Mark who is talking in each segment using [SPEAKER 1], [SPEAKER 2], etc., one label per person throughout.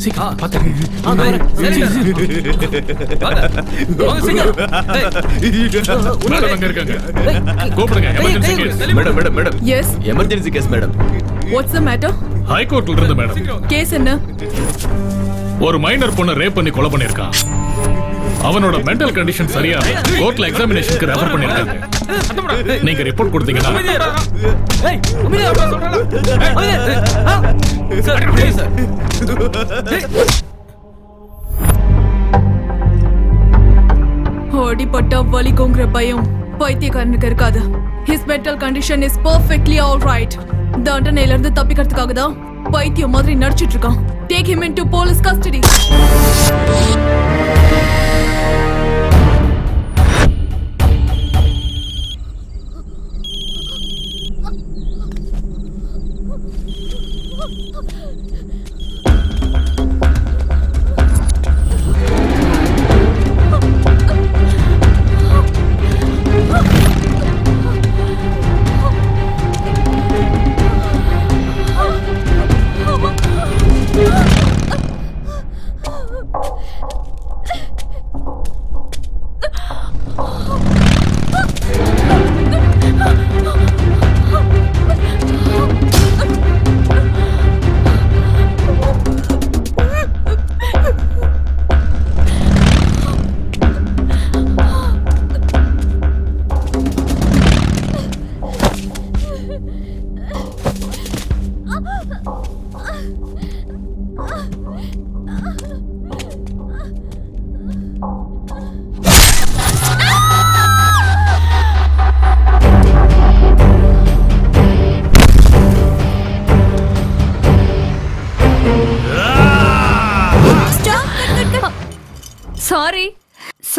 [SPEAKER 1] சீக்கிரம் பாத்து. மேடம் அங்க இருக்காங்க. கூப்பிடுங்க. Emergency case.
[SPEAKER 2] Madam madam madam.
[SPEAKER 3] Yes.
[SPEAKER 2] Emergency case madam.
[SPEAKER 3] What's the matter?
[SPEAKER 1] High கோர்ட்ல இருந்து மேடம்.
[SPEAKER 3] கேஸ் என்ன?
[SPEAKER 1] ஒரு மைனர் பொண்ணை ரேப் பண்ணி கொலை பண்ணிருக்கான். அவனோட மெண்டல் கண்டிஷன் சரியா கோர்ட்ல எக்ஸாமினேஷனுக்கு ரெஃபர் பண்ணிருக்காங்க. நீங்க ரிப்போர்ட் கொடுத்தீங்கன்னா
[SPEAKER 3] அடிபட்டா வலிக்குங்கிற பயம் பைத்தியக்காரனுக்கு இருக்காது. His mental condition is perfectly all right. தண்டனையில இருந்து தப்பிக்கிறதுக்காக தான் பைத்தியம் மாதிரி நடிச்சிட்டு இருக்கான். Take him into police custody.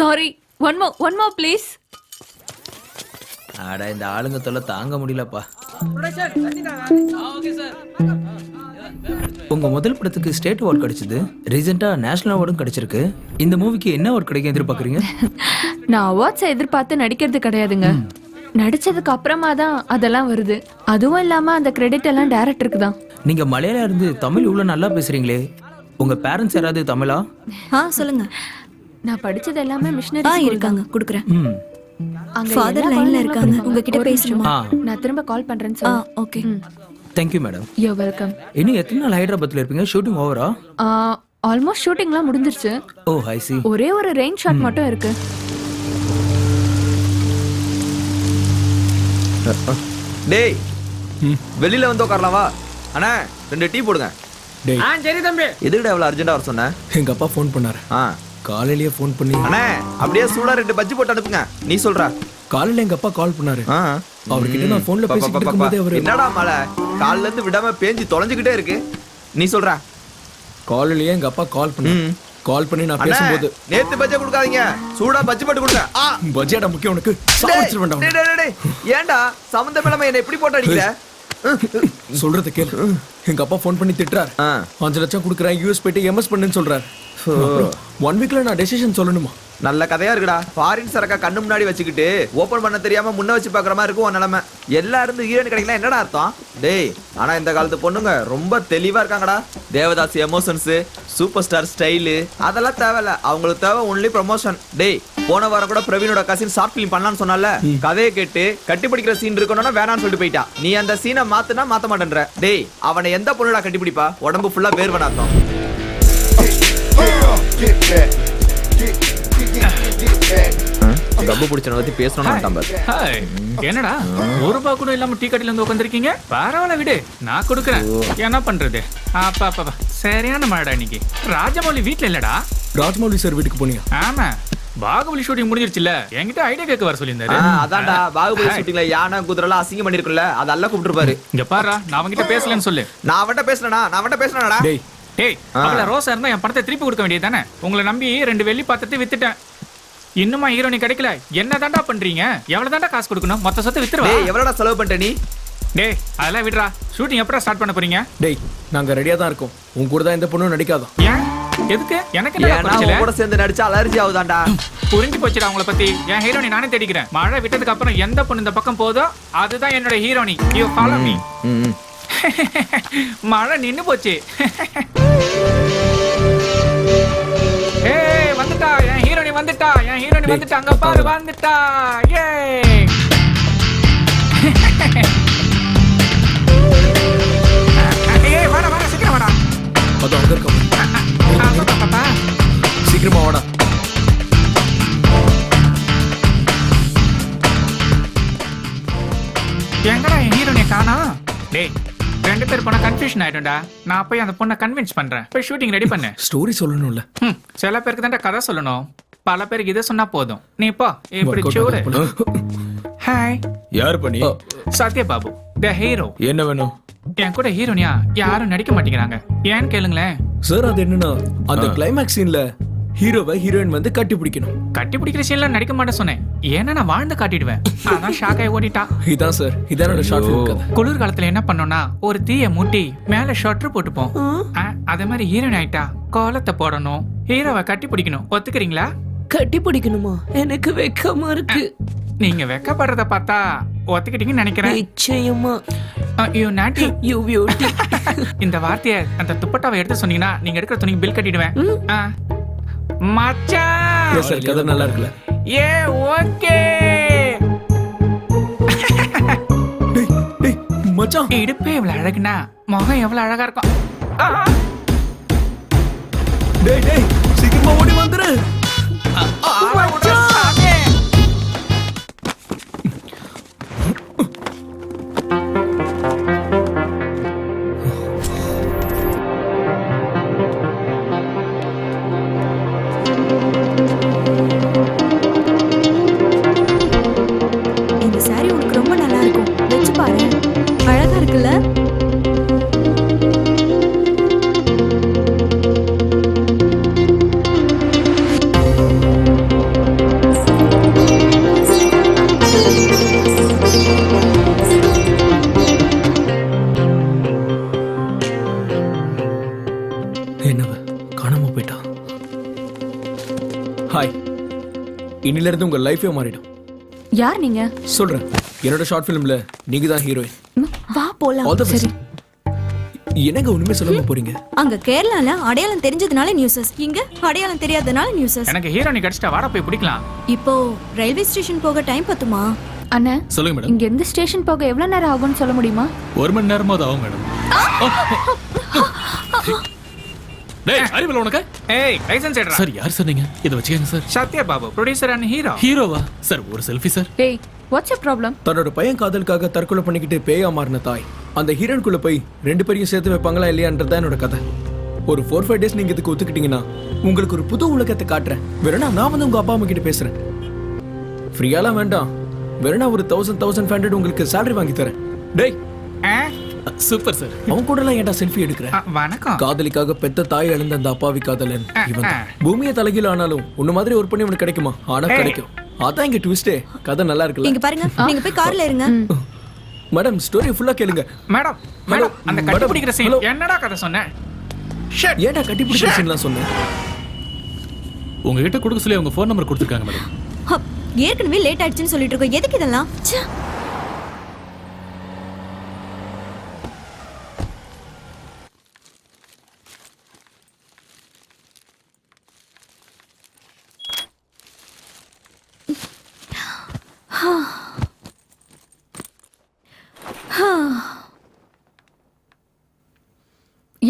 [SPEAKER 3] Sorry. One more please.
[SPEAKER 2] ஆடா இந்த ஆளுங்க தொல்லை தாங்க முடியலப்பா. உங்க முதல் படத்துக்கு ஸ்டேட் அவார்ட் கிடைச்சது. ரீசெண்டா நேஷனல் அவார்டும் கிடைச்சிருக்கு. இந்த மூவிக்கு என்ன அவார்ட் கிடைக்கும் எதிர்பார்க்கறீங்க?
[SPEAKER 4] நான் அவார்ட்ஸ் எதிர்பார்த்து நடிக்கிறது கிடையாதுங்க. நடிச்சதுக்கு அப்புறமா தான் அதெல்லாம் வருது. அதுவும் இல்லாம அந்த கிரெடிட் எல்லாம் டைரக்டருக்கு தான்.
[SPEAKER 2] நீங்க மலையாளம் இருந்து தமிழ் இவ்வளவு நல்லா பேசுறீங்களே, உங்க பேரண்ட்ஸ் யாராவது தமிழா?
[SPEAKER 5] சொல்லுங்க.
[SPEAKER 4] நான் படிச்சது எல்லாமே மிஷனரி
[SPEAKER 5] இருக்காங்க, குடுக்குறேன்.
[SPEAKER 4] அங்க
[SPEAKER 5] ஃாதர் லைன்ல இருக்காங்க, உங்ககிட்ட பேசணுமா?
[SPEAKER 4] நான் திரும்ப கால் பண்றேன்னு சொல்லுங்க.
[SPEAKER 5] Okay.
[SPEAKER 2] Thank you madam.
[SPEAKER 4] You welcome.
[SPEAKER 2] இன்னும் எத்தனை நாள் ஹைதராபாத்ல இருப்பீங்க? ஷூட்டிங் ஓவரா?
[SPEAKER 4] ஆல்மோஸ்ட் ஷூட்டிங்லாம் முடிஞ்சிருச்சு.
[SPEAKER 2] ஓ ஐ see.
[SPEAKER 4] ஒரே ஒரு ரெயின் ஷாட் மட்டும் இருக்கு.
[SPEAKER 2] டேய் வெளியில வந்து உட்காரலாம் வா. அண்ணா 2 டீ போடுங்க.
[SPEAKER 1] டேய்
[SPEAKER 6] சரி தம்பி.
[SPEAKER 2] எதுக்குடா இவ்வளவு அர்ஜென்ட்டா வர சொன்ன?
[SPEAKER 1] எங்க அப்பா ஃபோன் பண்ணாரு. காலையிலேயே ஃபோன் பண்ணி
[SPEAKER 2] அண்ணா அப்படியே சூடா 2 பஜ்ஜி போட்டு அனுப்புங்க. நீ சொல்றா.
[SPEAKER 1] காலையில எங்க அப்பா கால் பண்ணாரு. அவர்கிட்ட நான் ஃபோன்ல பேசிட்டு இருக்கும்போது அவரு
[SPEAKER 2] என்னடா மலை கால்ல இருந்து விடாம பேஞ்சி தொலைஞ்சிக்கிட்டே இருக்கு. நீ சொல்றா.
[SPEAKER 1] காலையிலேயே எங்க அப்பா கால் பண்ணி நான் பேசும்போது
[SPEAKER 2] நேத்து பஜ்ஜி கொடுக்காதீங்க, சூடா பஜ்ஜி போட்டு கொடுங்க.
[SPEAKER 1] பஜ்ஜிடா முக்கியம் உனக்கு. சாவடிச்சிர வேண்டாம்.
[SPEAKER 2] டேய் ஏன்டா சம்பந்தமில்லாம என்ன இப்படி போட்டு அடிக்கிற?
[SPEAKER 1] சொல்றது கேளு. எங்க அப்பா ஃபோன் பண்ணி திட்டுறாரு. 5 லட்சம் கொடுக்குறேன், யூஎஸ் போயிட்டு எம்எஸ் பண்ணுன்னு சொல்றாரு. 1 வீக்ல நான் டெசிஷன் சொல்லணுமா?
[SPEAKER 2] நல்ல கதையா இருக்குடா. ஃபாரின் சரக்கா கண்ணு முன்னாடி வச்சுக்கிட்டு ஓபன் பண்ண தெரியாம முன்ன வச்சு பாக்குற மாதிரி இருக்கும் உன் நிலைமை. எல்லாம் இருந்து ஹீரோயின் கிடைக்கலாம் என்னடா அர்த்தம்? டேய் ஆனா இந்த காலத்து பொண்ணுங்க ரொம்ப தெளிவா இருக்காங்கடா. Devdas emotions, super star style அதெல்லாம் தேவையில்ல. அவங்களுக்கு தேவை ஒன்லி ப்ரமோஷன். டேய் போன வாரம் கூட பிரவீனோட கசின் ஷார்ட் பிலிம் பண்ணலான்னு சொன்னால, கதையை கேட்டு கட்டி பிடிக்கிற சீன் இருக்கணும்னா வேணான்னு சொல்லிட்டு போயிட்டா. நீ அந்த சீனை மாத்துனா மாத்த மாட்டேன்ற. டேய் அவனை எந்த பொண்ணுடா கட்டி பிடிப்பா? உடம்பு ஃபுல்லா வேர்வை நாத்தம். கப்பு பிடிச்சன பத்தி பேசணும்.
[SPEAKER 6] என்னடா ₹1 கூட இல்லாம டீ கடையில வந்து உட்காந்துருக்கீங்க? பரவாயில்ல விடு, நான் கொடுக்குறேன். என்ன பண்றது? அப்பா சரியான மழைடா இன்னைக்கு. ராஜமௌலி வீட்டுல இல்லடா.
[SPEAKER 1] ராஜமௌலி சார் வீட்டுக்கு போனியா?
[SPEAKER 6] ஆமா, பாகுபலி ஷூட்டிங் முடிஞ்சிருச்சுல, என்கிட்ட ஐடியா கேட்க வர சொல்லியிருந்தாரு.
[SPEAKER 2] அதான்டா பாகுபலி ஷூட்டிங்ல யானை குதிரைலாம் அசிங்கம் பண்ணிருக்குல்ல, அதெல்லாம் கூப்பிட்டுருப்பாரு.
[SPEAKER 6] இங்க பாரு, நான் அவன்கிட்ட பேசலன்னு சொல்லு.
[SPEAKER 2] நான் அவன்கிட்ட பேசுறேனா?
[SPEAKER 6] டேய் அவள ரோசா இருந்தா என் பணத்தை திருப்பி கொடுக்க வேண்டியது தானே? உங்களை நம்பி 2 வெள்ளி பாத்திரத்தை வித்துட்டேன். இன்னுமா ஹீரோனி கிடைக்கல? என்ன தாண்டா பண்றீங்க? எவ்வளவு தாண்டா காசு கொடுக்கணும்? மொத்த சொத்து வித்துருவா.
[SPEAKER 2] எவ்வளோடா செலவு பண்ணிட்ட நீ?
[SPEAKER 6] டேய் அதெல்லாம் விடுறா. ஷூட்டிங் எப்படா ஸ்டார்ட் பண்ண போறீங்க?
[SPEAKER 1] டேய் நாங்க ரெடியா தான் இருக்கோம். உன் கூட தான் எந்த பொண்ணும் நடிக்காதோம்.
[SPEAKER 6] ஏன்? எதுக்கு? எனக்கு என்ன
[SPEAKER 2] கூட சேர்ந்து நடிச்சா அலர்ஜி ஆகுதாண்டா.
[SPEAKER 6] புரிஞ்சு போச்சுடா உங்களை பத்தி. என் ஹீரோனி நானே தேடிக்கிறேன். மழை விட்டதுக்கு அப்புறம் எந்த பொண்ணு இந்த பக்கம் போதோ அதுதான் என்னோட ஹீரோனி. You follow me. மழை நின்னு போச்சு. வந்துட்டா என் ஹீரோனி வந்துட்டா அங்க பாரு வந்துட்டா ஏ ஏய் வாடா வாடா சீக்கிரம் வாடா
[SPEAKER 7] அது அங்க இருக்க சீக்கிரமா வாடா.
[SPEAKER 6] எங்கடா என் ஹீரோனியை காணோம் டேய் ரெண்டு பேர் போனா கன்ஃபியூஷன் ஆயிடும்டா நான் போய் அந்த பொண்ணை கன்வின்ஸ் பண்றேன் போய் ஷூட்டிங் ரெடி பண்ணு
[SPEAKER 7] ஸ்டோரி சொல்லணும்ல.
[SPEAKER 6] சில பேருக்கு தான் கதை சொல்லணும் பல பேருக்கு இதை சொன்னா போதும் நீ போ இப்படி சூடு ஹாய்
[SPEAKER 7] யார் பண்ணி?
[SPEAKER 6] சத்ய பாபு த ஹீரோ
[SPEAKER 7] என்ன வேணும்
[SPEAKER 6] என் கூட ஹீரோனியா யாரும் நடிக்க மாட்டேங்கிறாங்க ஏன்னு கேளுங்களேன்
[SPEAKER 7] சார்? அது என்னன்னா அந்த கிளைமேக்ஸ் சீன்ல ஹீரோவை ஹீரோயின் வந்து கட்டி பிடிக்கணும்.
[SPEAKER 6] கட்டி பிடிக்கிற சீன்ல நடிக்க மாட்டேன் சொன்னேன் ஏன்னா நான் வாழ்ந்து காட்டிடுவேன் அதான் ஷாக் ஆகி ஓடிட்டா
[SPEAKER 7] இதான் சார், இதான் என்னோட ஷார்ட் ஃபிலிம் கதை.
[SPEAKER 6] குளிர்காலத்துல என்ன பண்ணோம்னா ஒரு தீய மூட்டி மேல ஷட்டர் போட்டுப்போம் அதே மாதிரி ஹீரோயின் ஆயிட்டா கோலத்தை போடணும் ஹீரோவை கட்டி பிடிக்கணும் ஒத்துக்கிறீங்களா?
[SPEAKER 8] கட்டி பிடிக்கணுமா? எனக்கு வெக்கமா இருக்கு.
[SPEAKER 6] நீங்க வெக்கப்படுறத பார்த்தா ஒத்துக்கிட்டீங்கன்னு நினைக்கிறேன்.
[SPEAKER 8] நிச்சயமா.
[SPEAKER 6] யூ நாட்டி
[SPEAKER 8] யூ பியூட்டி.
[SPEAKER 6] இந்த வார்த்தையை அந்த துப்பட்டாவை எடுத்து சொன்னீங்கன்னா நீங்க எடுக்கிற துணிக்கு பில் கட்டிடுவேன். மச்சான்
[SPEAKER 7] சார் கதை நல்லா இருக்குல்ல?
[SPEAKER 6] ஏ ஓகே.
[SPEAKER 7] டேய் மச்சான்,
[SPEAKER 6] இடுப்பே இவ்வளவு அழகுனா முகம் எவ்வளவு அழகா இருக்கும்.
[SPEAKER 7] டேய் டேய் சீக்கிரமா ஓடி வந்துரு.
[SPEAKER 5] இந்த saree உனக்கு ரொம்ப நல்லா இருக்கும், வெச்சு பாரு. அழகா இருக்குல்ல?
[SPEAKER 7] என்னவ காணாம போயிட்டா. ஹாய், இன்னில இருந்து உங்க லைஃபே மாறிடும்.
[SPEAKER 4] யார் நீங்க?
[SPEAKER 7] சொல்றேன், என்னோட ஷார்ட் ஃபிலிம்ல நீங்க தான் ஹீரோயின்.
[SPEAKER 5] வா போலாம்.
[SPEAKER 7] All the best. என்னங்க ஒண்ணுமே சொல்லாம போறீங்க?
[SPEAKER 5] அங்க கேரளால அடையாளம் தெரிஞ்சதுனால நியூஸஸ், இங்க அடையாளம் தெரியாதனால நியூஸஸ்.
[SPEAKER 6] எனக்கு ஹீரோனி கிடைச்சிட்டா வாடா போய் பிடிக்கலாம்.
[SPEAKER 5] இப்போ ரயில்வே ஸ்டேஷன் போக டைம் பத்துமா?
[SPEAKER 4] அண்ணா
[SPEAKER 1] சொல்லுங்க மேடம்.
[SPEAKER 4] இங்க இருந்து ஸ்டேஷன் போக எவ்வளவு நேரம் ஆகும்னு சொல்ல முடியுமா?
[SPEAKER 1] 1 மணி நேரமாவது ஆகும் மேடம். டேய் அறிவில உனக்கு?
[SPEAKER 6] ஏய் லைசென்ஸ் எடுடா.
[SPEAKER 1] சார் யார் சார் நீங்க? இத வச்சுக்கங்க sir.
[SPEAKER 6] Satya Babu producer and hero.
[SPEAKER 1] ஹீரோவா சார்? ஒரு செல்ஃபி சார்.
[SPEAKER 4] டேய் வாட்ஸ் யுவர் ப்ராப்ளம்?
[SPEAKER 7] தன்னோட பையன் காதலுக்காக தற்கொலை பண்ணிக்கிட்டு பேயா மாறின தாய் அந்த ஹீரோனுக்குள்ள போய் 2 பேரையும் சேர்த்து வைப்பாங்களா இல்லையான்றதா என்னோட கதை. ஒரு 4-5 டேஸ் நீங்க இதுக்கு ஒத்துக்கிட்டீங்கன்னா உங்களுக்கு ஒரு புது உலகத்தை காட்டுறேன். வேறனா நான் வந்து உங்க அப்பா அம்மா கிட்ட பேசுறேன். ஃப்ரீயாலாம் வேண்டாம், வேறனா ஒரு 1000-1500 உங்களுக்கு salary வாங்கி தரேன். டேய்
[SPEAKER 1] சூப்பர் சார்.
[SPEAKER 7] அவன் கூட எல்லாம் ஏன்டா செல்ஃபி எடுக்கிறேன்?
[SPEAKER 6] வணக்கம்.
[SPEAKER 7] காதலிக்காக பெத்த தாய் இழந்த அந்த அப்பாவி காதலன் இவன் தான். பூமியை தலைகீழ ஆனாலும் உன்ன மாதிரி ஒரு பண்ணி உனக்கு கிடைக்குமா? ஆனா கிடைக்கும். அதான் இங்க ட்விஸ்டே. கதை நல்லா இருக்குல்ல?
[SPEAKER 5] இங்க பாருங்க, நீங்க போய் கார்ல இருங்க.
[SPEAKER 7] மேடம் ஸ்டோரி ஃபுல்லா கேளுங்க.
[SPEAKER 6] மேடம் மேடம் அந்த கட்டி பிடிக்கிற சீன் என்னடா கதை சொன்னேன்?
[SPEAKER 7] ஏன்டா கட்டி பிடிக்கிற சீன்லாம் சொன்னேன்?
[SPEAKER 1] உங்ககிட்ட கொடுக்க சொல்லி அவங்க ஃபோன் நம்பர் கொடுத்துருக்காங்க மேடம்.
[SPEAKER 5] ஏற்கனவே லேட் ஆயிடுச்சுன்னு சொல்லிட்டு இருக்கோம், எதுக்கு இதெல்லாம்?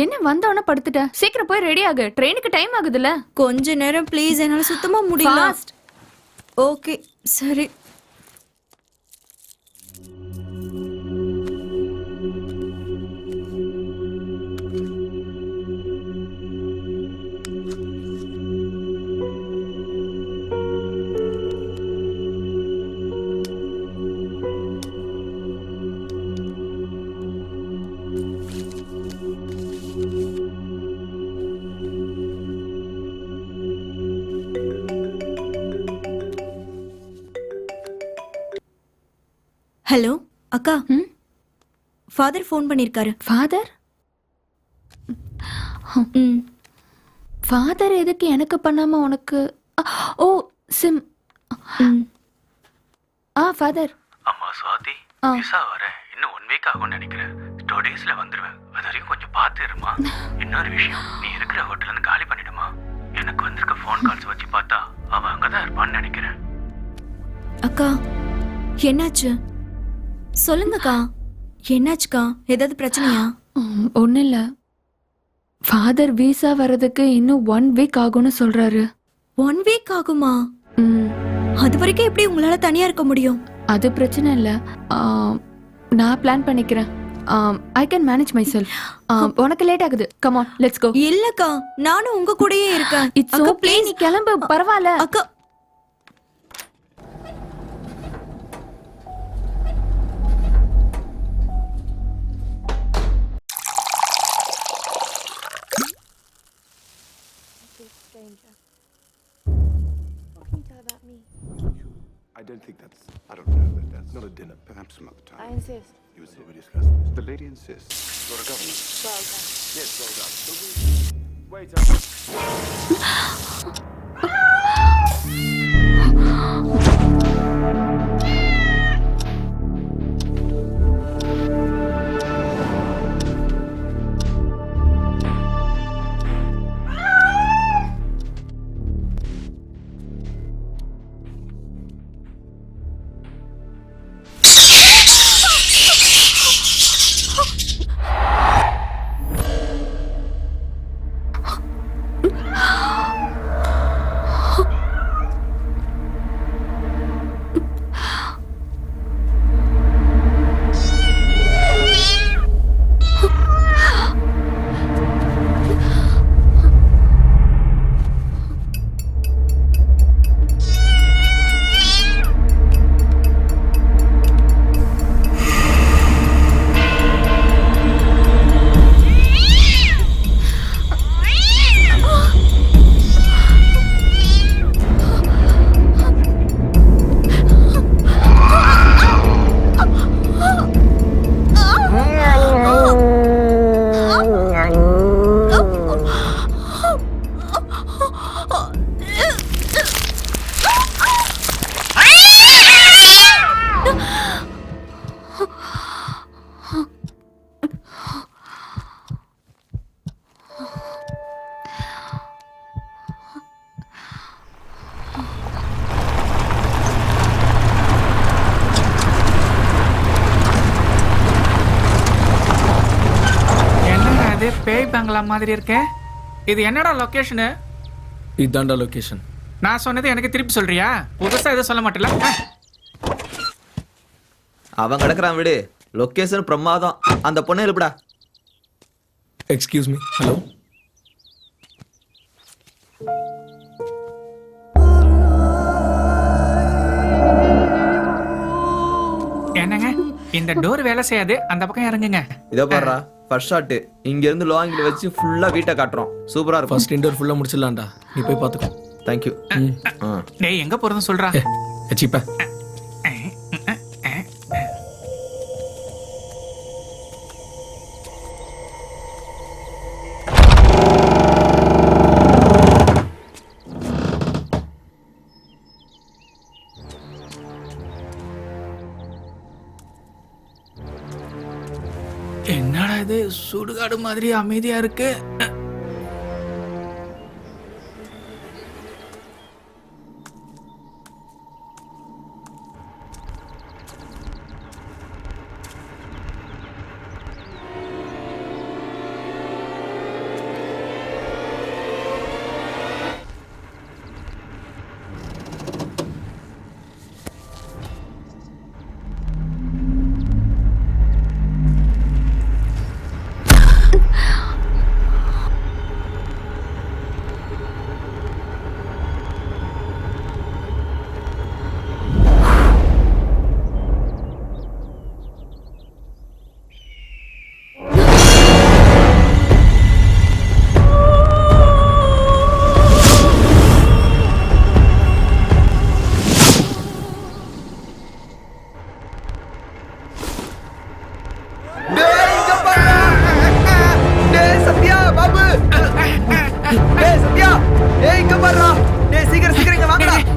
[SPEAKER 4] என்ன வந்தவன படுத்துட்ட? சீக்கிரம் போய் ரெடி ஆகு, ட்ரெயினுக்கு டைம் ஆகுதுல.
[SPEAKER 5] கொஞ்ச நேரம் ப்ளீஸ், என்னால சுத்தமா முடியல. ஓகே சரி. ஹலோ அக்கா, ஃபாதர் ஃபோன் பண்ணிருக்காரு.
[SPEAKER 4] ஃபாதர்? ஃபாதர் எதுக்கு எனக்கு பண்ணாம உனக்கு? ஓ சிம். ஃபாதர்.
[SPEAKER 9] அம்மா சுவாதி, விசா வர இன்னும் 1 வீக் ஆகும்னு நினைக்கிறேன். 2 டேஸ்ல வந்துருவேன். அது வரைக்கும் கொஞ்சம் பார்த்து இருமா. இன்னொரு விஷயம், நீ இருக்கிற ஹோட்டல்ல இருந்து காலி பண்ணிடுமா. எனக்கு வந்திருக்க ஃபோன் கால்ஸ் வச்சு பார்த்தா அவன் அங்கதான் இருப்பான்னு நினைக்கிறேன்.
[SPEAKER 5] அக்கா என்னாச்சு சொல்லுங்கக்கா. என்னாச்சுக்கா? ஏதாவது பிரச்சனையா?
[SPEAKER 4] ஒன்றும் இல்லை. ஃபாதர் விசா வர்றதுக்கு இன்னும் 1 வீக் ஆகும்னு சொல்றாரு.
[SPEAKER 5] 1 வீக் ஆகுமா?
[SPEAKER 4] ம்,
[SPEAKER 5] அது வரைக்கும் எப்படி உங்களால தனியா இருக்க முடியும்?
[SPEAKER 4] அது பிரச்சனை இல்லை. நான் பிளான் பண்ணிக்கிறேன். I can manage myself. உனக்கு லேட் ஆகுது. Come on, let's go.
[SPEAKER 5] இல்லக்கா, நானும் உங்க கூடயே இருக்கேன்.
[SPEAKER 4] இட்ஸ்
[SPEAKER 5] அக்கா,
[SPEAKER 4] ஓகே, நீ கிளம்பு, பரவாயில்ல.
[SPEAKER 5] அக்கா
[SPEAKER 10] I don't think that's. I don't know. That's not a dinner. Perhaps some other time. I insist. You insist. We discuss this. The lady insists. You're a governor. Well done. Yes, well done. Wait
[SPEAKER 6] பேய் பங்களா மாதிரி இருக்கே. இது என்னடா location?
[SPEAKER 7] இதாண்டா location.
[SPEAKER 6] நான் சொன்னது எனக்கு திருப்பி சொல்றியா? புதுசா எதுவும் சொல்ல மாட்டல.
[SPEAKER 2] அவன் கிடக்குறான் விடு. லொகேஷன் பிரமாதம். அந்த பொண்ணு இருப்படா.
[SPEAKER 7] Excuse me. ஹலோ.
[SPEAKER 6] என்னங்க இந்த டோர் வேலை செய்யாது, அந்த பக்கம் இறங்குங்க.
[SPEAKER 2] இதோ பாருடா, ஃபர்ஸ்ட் ஷாட். இங்க இருந்து லோ ஆங்கிள் வச்சு ஃபுல்லா வீட்டை காட்டுறோம். சூப்பரா இருக்கும்.
[SPEAKER 7] ஃபர்ஸ்ட் இன்டர் ஃபுல்லா முடிச்சிடலாம்டா. நீ போய் பாத்துக்கோ.
[SPEAKER 2] Thank you.
[SPEAKER 6] டேய் எங்க போறதுன்னு சொல்றா.
[SPEAKER 7] சீப்பா.
[SPEAKER 6] என்னடா இது சுடுகாடு மாதிரி அமைதியா இருக்கு.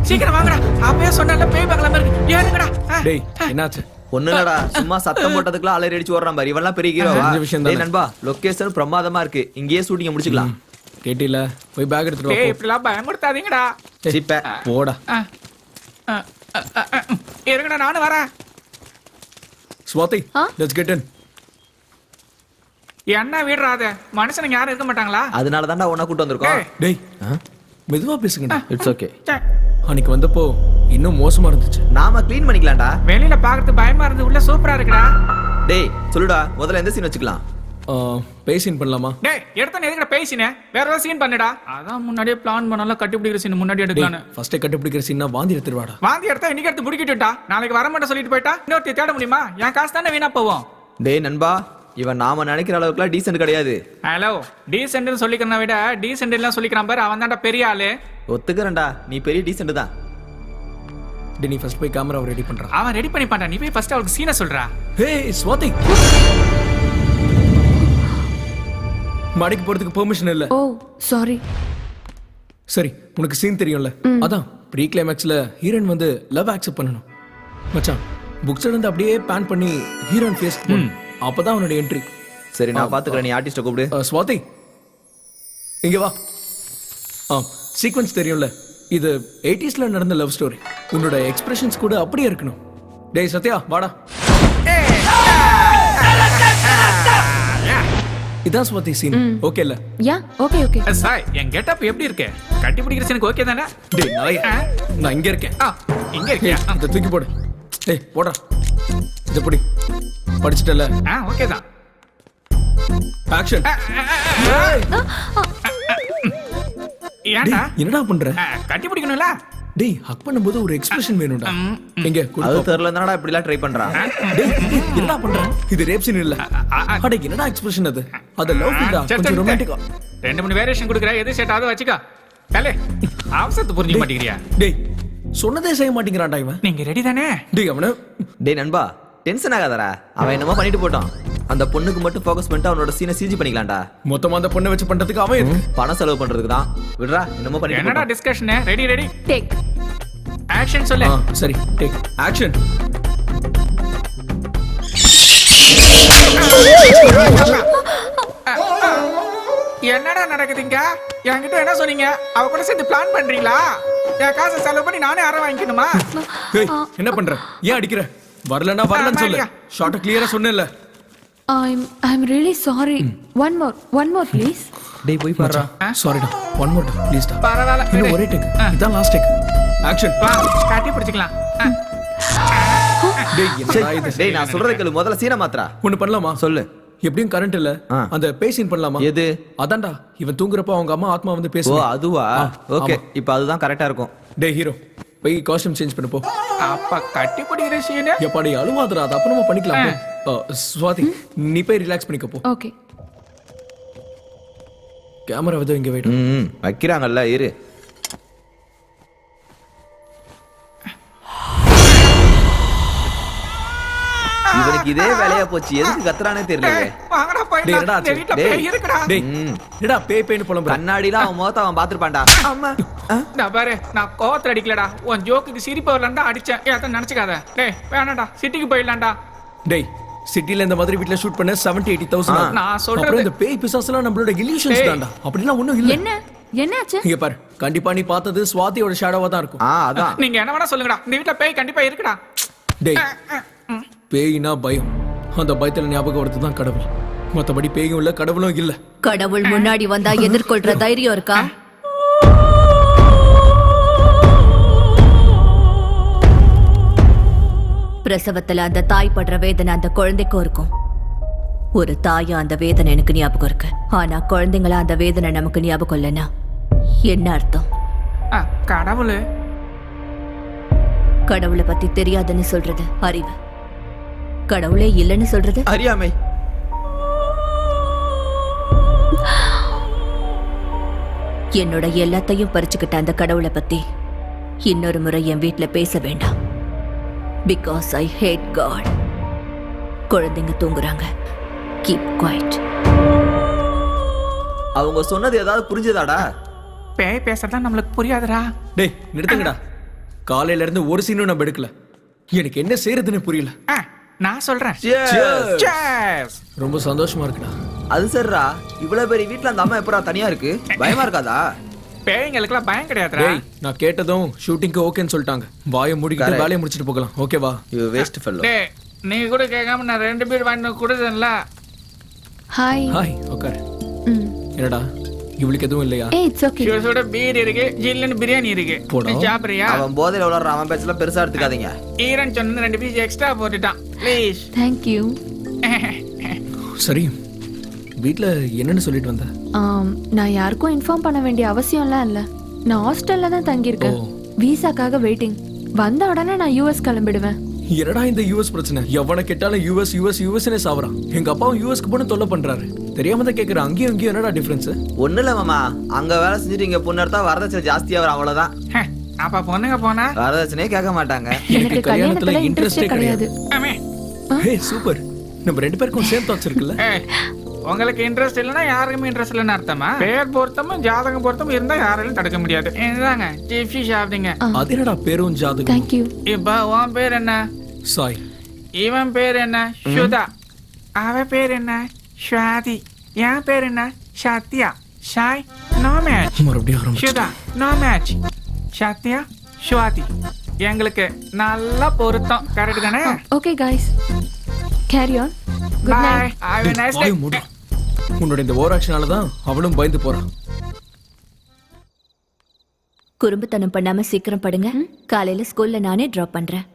[SPEAKER 6] சீக்கிரம் வாங்கடா. அப்பவே சொன்னல பேய் பங்களா மாதிரி ஏறுங்கடா.
[SPEAKER 7] டேய் என்னாச்சு?
[SPEAKER 2] ஒண்ணுலடா, சும்மா சத்தம் போட்டதுக்குலாம் அலறி அடிச்சு ஓடுறான் பாரு. இவன்லாம் பெரிய ஹீரோவா? டேய் நண்பா, லொகேஷன் பிரமாதமா இருக்கு. இங்கேயே ஷூட்டிங் முடிச்சுக்கலாம்.
[SPEAKER 7] கேட்டில போய் பேக் எடுத்துட்டு வா
[SPEAKER 6] டேய்
[SPEAKER 7] போ.
[SPEAKER 6] இப்படிலாம் பயமுறுத்தாதீங்கடா.
[SPEAKER 2] சிப்ப
[SPEAKER 7] போடா.
[SPEAKER 6] ஆ, ஆ, ஆ, ஆ, ஆ, இருங்கடா நானும் வரேன்.
[SPEAKER 7] Swathi let's get in.
[SPEAKER 6] என்ன விடுறாத மனுஷனுங்க யாரும் இருக்க மாட்டாங்களா?
[SPEAKER 2] அதனால தான்டா உன்னை கூட்டு வந்திருக்கோம்.
[SPEAKER 6] ஏய்.
[SPEAKER 7] டேய் மெதுவா பேசுங்கடா.
[SPEAKER 2] It's okay.
[SPEAKER 6] ச்சே,
[SPEAKER 7] அன்னைக்கு வந்தப்போ இன்னும் மோசமா இருந்துச்சு.
[SPEAKER 2] நாம க்ளீன் பண்ணிக்கலாம்டா.
[SPEAKER 6] வெளியில பாக்குறது பயமா இருந்து உள்ள சூப்பரா இருக்குடா.
[SPEAKER 2] டேய் சொல்லுடா, முதல்ல எந்த சீன் வச்சுக்கலாம்?
[SPEAKER 7] பேசின் பண்ணலாமா?
[SPEAKER 6] டேய் எடுத்த எதுக்குடா பேசினே? வேற ஏதாவது சீன் பண்ணுடா. அதான் முன்னாடியே பிளான் பண்ணால கட்டி பிடிக்கிற சீன் முன்னாடி எடுக்கலான்னு.
[SPEAKER 7] ஃபர்ஸ்ட் கண்டுபிடிக்கிற சீனா வாந்தி எடுத்துருவாடா.
[SPEAKER 6] வாந்தி எடுத்தா இன்னைக்கு எடுத்து முடிக்கிட்டுட்டா. நாளைக்கு வர மாட்டேன் சொல்லிட்டு போயிட்டா இன்னொருத்தி தேட முடியுமா? என் காசு தானே வீணா போவோம்.
[SPEAKER 2] டேய் நண்பா, இவன் நாம நினைக்கிற அளவுக்குலாம் டீசென்ட் கிடையாது.
[SPEAKER 6] ஹலோ டீசென்ட்னு சொல்லிக்கிறத விட டீசென்ட் எல்லாம் சொல்லிக்கிறான் பாரு, அவன் தான்டா பெரிய ஆளு.
[SPEAKER 2] ஒத்துக்கிறேன்டா, நீ பெரிய டீசென்ட் தான்.
[SPEAKER 7] டேய் நீ ஃபர்ஸ்ட் போய் கேமராவை ரெடி பண்றா.
[SPEAKER 6] அவன் ரெடி பண்ணி பாண்டா, நீ போய் ஃபர்ஸ்ட் அவளுக்கு சீனை சொல்றா.
[SPEAKER 7] ஹே ஸ்வாதி, மாடிக்கு போறதுக்கு பெர்மிஷன் இல்ல.
[SPEAKER 4] ஓ சாரி.
[SPEAKER 7] சரி உனக்கு சீன் தெரியும்ல, அதான் ப்ரீ கிளைமேக்ஸ்ல ஹீரோயின் வந்து லவ் அக்செப்ட் பண்ணணும். மச்சான் புக்ஸ்ல இருந்து அப்படியே பேன் பண்ணி ஹீரோயின் ஃபேஸ் அப்பதான் அவனோட என்ட்ரி.
[SPEAKER 2] சரி நான் பாத்துக்கிறேன், நீ ஆர்டிஸ்ட கூப்பிடு.
[SPEAKER 7] ஸ்வாதி இங்க வா. சீக்வென்ஸ் தெரியும்ல, இது 80sல நடந்த லவ் ஸ்டோரி. உன்னோட எக்ஸ்பிரஷன்ஸ் கூட அப்படியே இருக்கணும். டேய் சத்யா வாடா. இதான் ஸ்வாதி சீன். ஓகே இல்ல?
[SPEAKER 4] Yeah okay okay.
[SPEAKER 6] சாய் என் கெட்டப் எப்படி இருக்கு? கட்டி பிடிக்கிற சீனுக்கு ஓகே தானே?
[SPEAKER 7] டேய் நாயே, நான் இங்க இருக்கேன்.
[SPEAKER 6] இங்க இருக்கியா?
[SPEAKER 7] இத தூக்கி போடு. டேய் போடா. இத புடி. படிச்சிட்டல?
[SPEAKER 6] ஓகே தான்.
[SPEAKER 7] ஆக்ஷன்.
[SPEAKER 6] ஏன்டா
[SPEAKER 7] என்னடா பண்ற?
[SPEAKER 6] கட்டி பிடிக்கணும்ல?
[SPEAKER 7] டேய் ஹக் பண்ணும்போது ஒரு எக்ஸ்பிரஷன் வேணும்டா. எங்க
[SPEAKER 2] அது
[SPEAKER 7] குடு.
[SPEAKER 2] தெரியல என்னடா இப்படி எல்லாம் ட்ரை பண்றான்.
[SPEAKER 7] டேய் என்னடா பண்ற? இது ரேப் சீன் இல்ல. அட என்னடா எக்ஸ்பிரஷன் அது? அது லவ் ஃபீல்டா, கொஞ்சம் ரொமான்டிக்கா.
[SPEAKER 6] 2-3 வேரியேஷன் கொடுக்குற, எது செட் ஆகுது வச்சுக்கோ. தலே அவசரத்தை புரிஞ்சுக்க மாட்டேங்கிறியா?
[SPEAKER 7] டேய் சொன்னதே செய்ய மாட்டேங்கிறான்டா இவன்.
[SPEAKER 6] நீங்க ரெடி தானே?
[SPEAKER 7] டேய் அவன.
[SPEAKER 2] டேய் நண்பா, டென்ஷன் ஆகாதடா. அவன் என்னமோ பண்ணிட்டு போட்டான். அந்த பொண்ணுக்கு மட்டும் ஃபோக்கஸ் பண்ணிட்டு அவனோட சீனை சிஜி பண்ணிக்கலாம்டா.
[SPEAKER 7] மொத்தமா அந்த பொண்ணை வச்சு பண்றதுக்கு அவன் எதுக்கு?
[SPEAKER 2] பணம் செலவு பண்றதுக்கு தான். விடுறா, என்னமோ பண்ணிட்டு
[SPEAKER 6] என்னடா
[SPEAKER 2] போட்டான்.
[SPEAKER 6] Discussion? Ready ready
[SPEAKER 4] take.
[SPEAKER 6] Action சொல்லு.
[SPEAKER 7] சரி டேக் ஆக்ஷன்.
[SPEAKER 6] என்னடா நடக்குதுங்க? என்கிட்ட என்ன சொன்னீங்க? அவ கூட சேர்ந்து பிளான் பண்றீங்களா? என் காசை செலவு பண்ணி நானே அரை வாங்கிக்கணுமா?
[SPEAKER 7] டேய் என்ன பண்ற? ஏன் அடிக்கிற? வரலனா வரலன்னு சொல்லு. ஷார்ட் கிளியரா சொன்னேன்ல.
[SPEAKER 4] I'm really sorry. One more please.
[SPEAKER 2] டேய் போய் பாருடா.
[SPEAKER 7] சாரிடா. ஒன் மோர் ப்ளீஸ் டா.
[SPEAKER 6] பரவாயில்ல.
[SPEAKER 7] இன்னும் ஒரே டேக். இதான் லாஸ்ட் டேக். ஆக்ஷன்.
[SPEAKER 6] வா காட்டி பிடிச்சிக்கலாம்.
[SPEAKER 7] டேய் என்னடா இது?
[SPEAKER 2] டேய் நான் சொல்றத கேளு, முதல்ல சீனை மாத்துறா.
[SPEAKER 7] ஒன்னு பண்ணலாமா?
[SPEAKER 2] சொல்லு.
[SPEAKER 7] எப்படியும் கரண்ட் இல்ல. அந்த பேசின் பண்ணலாமா?
[SPEAKER 2] எது?
[SPEAKER 7] அதான்டா இவன் தூங்குறப்ப அவங்க அம்மா ஆத்மா வந்து
[SPEAKER 2] ஓ
[SPEAKER 7] பேசுவா.
[SPEAKER 2] அதுவா? ஓகே, இப்போ அதுதான் கரெக்டா இருக்கும்.
[SPEAKER 7] டேய் ஹீரோ போய் காஸ்டியூம் சேஞ்ச் பண்ணு போ.
[SPEAKER 6] அப்ப கட்டி பிடிக்கிற சீனு
[SPEAKER 7] எப்பாடி அழுவாதடா, அது அப்புறமா பண்ணிக்கலாம் போ. ஸ்வாதி நீ போய் ரிலாக்ஸ் பண்ணிக்க போ.
[SPEAKER 4] Okay.
[SPEAKER 7] கேமரா வந்து இங்க வெயிட்.
[SPEAKER 2] வைக்கிறாங்கல்ல, இரு. இவனுக்கு இதே வேலையா போச்சு. எதுக்கு கத்துறானே தெரியல.
[SPEAKER 6] வாங்கடா
[SPEAKER 7] டேய்
[SPEAKER 6] போயிடலாம்.
[SPEAKER 7] என்னடா
[SPEAKER 6] இந்த வீட்ல பேய் இருக்குடா.
[SPEAKER 7] டேய் என்னடா பேய்னு புலம்புற?
[SPEAKER 2] கண்ணாடிலாம் அவன் முகத்தை அவன் பாத்துருப்பான்டா. அம்மா.
[SPEAKER 6] நான் பாரு, நான் கோவத்துல அடிக்கலடா. உன் ஜோக்குக்கு சிரிப்பு வரலான்டா அடிச்சேன். ஏத்த நினைச்சுக்காத. டேய் வேணாம்டா, சிட்டிக்கு போயிடலாம்டா.
[SPEAKER 7] டேய் சிட்டில இந்த மாதிரி வீட்ல ஷூட் பண்ண 70-80,000.
[SPEAKER 6] நான் சொல்றது-
[SPEAKER 7] அப்புறம் இந்த பேய் பிசாசுலாம் நம்மளோட illusions
[SPEAKER 6] டேய்.
[SPEAKER 7] தான்டா. அப்படிலாம் ஒண்ணும் இல்ல.
[SPEAKER 4] என்னாச்சு?
[SPEAKER 7] இங்க பாரு, கண்டிப்பா நீ பார்த்தது ஸ்வாதியோட ஷேடோவா தான் இருக்கும்.
[SPEAKER 2] அதான்.
[SPEAKER 6] நீங்க என்ன வேணா சொல்லுங்கடா, இந்த வீட்ல பேய் கண்டிப்பா இருக்குடா.
[SPEAKER 7] டேய் பேய்னா பயம். அந்த பயத்துல ஞாபகம் வரது தான் கடவுள். மத்தபடி பேயும் இல்ல கடவுளும் இல்ல.
[SPEAKER 5] கடவுள் முன்னாடி வந்தா எதிர்கொள்ற தைரியம் இருக்கா? பிரசவத்துல அந்த தாய் படுற வேதனை அந்த குழந்தைக்கும் இருக்கும். ஒரு தாயா அந்த வேதனை எனக்கு ஞாபகம் இருக்கு. ஆனா குழந்தைங்களா அந்த வேதனை நமக்கு ஞாபகம் இல்லைன்னா என்ன அர்த்தம்?
[SPEAKER 6] கடவுளு
[SPEAKER 5] கடவுளை பத்தி தெரியாதுன்னு சொல்றது அறிவு. கடவுளே இல்லைன்னு சொல்றது
[SPEAKER 2] அறியாமை.
[SPEAKER 5] என்னோட எல்லாத்தையும் பறிச்சுக்கிட்ட அந்த கடவுளை பத்தி இன்னொரு முறை என் வீட்ல பேச வேண்டாம். Because I hate God. குழந்தைங்க தூங்குறாங்க. Keep quiet.
[SPEAKER 2] அவங்க சொன்னது ஏதாவது புரிஞ்சதாடா?
[SPEAKER 6] பேய் பேசுறதா நம்மளுக்கு புரியாதுடா.
[SPEAKER 7] டேய் நிறுத்துங்கடா. காலையில இருந்து ஒரு சீனும் நம்ம எடுக்கல. எனக்கு என்ன செய்யறதுன்னு புரியல.
[SPEAKER 6] நான் சொல்றேன்.
[SPEAKER 2] Cheers.
[SPEAKER 6] Cheers.
[SPEAKER 7] ரொம்ப சந்தோஷமா இருக்குடா.
[SPEAKER 2] அது சரிடா, இவ்வளவு பெரிய வீட்ல அந்த அம்மா எப்படா தனியா இருக்கு? பயமா இருக்காதா?
[SPEAKER 6] பேய்ங்களுக்குலாம் பயம் கிடையாதுடா.
[SPEAKER 7] டேய் நான் கேட்டதும் ஷூட்டிங்க்கு ஓகேன்னு சொல்லிட்டாங்க. வாயை மூடிக்கிட்டு
[SPEAKER 2] Correct.
[SPEAKER 7] வேலையை முடிச்சிட்டு போகலாம். ஓகேவா?
[SPEAKER 2] You waste fellow.
[SPEAKER 6] டேய் நீ கூட கேட்காம நான் 2 பீர் வாங்கி கொடுத்தேன்ல.
[SPEAKER 4] ஹாய்.
[SPEAKER 7] ஹாய் உட்கார்.
[SPEAKER 4] ம்.
[SPEAKER 7] என்னடா இவளுக்கு எதுவும் இல்லையா?
[SPEAKER 4] ஏய் இட்ஸ் ஓகே.
[SPEAKER 6] சுட பீர் இருக்கு, ஜில்லுன்னு பிரியாணி இருக்கு.
[SPEAKER 7] போடா.
[SPEAKER 6] நீ சாப்பிடுறியா?
[SPEAKER 2] அவன் போதையில உளற அவன் பேச்செல்லாம் பெருசா எடுத்துக்காதீங்க.
[SPEAKER 6] ஈரன் சொன்ன 2 பீஸ் எக்ஸ்ட்ரா போட்டுட்டான். ப்ளீஸ்.
[SPEAKER 4] Thank you.
[SPEAKER 7] சரி வீட்ல என்னன்னு சொல்லிட்டு வந்த?
[SPEAKER 4] நான் யாருக்கும் இன்ஃபார்ம் பண்ண வேண்டிய அவசியம்லாம் இல்ல. நான் ஹாஸ்டல்ல தான் தங்கி இருக்கேன்.
[SPEAKER 7] ஓ.
[SPEAKER 4] விசாக்காக வெயிட்டிங். வந்த உடனே நான் யுஎஸ் கிளம்பிடுவேன்.
[SPEAKER 7] என்னடா இந்த யூஎஸ் பிரச்சனை? எவனை கேட்டாலும் யூஎஸ் யூஎஸ் யூஎஸ்னே சாவறான். எங்க அப்பாவும் யூஎஸ்க்கு போன தொல்லை பண்றாரு. தெரியாம தான் கேக்குறேன். அங்கேயும் இங்கேயும் என்னடா டிஃபரன்ஸ்?
[SPEAKER 2] ஒண்ணு இல்ல மாமா, அங்க வேலை செஞ்சுட்டு இங்க பொண்ணு எடுத்தா வரதட்சணை ஜாஸ்தியா வரும், அவ்வளவுதான்.
[SPEAKER 6] அப்ப பொண்ணுங்க போனா
[SPEAKER 2] வரதட்சணையே கேட்க மாட்டாங்க.
[SPEAKER 4] எனக்கு கல்யாணத்துல இன்ட்ரெஸ்டே கிடையாது.
[SPEAKER 6] ஆமே.
[SPEAKER 7] ஹே சூப்பர். நம்ம 2 பேருக்கும் சேம் தாட்ஸ் இருக்குல்ல?
[SPEAKER 6] ஏய், உங்களுக்கு இன்ட்ரெஸ்ட் இல்லைன்னா யாருக்குமே இன்ட்ரெஸ்ட் இல்லைன்னு அர்த்தமா? பேர் பொருத்தமும் ஜாதகம் பொருத்தமும் இருந்தா யாராலையும் தடுக்க முடியாது. என்னதாங்க டிஃபி சாப்பிடுங்க.
[SPEAKER 7] அது என்னடா பேரும் ஜாதகம்?
[SPEAKER 4] Thank you.
[SPEAKER 6] இப்ப உன் பேர் என்ன?
[SPEAKER 7] சாய்.
[SPEAKER 6] இவன் பேர் என்ன? சுதா. அவ பேர் என்ன? ஸ்வாதி. என் பேர் என்ன? சத்யா. ஷாய் நோ மேட்ச்.
[SPEAKER 7] மறுபடியும் ஆரம்பிச்சு.
[SPEAKER 6] Sudha no match. சத்யா ஸ்வாதி எங்களுக்கு நல்லா பொருத்தம். கரெக்ட் தானே?
[SPEAKER 4] Okay guys. Carry on. Good
[SPEAKER 6] bye.
[SPEAKER 4] Night.
[SPEAKER 6] Have a nice day.
[SPEAKER 7] வாயை மூடு. உன்னோட இந்த ஓவர் ஆக்ஷனால தான் அவளும் பயந்து போறான்.
[SPEAKER 5] குறும்புத்தனம் பண்ணாம சீக்கிரம் படுங்க. காலையில ஸ்கூல்ல நானே டிராப் பண்றேன்.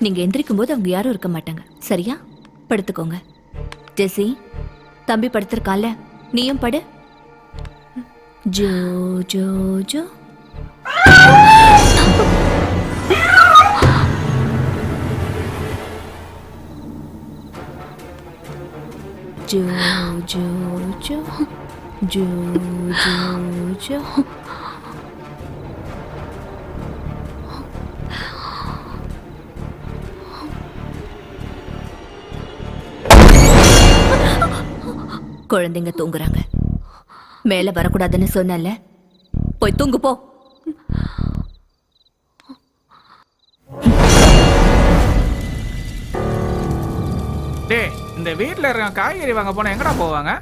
[SPEAKER 5] நீங்க எந்திரிக்கும் போது அவங்க யாரும் இருக்க மாட்டாங்க. சரியா? படுத்துக்கோங்க. ஜெசி தம்பி படுத்திருக்கான்ல, நீயும் படு. Joe Joe Joe. Joe Joe Joe Joe Joe Joe. குழந்தைங்க தூங்குறாங்க. மேல வரக்கூடாதுன்னு சொன்னல, போய் தூங்கு போ.
[SPEAKER 6] டேய் இந்த வீட்ல இருக்க காய்கறி வாங்க போனா எங்கடா போவாங்க?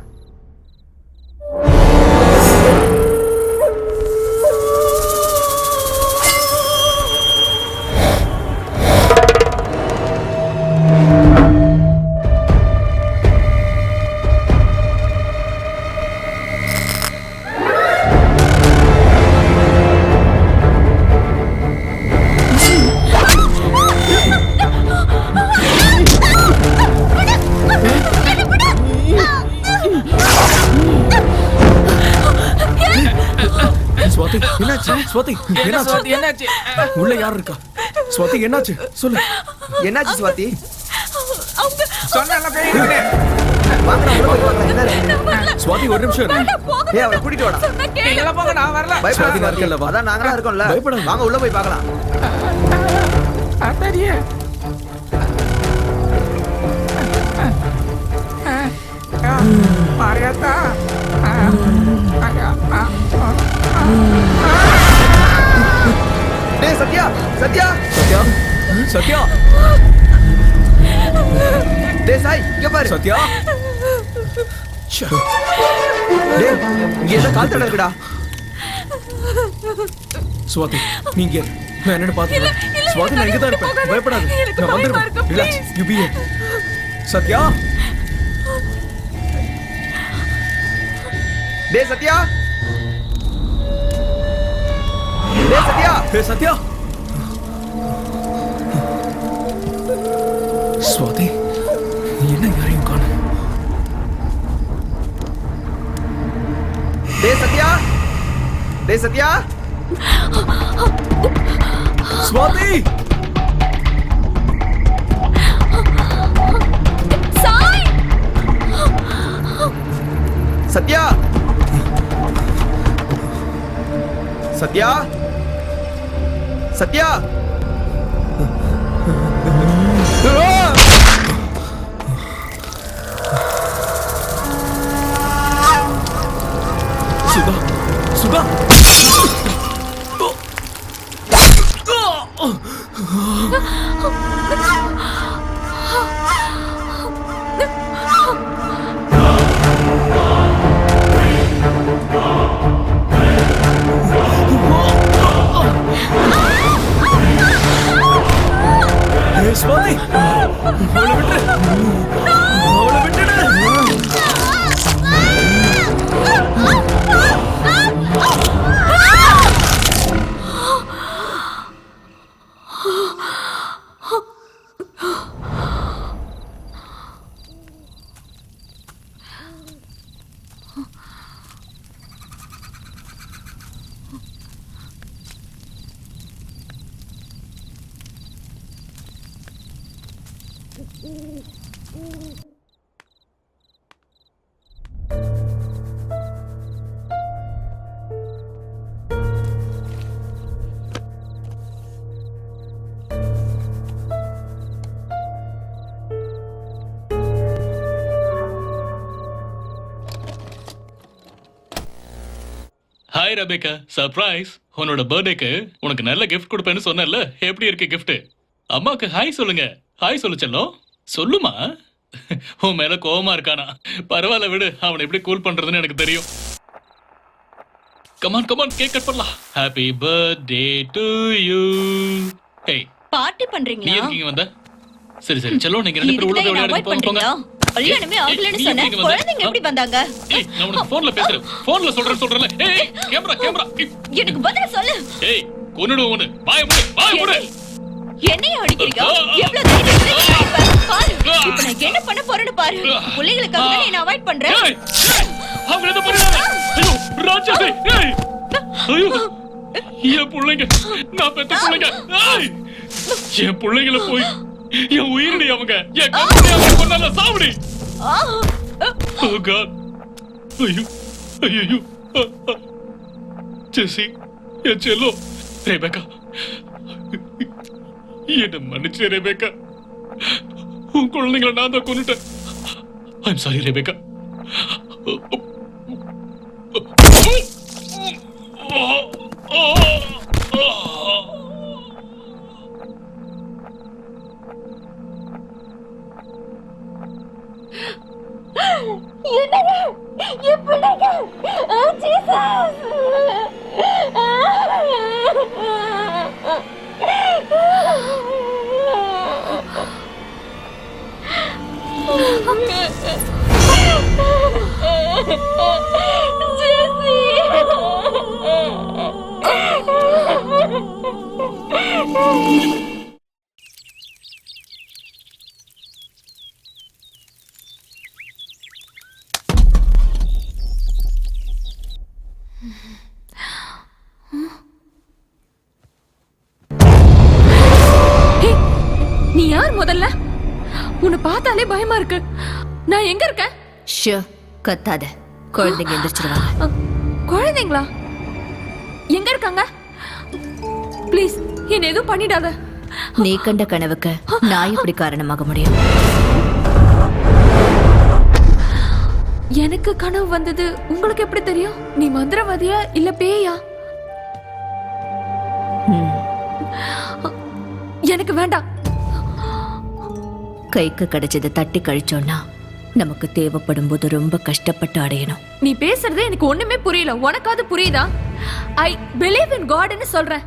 [SPEAKER 7] ஸ்வாதி என்னாச்சு? ஸ்வாதி என்னாச்சு?
[SPEAKER 6] என்னாச்சு?
[SPEAKER 7] உள்ள யார் இருக்கா? ஸ்வாதி என்னாச்சு? சொல்லு.
[SPEAKER 2] என்னாச்சு சுவாதி?
[SPEAKER 6] சொன்னல பேய் இருக்குன்னு.
[SPEAKER 2] வாங்கடா, உள்ள போய் பார்த்தா என்ன இருக்கு?
[SPEAKER 7] ஸ்வாதி ஒரு நிமிஷம் இரு.
[SPEAKER 2] ஏய் அவளை கூட்டிட்டு வாடா.
[SPEAKER 6] நீங்க போங்க, நான் வரல.
[SPEAKER 7] சுவாதி
[SPEAKER 2] பயப்படாத
[SPEAKER 7] இருக்கல்ல, வா.
[SPEAKER 2] அதான் நாங்களா இருக்கோம்ல.
[SPEAKER 7] பயப்படாத.
[SPEAKER 2] வாங்க உள்ள போய் பார்க்கலாம்.
[SPEAKER 6] அத்தடியே. மாரியாத்தா.
[SPEAKER 2] டேய் சத்யா, சத்யா.
[SPEAKER 7] சத்யா சத்யா
[SPEAKER 2] டேய் சாய், இங்க பாரு.
[SPEAKER 7] சத்யா. ச்சே.
[SPEAKER 2] டேய் இங்க ஏதோ கால் தடம் இருக்குடா.
[SPEAKER 7] ஸ்வாதி நீங்க இரு. நான் என்னன்னு பாத்துக்கிறேன். ஸ்வாதி நான் இங்க தான் இருப்பேன். பயப்படாத. நான் வந்துடுவேன். Relax. You be here. Sathya.
[SPEAKER 2] டேய் சத்யா. டேய் சத்யா.
[SPEAKER 7] ஹே சத்யா. ஸ்வாதி என்ன யாரையும் காணோம்.
[SPEAKER 2] டேய் சத்யா. டேய் சத்யா.
[SPEAKER 7] ஸ்வாதி.
[SPEAKER 4] சாய்.
[SPEAKER 2] சத்யா. சத்யா. சத்யா.
[SPEAKER 7] சுதா சுதா. ஸ்வாதி, அவளை விட்டுடு. அவளை விட்டுடு.
[SPEAKER 1] Hi Rebecca, surprise. உன்னோட பர்த்டேக்கு உனக்கு நல்ல கிஃப்ட் கொடுப்பேன்னு சொன்னேன்ல, எப்படி இருக்கு கிஃப்ட்? அம்மாக்கு ஹாய் சொல்லுங்க. ஹாய் சொல்லு செல்லம். சொல்லுமா. உன் மேல கோவமா இருக்கானா? பரவாயில்ல விடு, அவனை எப்படி கூல் பண்றதுன்னு எனக்கு தெரியும். கமான் கமான், கேக் கட் பண்ணலாம். Happy birthday to you. Hey,
[SPEAKER 5] party
[SPEAKER 1] நீ
[SPEAKER 5] பண்றீங்களா?
[SPEAKER 1] எதுக்கு இங்க வந்த? சரி சரி செல்லம், நீங்க ரெண்டு பேரும் உள்ள போய் விளையாடுங்க. போங்க போங்க.
[SPEAKER 5] கல்யாணமே ஆகலன்னு சொன்னேன். குழந்தைங்க எப்படி வந்தாங்க?
[SPEAKER 1] ஏய், நான் உனக்கு போன்ல பேசுறேன். போன்ல சொல்றேன்ல. ஏய், கேமரா கேமரா.
[SPEAKER 5] எனக்கு பதில் சொல்லு.
[SPEAKER 1] ஏய், கொன்னுடு உன்னை. வாயை மூடு, வாயை மூடு.
[SPEAKER 5] என்னைய அடிக்கிறீங்க? எவ்வளவு தைரியம் இருந்தா பாரு. இப்ப நான் என்ன பண்ண போறேன்னு பாரு. பிள்ளைகளுக்காக தான் நான் அவாய்ட் பண்றேன்.
[SPEAKER 1] ஏய், அவங்க என்ன பண்றாங்க? ஐயோ, ராட்சசி. ஏய். ஐயோ. என் பிள்ளைங்க, நான் பெத்த பிள்ளைங்க. ஏய். என் பிள்ளைங்கள போய் என் உயிரடி அவங்க. என் கம்பெனி அவங்க கொண்டால சாவடி. Oh God. ஐயோ. ஐயோ. ஜெசி, என் செல்லோ. ரெபேக்கா, என்ன மன்னிச்சு ரெபேக்கா. உன் குழந்தைங்களை நான் தான் கொன்னுட்டேன். I'm sorry Rebecca.
[SPEAKER 4] நீ யார் முதல்ல? உன்னை பார்த்தாலே பயமா இருக்கு. நான் எங்க இருக்கேன்?
[SPEAKER 5] ஷோ, கத்தாத. குழந்தைங்க எந்திரிச்சிருவாங்க.
[SPEAKER 4] குழந்தைங்களா? எங்க இருக்காங்க? ப்ளீஸ் என்ன எதுவும் பண்ணிடாத.
[SPEAKER 5] நீ கண்ட கனவுக்கு நான் எப்படி காரணமாக முடியும்?
[SPEAKER 4] எனக்கு கனவு வந்தது உங்களுக்கு எப்படி தெரியும்? நீ மந்திரவாதியா இல்ல பேயா? எனக்கு வேண்டாம்.
[SPEAKER 5] கைக்கு கிடைச்சதை தட்டி கழிச்சோம்னா நமக்கு தேவைப்படும் போது ரொம்ப கஷ்டப்பட்டு அடையணும்.
[SPEAKER 4] நீ பேசுறது எனக்கு ஒண்ணுமே புரியல. உனக்காவது புரியுதா? ஐ பிலீவ் இன் காட்னு சொல்றேன்.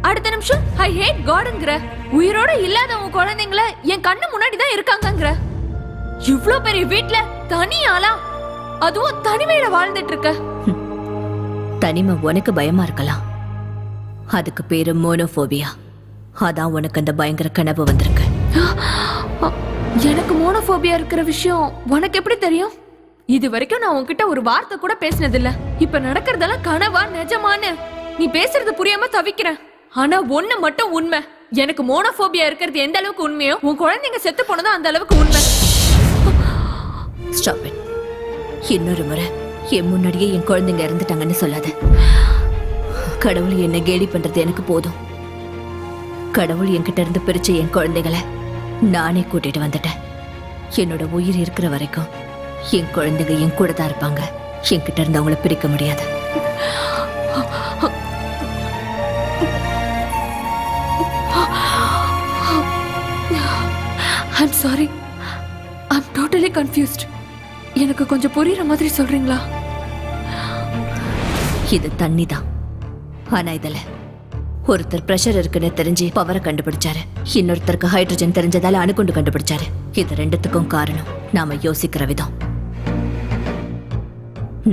[SPEAKER 4] அடுத்த நிமிஷம் ஐ ஹேட் காட்ங்கற. உயிரோட இல்லாத உன் குழந்தைங்கள என் கண்ணு முன்னாடி தான் இருக்காங்கங்கற. இவ்ளோ பெரிய வீட்ல தனியாளா, அதுவும் தனிமையில வாழ்ந்துட்டு இருக்க.
[SPEAKER 5] தனிமை உனக்கு பயமா இருக்கலாம். அதுக்கு பேரு மோனோபோபியா. அதான் உனக்கு அந்த பயங்கர கனவு வந்திருக்கு.
[SPEAKER 4] எனக்கு மோனோபோபியா இருக்கிற விஷயம் உனக்கு எப்படி தெரியும்? இது வரைக்கும் நான் உன்கிட்ட ஒரு வார்த்தை கூட பேசினது இல்ல. இப்ப நடக்கிறதெல்லாம் கனவா நிஜமான்னு நீ பேசுறது புரியாம தவிக்கிறேன். ஆனா ஒண்ணு மட்டும் உண்மை. எனக்கு மோனோபோபியா இருக்கிறது எந்த அளவுக்கு உண்மையோ உன் குழந்தைங்க செத்து போனதும் அந்த அளவுக்கு உண்மை.
[SPEAKER 5] Stop it. இன்னொரு முறை என் முன்னாடியே என் குழந்தைங்க இறந்துட்டாங்கன்னு சொல்லாத. கடவுள் என்ன கேலி பண்றது எனக்கு போதும். கடவுள் என்கிட்ட இருந்து பிரிச்ச என் குழந்தைகளை நானே கூட்டிட்டு வந்துட்டேன். என்னோட உயிர் இருக்கிற வரைக்கும் என் குழந்தைங்க என் கூட தான் இருப்பாங்க. என்கிட்ட இருந்து அவங்கள பிரிக்க முடியாது.
[SPEAKER 4] I'm sorry, I'm totally confused. எனக்கு கொஞ்சம் புரியுற மாதிரி சொல்றீங்களா?
[SPEAKER 5] இது தண்ணி தான். ஆனா இதுல ஒருத்தர் பிரஷர் இருக்குன்னு தெரிஞ்சு பவரை கண்டுபிடிச்சாரு, இன்னொருத்தருக்கு ஹைட்ரஜன் தெரிஞ்சதால அணுகுண்டு கண்டுபிடிச்சாரு. இது ரெண்டுத்துக்கும் காரணம் நாம யோசிக்கிற விதம்.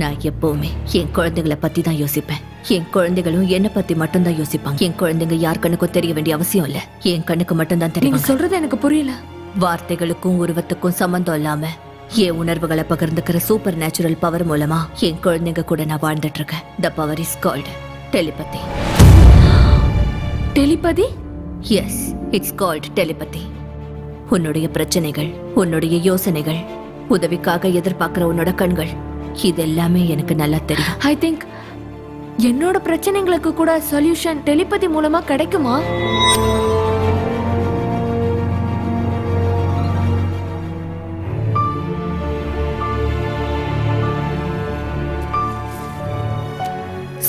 [SPEAKER 5] நான் எப்பவுமே என் குழந்தைகளை பத்தி தான் யோசிப்பேன். என் குழந்தைகளும் என்ன பத்தி மட்டும்தான் யோசிப்பாங்க. என் குழந்தைங்க யார் கண்ணுக்கும் தெரிய வேண்டிய அவசியம் இல்ல, என் கண்ணுக்கு மட்டும்தான்
[SPEAKER 4] நீங்க
[SPEAKER 5] தெரியும்.
[SPEAKER 4] சொல்றது எனக்கு புரியல.
[SPEAKER 5] வார்த்தைகளுக்கும் உருவத்துக்கும் சம்பந்தம் இல்லாம என் உணர்வுகளை பகிர்ந்துக்கிற சூப்பர் நேச்சுரல் பவர் மூலமா என் குழந்தைங்க கூட நான் வாழ்ந்துட்டு இருக்கேன். The power is called telepathy.
[SPEAKER 4] Telepathy?
[SPEAKER 5] Yes, it's called telepathy. உன்னுடைய பிரச்சனைகள், உன்னுடைய யோசனைகள், உதவிக்காக எதிர்பார்க்கிற உன்னோட கண்கள், இது எல்லாமே எனக்கு நல்லா தெரியும்.
[SPEAKER 4] ஐ திங்க் என்னோட பிரச்சனைகளுக்கு கூட சொல்யூஷன் டெலிபதி மூலமா கிடைக்குமா?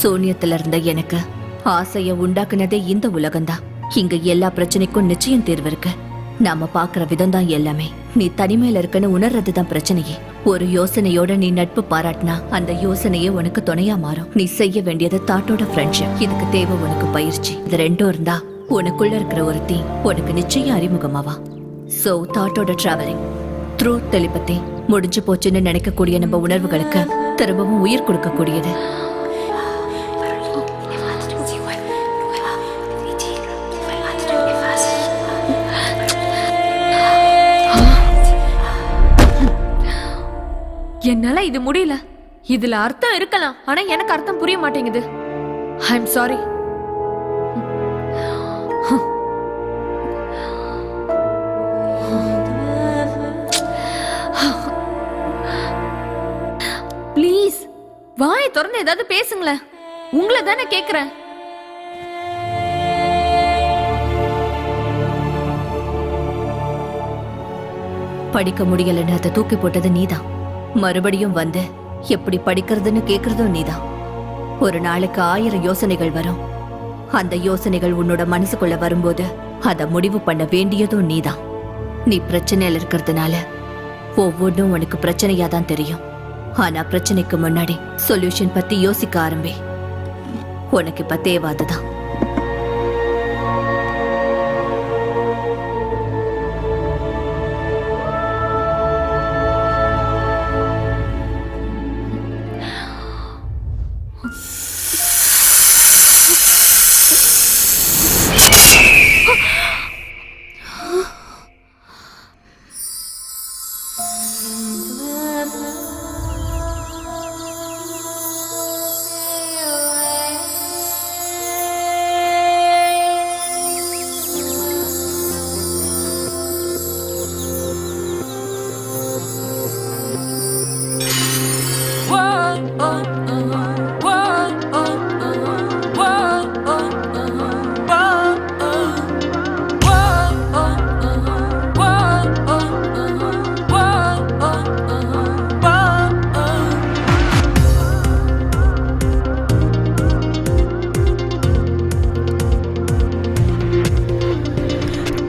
[SPEAKER 5] சூன்யத்துல இருந்த எனக்கு ஆசைய உண்டாக்குனதே இந்த உலகம்தான். இங்க எல்லா பிரச்சனைக்கும் நிச்சயம் தீர்வு இருக்கு. நாம பாக்குற விதம் தான் எல்லாமே. நீ தனிமையில இருக்கன்னு உணர்றதுதான் பிரச்சனையே. ஒரு யோசனையோட நீ நட்பு பாராட்டினா அந்த யோசனையே உனக்கு துணையா மாறும். நீ செய்ய வேண்டியது தாட்டோட ஃப்ரெண்ட்ஷிப். இதுக்கு தேவை உனக்கு பயிற்சி. இது ரெண்டும் இருந்தா உனக்குள்ள இருக்கிற ஒருத்தி உனக்கு நிச்சயம் அறிமுகமாவா. சோ தாட்டோட டிராவலிங் த்ரூ டெலிபதி முடிஞ்சு போச்சுன்னு நினைக்கக்கூடிய நம்ம உணர்வுகளுக்கு திரும்பவும் உயிர் கொடுக்கக்கூடியது.
[SPEAKER 4] என்னால இது முடியல. இதுல அர்த்தம் இருக்கலாம், ஆனா எனக்கு அர்த்தம் புரிய மாட்டேங்குது. I am sorry. ப்ளீஸ் வாயை திறந்து ஏதாவது பேசுங்களேன். உங்களை தானே கேக்குறேன்.
[SPEAKER 5] படிக்க முடியலன்னு அதை தூக்கி போட்டது நீதான். மறுபடியும் வந்து எப்படி படிக்கிறதுன்னு கேக்குறதும் நீதான். ஒரு நாளைக்கு 1000 யோசனைகள் வரும். அந்த யோசனைகள் உன்னோட மனசுக்குள்ள வரும்போது அதை முடிவு பண்ண வேண்டியதும் நீதான். நீ பிரச்சனையில இருக்கிறதுனால ஒவ்வொன்றும் உனக்கு பிரச்சனையா தான் தெரியும். ஆனா பிரச்சனைக்கு முன்னாடி சொல்யூஷன் பத்தி யோசிக்க ஆரம்பி. உனக்கு இப்ப தேவை அதுதான்.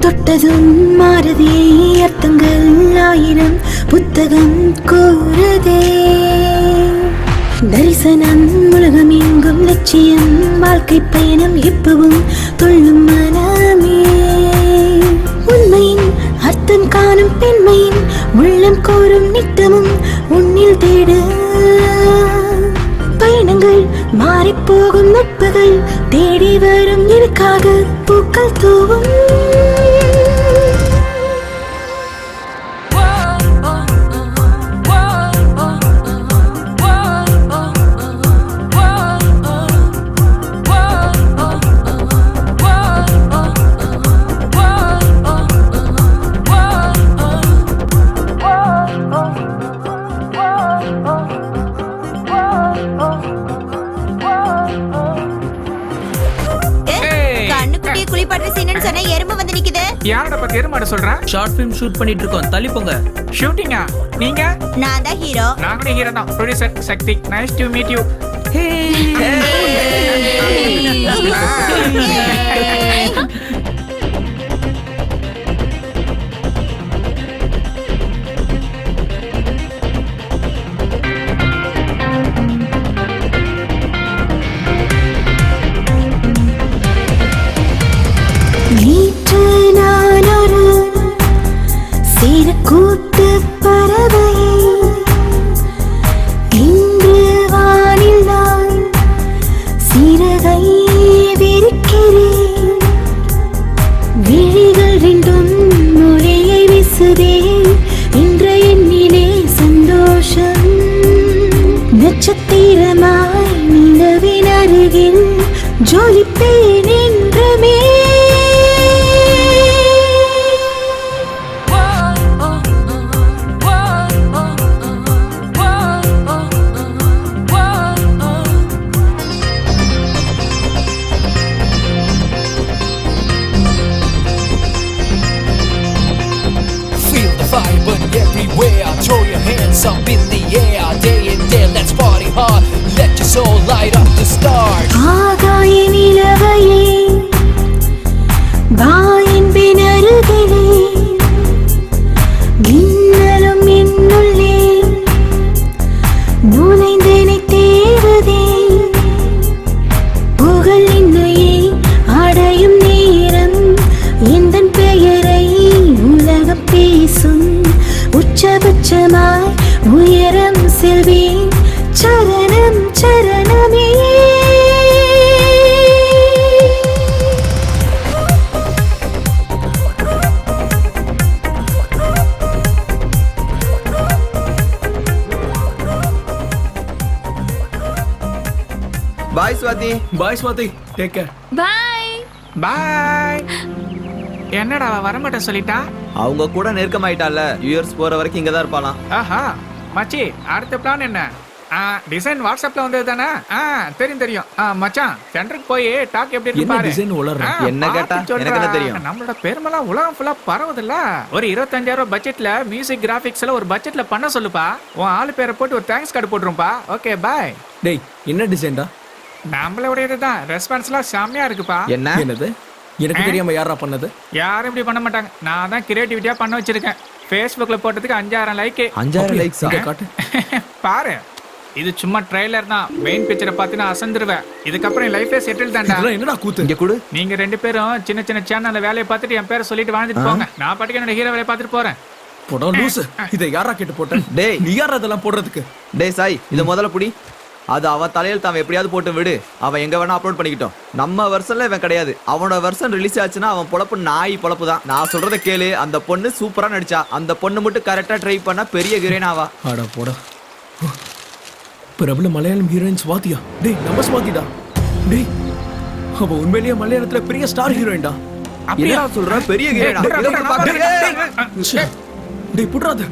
[SPEAKER 11] தொட்டதும் மாறுதே, அர்த்தங்கள் 1000 புத்தகம் கூறுதே. தரிசனம் உலகம் எங்கும் லட்சியம், வாழ்க்கை பயணம் எப்பவும் துள்ளும் மனமே. உண்மையின் அர்த்தம் காணும் பெண்மையின் உள்ளம் கோரும் நித்தமும் உன்னில் தேடு. பயணங்கள் மாறிப்போகும் நட்புகள் தேடி வரும் எனக்காக பூக்கள் தூவும்.
[SPEAKER 6] யாரோட பத்தி எருமாட சொல்ற?
[SPEAKER 8] ஷார்ட் ஃபிலிம் ஷூட் பண்ணிட்டு இருக்கோம், தள்ளி போங்க.
[SPEAKER 6] ஷூட்டிங்கா? நீங்க?
[SPEAKER 11] நான் தான் ஹீரோ.
[SPEAKER 6] நானும் ஹீரோ தான். Producer Shakti. Nice to meet you.
[SPEAKER 11] நட்சத்திரமாய் நிலவின் அருகில் ஜொலிப்பேன் என்றுமே.
[SPEAKER 12] Feel the vibe everywhere. Throw your hands up in the air. Day and day, let's party hard. Let your soul light up the stars.
[SPEAKER 11] ஆகாய நிலவையே வாயின் பினருகிலே மின்னலும் என்னுள்ளே நுழைந்தனை தேடுதே. புகழ் என்னையே அடையும் நேரம் எந்தன் பெயரை உலகம் பேசும். உச்சபட்சமாய் உயரம் செல்வேன் சரணம் சரணமே.
[SPEAKER 2] பாய் சுவாதி.
[SPEAKER 7] பாய் ஸ்வாதி, டேக் கேர்.
[SPEAKER 4] பாய்.
[SPEAKER 6] பாய். என்னடா அவ வரமாட்டேன் சொல்லிட்டா?
[SPEAKER 2] அவங்க கூட நெருக்கமாயிட்டால, யூஎஸ் போற வரைக்கும் இங்க தான் இருப்பாளாம்.
[SPEAKER 6] ஆஹா மச்சி, அடுத்த பிளான் என்ன? டிசைன் வாட்ஸ்அப்ல வந்தது தானே? தெரியும் தெரியும். மச்சான், சென்டருக்கு போய் டாக் எப்படி இருக்கு
[SPEAKER 7] என்ன
[SPEAKER 6] பாரு.
[SPEAKER 7] டிசைன் உளற?
[SPEAKER 2] என்ன கேட்டா? எனக்கு என்ன தெரியும்?
[SPEAKER 6] நம்மளோட பெருமெல்லாம் உலகம் ஃபுல்லா பரவுதுல்ல. ஒரு 25,000 பட்ஜெட்ல மியூசிக் கிராபிக்ஸ்ல ஒரு பட்ஜெட்ல பண்ண சொல்லுப்பா. உன் ஆளு பேரை போட்டு ஒரு தேங்க்ஸ் கார்டு போட்டுருப்பா. Okay bye.
[SPEAKER 7] டேய், என்ன டிசைன்டா?
[SPEAKER 6] நம்மளோடையதுதான். ரெஸ்பான்ஸ்லாம் செம்மையா இருக்குப்பா.
[SPEAKER 2] என்ன?
[SPEAKER 7] என்னது? எனக்கு தெரியாம யாரா பண்ணது?
[SPEAKER 6] யாரும் இப்படி பண்ண மாட்டாங்க. நான் தான் கிரியேட்டிவிட்டியா பண்ண வச்சிருக்கேன். Facebookல போட்டதுக்கு 5,000 லைக்.
[SPEAKER 2] 5,000 லைக்ஸ்.
[SPEAKER 7] இங்க காட்டு.
[SPEAKER 6] பாரு, இது சும்மா ட்ரைலர் தான். மெயின் பிக்சரை பார்த்தினா அசந்துருவேன். இதுக்கப்புறம் என் லைஃபே செட்டில் தான்டா.
[SPEAKER 7] இதெல்லாம் என்னடா கூத்து?
[SPEAKER 2] இங்க கொடு.
[SPEAKER 6] நீங்க 2 பேரும் சின்ன சின்ன சேனல்ல வேலையை பார்த்துட்டு என் பேரை சொல்லிட்டு வாழ்ந்துட்டு போங்க. நான் பாட்டுக்கு என்னோட ஹீரோ வேலையை பார்த்துட்டு போறேன்.
[SPEAKER 7] போடா லூசு. இதை யாரா கேட்டு போட்ட?
[SPEAKER 2] டேய்.
[SPEAKER 7] நீ யாரா அதெல்லாம் போடுறதுக்கு?
[SPEAKER 2] டேய் சாய், இத முதல்ல புடி. அது அவன் தலையில் அவன் எப்படியாவது போட்டு விடு. அவன் எங்க வேணா அப்லோட் பண்ணிக்கிட்டோம். நம்ம வெர்ஷன்ல இவன் கிடையாது. அவனோட வெர்ஷன் ரிலீஸ் ஆச்சுன்னா அவன் பொழப்பு நாய் பொழப்பு தான். நான் சொல்றத கேளு. அந்த பொண்ணு சூப்பரா நடிச்சா. அந்த பொண்ணு மட்டும் கரெக்டா ட்ரை பண்ணா பெரிய ஹீரோயின் ஆவா.
[SPEAKER 7] ஆடா போடா. பிரபல மலையாளம் ஹீரோயின் ஸ்வாதியா? டேய், நம்ம ஸ்வாதிடா. டேய், அவ உண்மையிலேயே மலையாளத்துல பெரிய ஸ்டார் ஹீரோயின்டா.
[SPEAKER 2] என்ன சொல்ற? பெரிய ஹீரோயினா? இத போய் பாக்குறீங்க.
[SPEAKER 7] டேய் புட்றாத.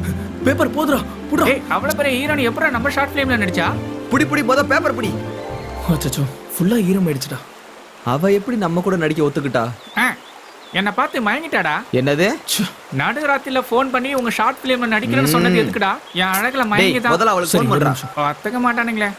[SPEAKER 7] பேப்பர் போடுறா. புட்றா.
[SPEAKER 6] ஏய், அவ்வளவு பெரிய ஹீரோயின் எப்பறம் நம்ம ஷார்ட் ஃபிலிம்ல நடிச்சா?
[SPEAKER 2] புடி புடி முத பேப்பர் புடி.
[SPEAKER 7] அச்சச்சோ, ஃபுல்லா ஈரம் ஆயிடுச்சுடா.
[SPEAKER 2] அவ எப்படி நம்ம கூட நடிக்க ஒத்துக்கிட்டா?
[SPEAKER 6] என்ன பார்த்து மயங்கிட்டாடா.
[SPEAKER 2] என்னது?
[SPEAKER 6] நடுராத்திரில ஃபோன் பண்ணி உங்க ஷார்ட் ஃபிலிம்ல நடிக்கிறேன்னு சொன்னது எதுக்குடா? என் அழகுல மயங்கி தான்.
[SPEAKER 2] முதல்ல அவளுக்கு ஃபோன் பண்றா.
[SPEAKER 6] ஒத்துக்க மாட்டானுங்களே.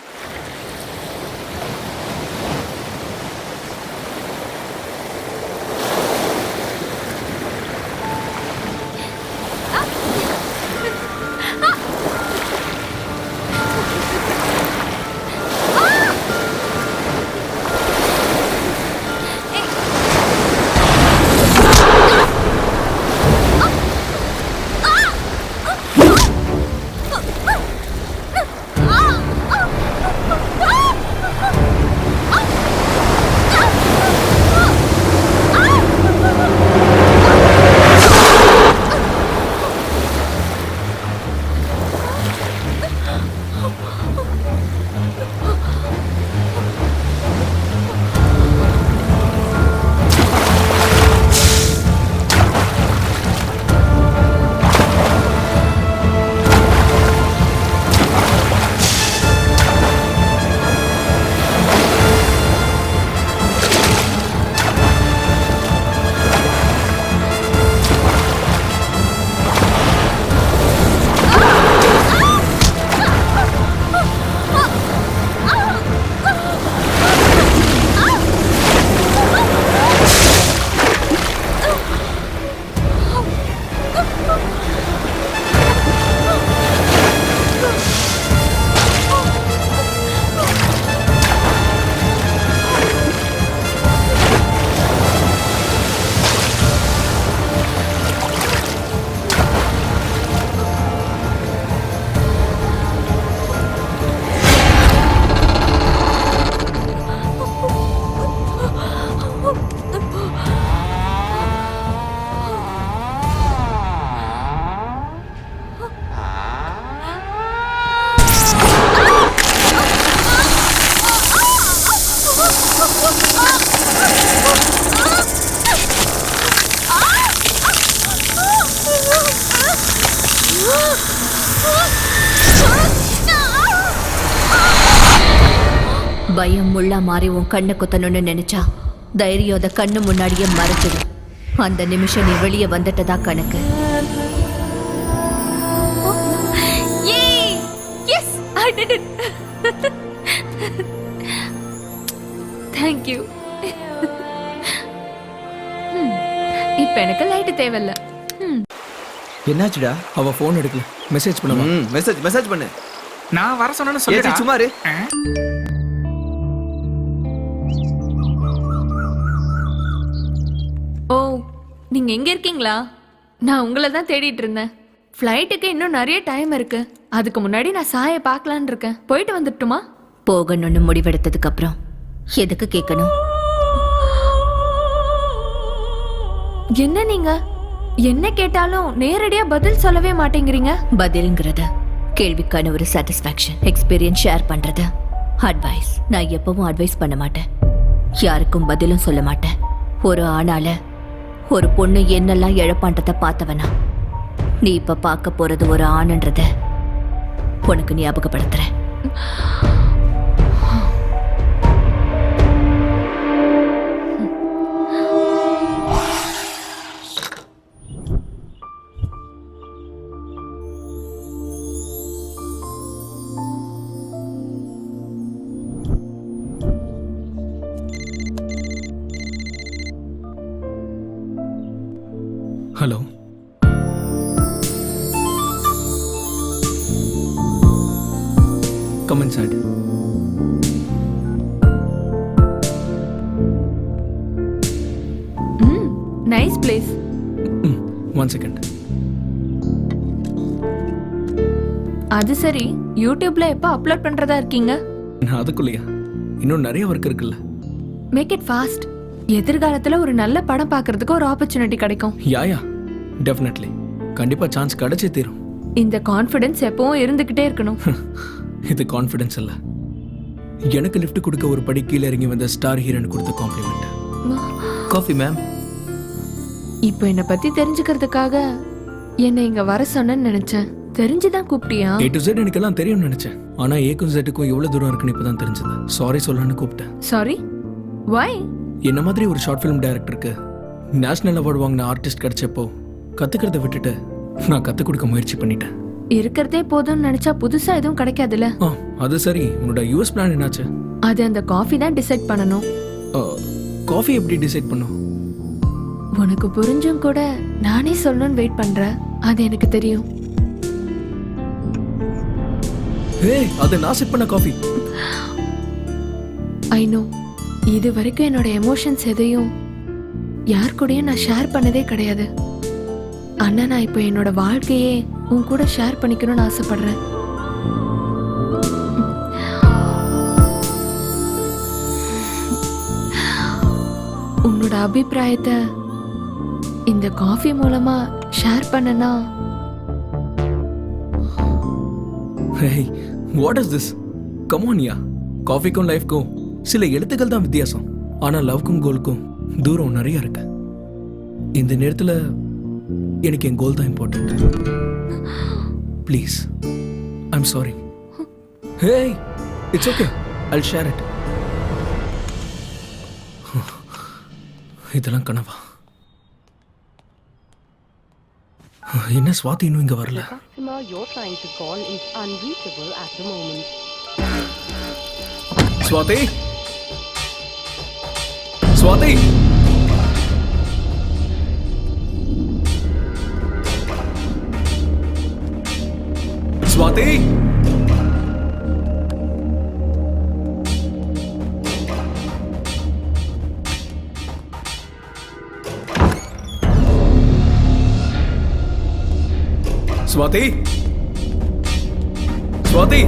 [SPEAKER 5] பயம் முள்ளா மாறி உன் கண்ணை குத்தணும்னு நினைச்சா தைரியம் அதை கண்ணு முன்னாடியே மறைச்சிடும். அந்த நிமிஷம் நீ வெளியே வந்துட்டதா கணக்கு.
[SPEAKER 4] Yes I did it. Thank you. இப்ப எனக்கு லைட் தேவையில்ல.
[SPEAKER 2] என்னாச்சுடா?
[SPEAKER 7] அவ ஃபோன் எடுக்கல. மெசேஜ் பண்ணுவா.
[SPEAKER 2] மெசேஜ் பண்ணு.
[SPEAKER 6] நான் வர சொன்னேன்னு
[SPEAKER 2] ஏச்சி
[SPEAKER 6] சொல்லிடா.
[SPEAKER 2] சும்மா இரு.
[SPEAKER 4] ஓ, நீங்க எங்க இருக்கீங்களா? நான் உங்களை தான் தேடிட்டு இருந்தேன். ஃப்ளைட்டுக்கு இன்னும் நிறைய டைம் இருக்கு. அதுக்கு முன்னாடி நான் சாயை பார்க்கலான்னு இருக்கேன். போயிட்டு வந்துட்டுமா?
[SPEAKER 5] போகணும்னு முடிவெடுத்ததுக்கு அப்புறம் எதுக்கு கேட்கணும்?
[SPEAKER 4] என்ன நீங்க என்ன கேட்டாலும் நேரடியா பதில் சொல்லவே மாட்டேங்கிறீங்க.
[SPEAKER 5] பதில்ங்கிறது கேள்விக்கான ஒரு சாட்டிஸ்ஃபேக்ஷன், எக்ஸ்பீரியன்ஸ் ஷேர் பண்றது, அட்வைஸ். நான் எப்பவும் அட்வைஸ் பண்ண மாட்டேன், யாருக்கும் பதிலும் சொல்ல மாட்டேன். ஒரு ஆணால ஒரு பொண்ணு என்னெல்லாம் இழப்பான்றத பார்த்தவனா, நீ இப்ப பார்க்க போறது ஒரு ஆணுன்றத உனக்கு ஞாபகப்படுத்துறேன்.
[SPEAKER 7] Hello. Come inside.
[SPEAKER 4] Nice place.
[SPEAKER 7] 1 second.
[SPEAKER 4] அது சரி, யூடியூப்ல எப்ப அப்லோட் பண்றதா இருக்கீங்க?
[SPEAKER 7] நான் அதுக்குள்ளயா? இன்னும் நிறைய ஒர்க் இருக்குல்ல.
[SPEAKER 4] Make it fast. எதிர்காலத்துல ஒரு நல்ல படம் பார்க்கிறதுக்கு ஒரு ஆப்பர்ச்சுனிட்டி கிடைக்கும்.
[SPEAKER 7] Yeah definitely. கண்டிப்பா சான்ஸ் கிடைச்சே தீரும்.
[SPEAKER 4] இந்த கான்ஃபிடன்ஸ் எப்பவும் இருந்துகிட்டே இருக்கணும்.
[SPEAKER 7] இது கான்ஃபிடன்ஸ் இல்ல, எனக்கு லிஃப்ட் கொடுக்க ஒரு படி கீழே இறங்கி வந்த ஸ்டார் ஹீரோன் கொடுத்த காம்ப்ளிமெண்ட். Coffee ma'am.
[SPEAKER 4] இப்போ என்ன பத்தி தெரிஞ்சுக்கிறதுக்காக என்னை இங்க வர சொன்னேன்னு நினைச்சேன். தெரிஞ்சுதான் கூப்பிட்டியா?
[SPEAKER 7] A to Z எனக்கு எல்லாம் தெரியும்னு நினைச்சேன். ஆனா ஏக்கும் Z-க்கும் எவ்வளவு தூரம் இருக்குன்னு இப்பதான் தெரிஞ்சது. சாரி சொல்லலாம்னு கூப்பிட்டேன்.
[SPEAKER 4] சாரி? வை?
[SPEAKER 7] என்ன மாதிரி ஒரு ஷார்ட் ஃபிலிம் டைரக்டருக்கு நேஷனல் அவார்டு வாங்கின ஆர்டிஸ்ட் கிடைச்சப்போ கத்துக்கிறத விட்டுட்டு நான் கத்துக் கொடுக்க முயற்சி பண்ணிட்டேன்.
[SPEAKER 4] இருக்கிறதே போதும்னு நினைச்சா புதுசா எதுவும் கிடைக்காதுல்ல.
[SPEAKER 7] அது சரி, உன்னோட யூஎஸ் பிளான் என்னாச்சு?
[SPEAKER 4] அது அந்த காஃபி தான் டிசைட் பண்ணணும்.
[SPEAKER 7] காஃபி எப்படி டிசைட் பண்ணும்?
[SPEAKER 4] உனக்கு புரிஞ்சும் கூட நானே சொல்லணும்னு வெயிட் பண்றேன். அது எனக்கு தெரியும்.
[SPEAKER 7] ஏய், அது நான் செட் பண்ண காஃபி.
[SPEAKER 4] I know. இது வரைக்கும் என்னோட எமோஷன்ஸ் எதையும் யார் கூடயும் நான் ஷேர் பண்ணதே கிடையாது. ஆனா நான் இப்போ என்னோட வாழ்க்கையே உன் கூட ஷேர் பண்ணிக்கணும்னு ஆசைப்படுறேன். உன்னோட அபிப்பிராயத்தை இந்த காஃபி மூலமா ஷேர் பண்ணனா?
[SPEAKER 7] Hey, what is this? Come on யா. காஃபிக்கும் லைஃப்க்கும் சில எழுத்துக்கள் தான் வித்தியாசம். ஆனா லவ்க்கும் கோலுக்கும் தூரம் நிறைய இருக்கு. இந்த நேரத்துல எனக்கு என் கோல் தான் important. Please, I'm sorry. Hey, it's okay, Jal share it. இதெல்லாம் கனவா? என்ன ஸ்வாதி இன்னும் இங்க வரல? ஸ்வாதி, ஸ்வாதி, ஸ்வாதி, ஸ்வாதி, ஸ்வாதி.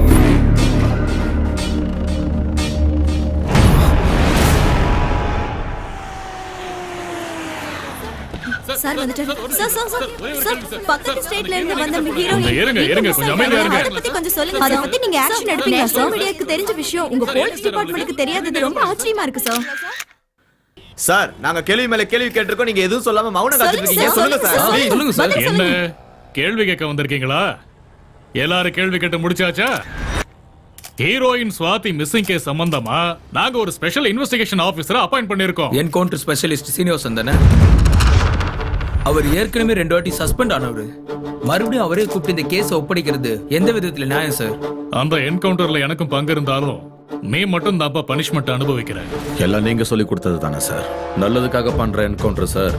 [SPEAKER 11] சார் வந்துட்டாரு. சார் பக்கத்து ஸ்டேட்ல இருந்து வந்த
[SPEAKER 1] இருங்க கொஞ்சம் அமைதியா இருங்க.
[SPEAKER 11] அத பத்தி கொஞ்சம் சொல்லுங்க. அத பத்தி நீங்க ஆக்ஷன் எடுப்பீங்க. சார் மீடியாக்கு தெரிஞ்ச விஷயம் உங்க போலீஸ் டிபார்ட்மென்ட்க்கு தெரியாதது ரொம்ப ஆச்சரியமா இருக்கு சார்.
[SPEAKER 2] சார், நாங்க கேள்வி மேல கேள்வி கேட்டிருக்கோம், நீங்க எதுவும் சொல்லாம மௌனம் காத்துட்டு இருக்கீங்க. சொல்லுங்க சார்.
[SPEAKER 7] சொல்லுங்க சார்.
[SPEAKER 1] என்ன கேள்வி கேட்க வந்திருக்கீங்களா? எல்லாரும் கேள்வி கேட்டு முடிச்சாச்சா? ஹீரோயின் சுவாதி மிஸ்ஸிங் கேஸ் சம்பந்தமா நாங்க ஒரு ஸ்பெஷல் இன்வெஸ்டிகேஷன் ஆபீசரை அப்பாயிண்ட் பண்ணிருக்கோம்.
[SPEAKER 7] என்கவுண்டர் ஸ்பெஷலிஸ்ட் சீனிவாசன் தானே? அவர் ஏற்கனவே 2 வாட்டி சஸ்பெண்ட் ஆனவர். மறுபடியும் அவரே கூப்பிட்டு இந்த கேஸை ஒப்படைக்கிறது எந்த விதத்துல நியாயம் சார்?
[SPEAKER 1] அந்த என்கவுண்டர்ல எனக்கும் பங்கு இருந்தாலும் நீ மட்டும் தான்ப்பா பனிஷ்மெண்ட் அனுபவிக்கிற.
[SPEAKER 13] எல்லாம் நீங்க சொல்லி கொடுத்தது தானே சார்? நல்லதுக்காக பண்ற என்கவுண்டர் சார்,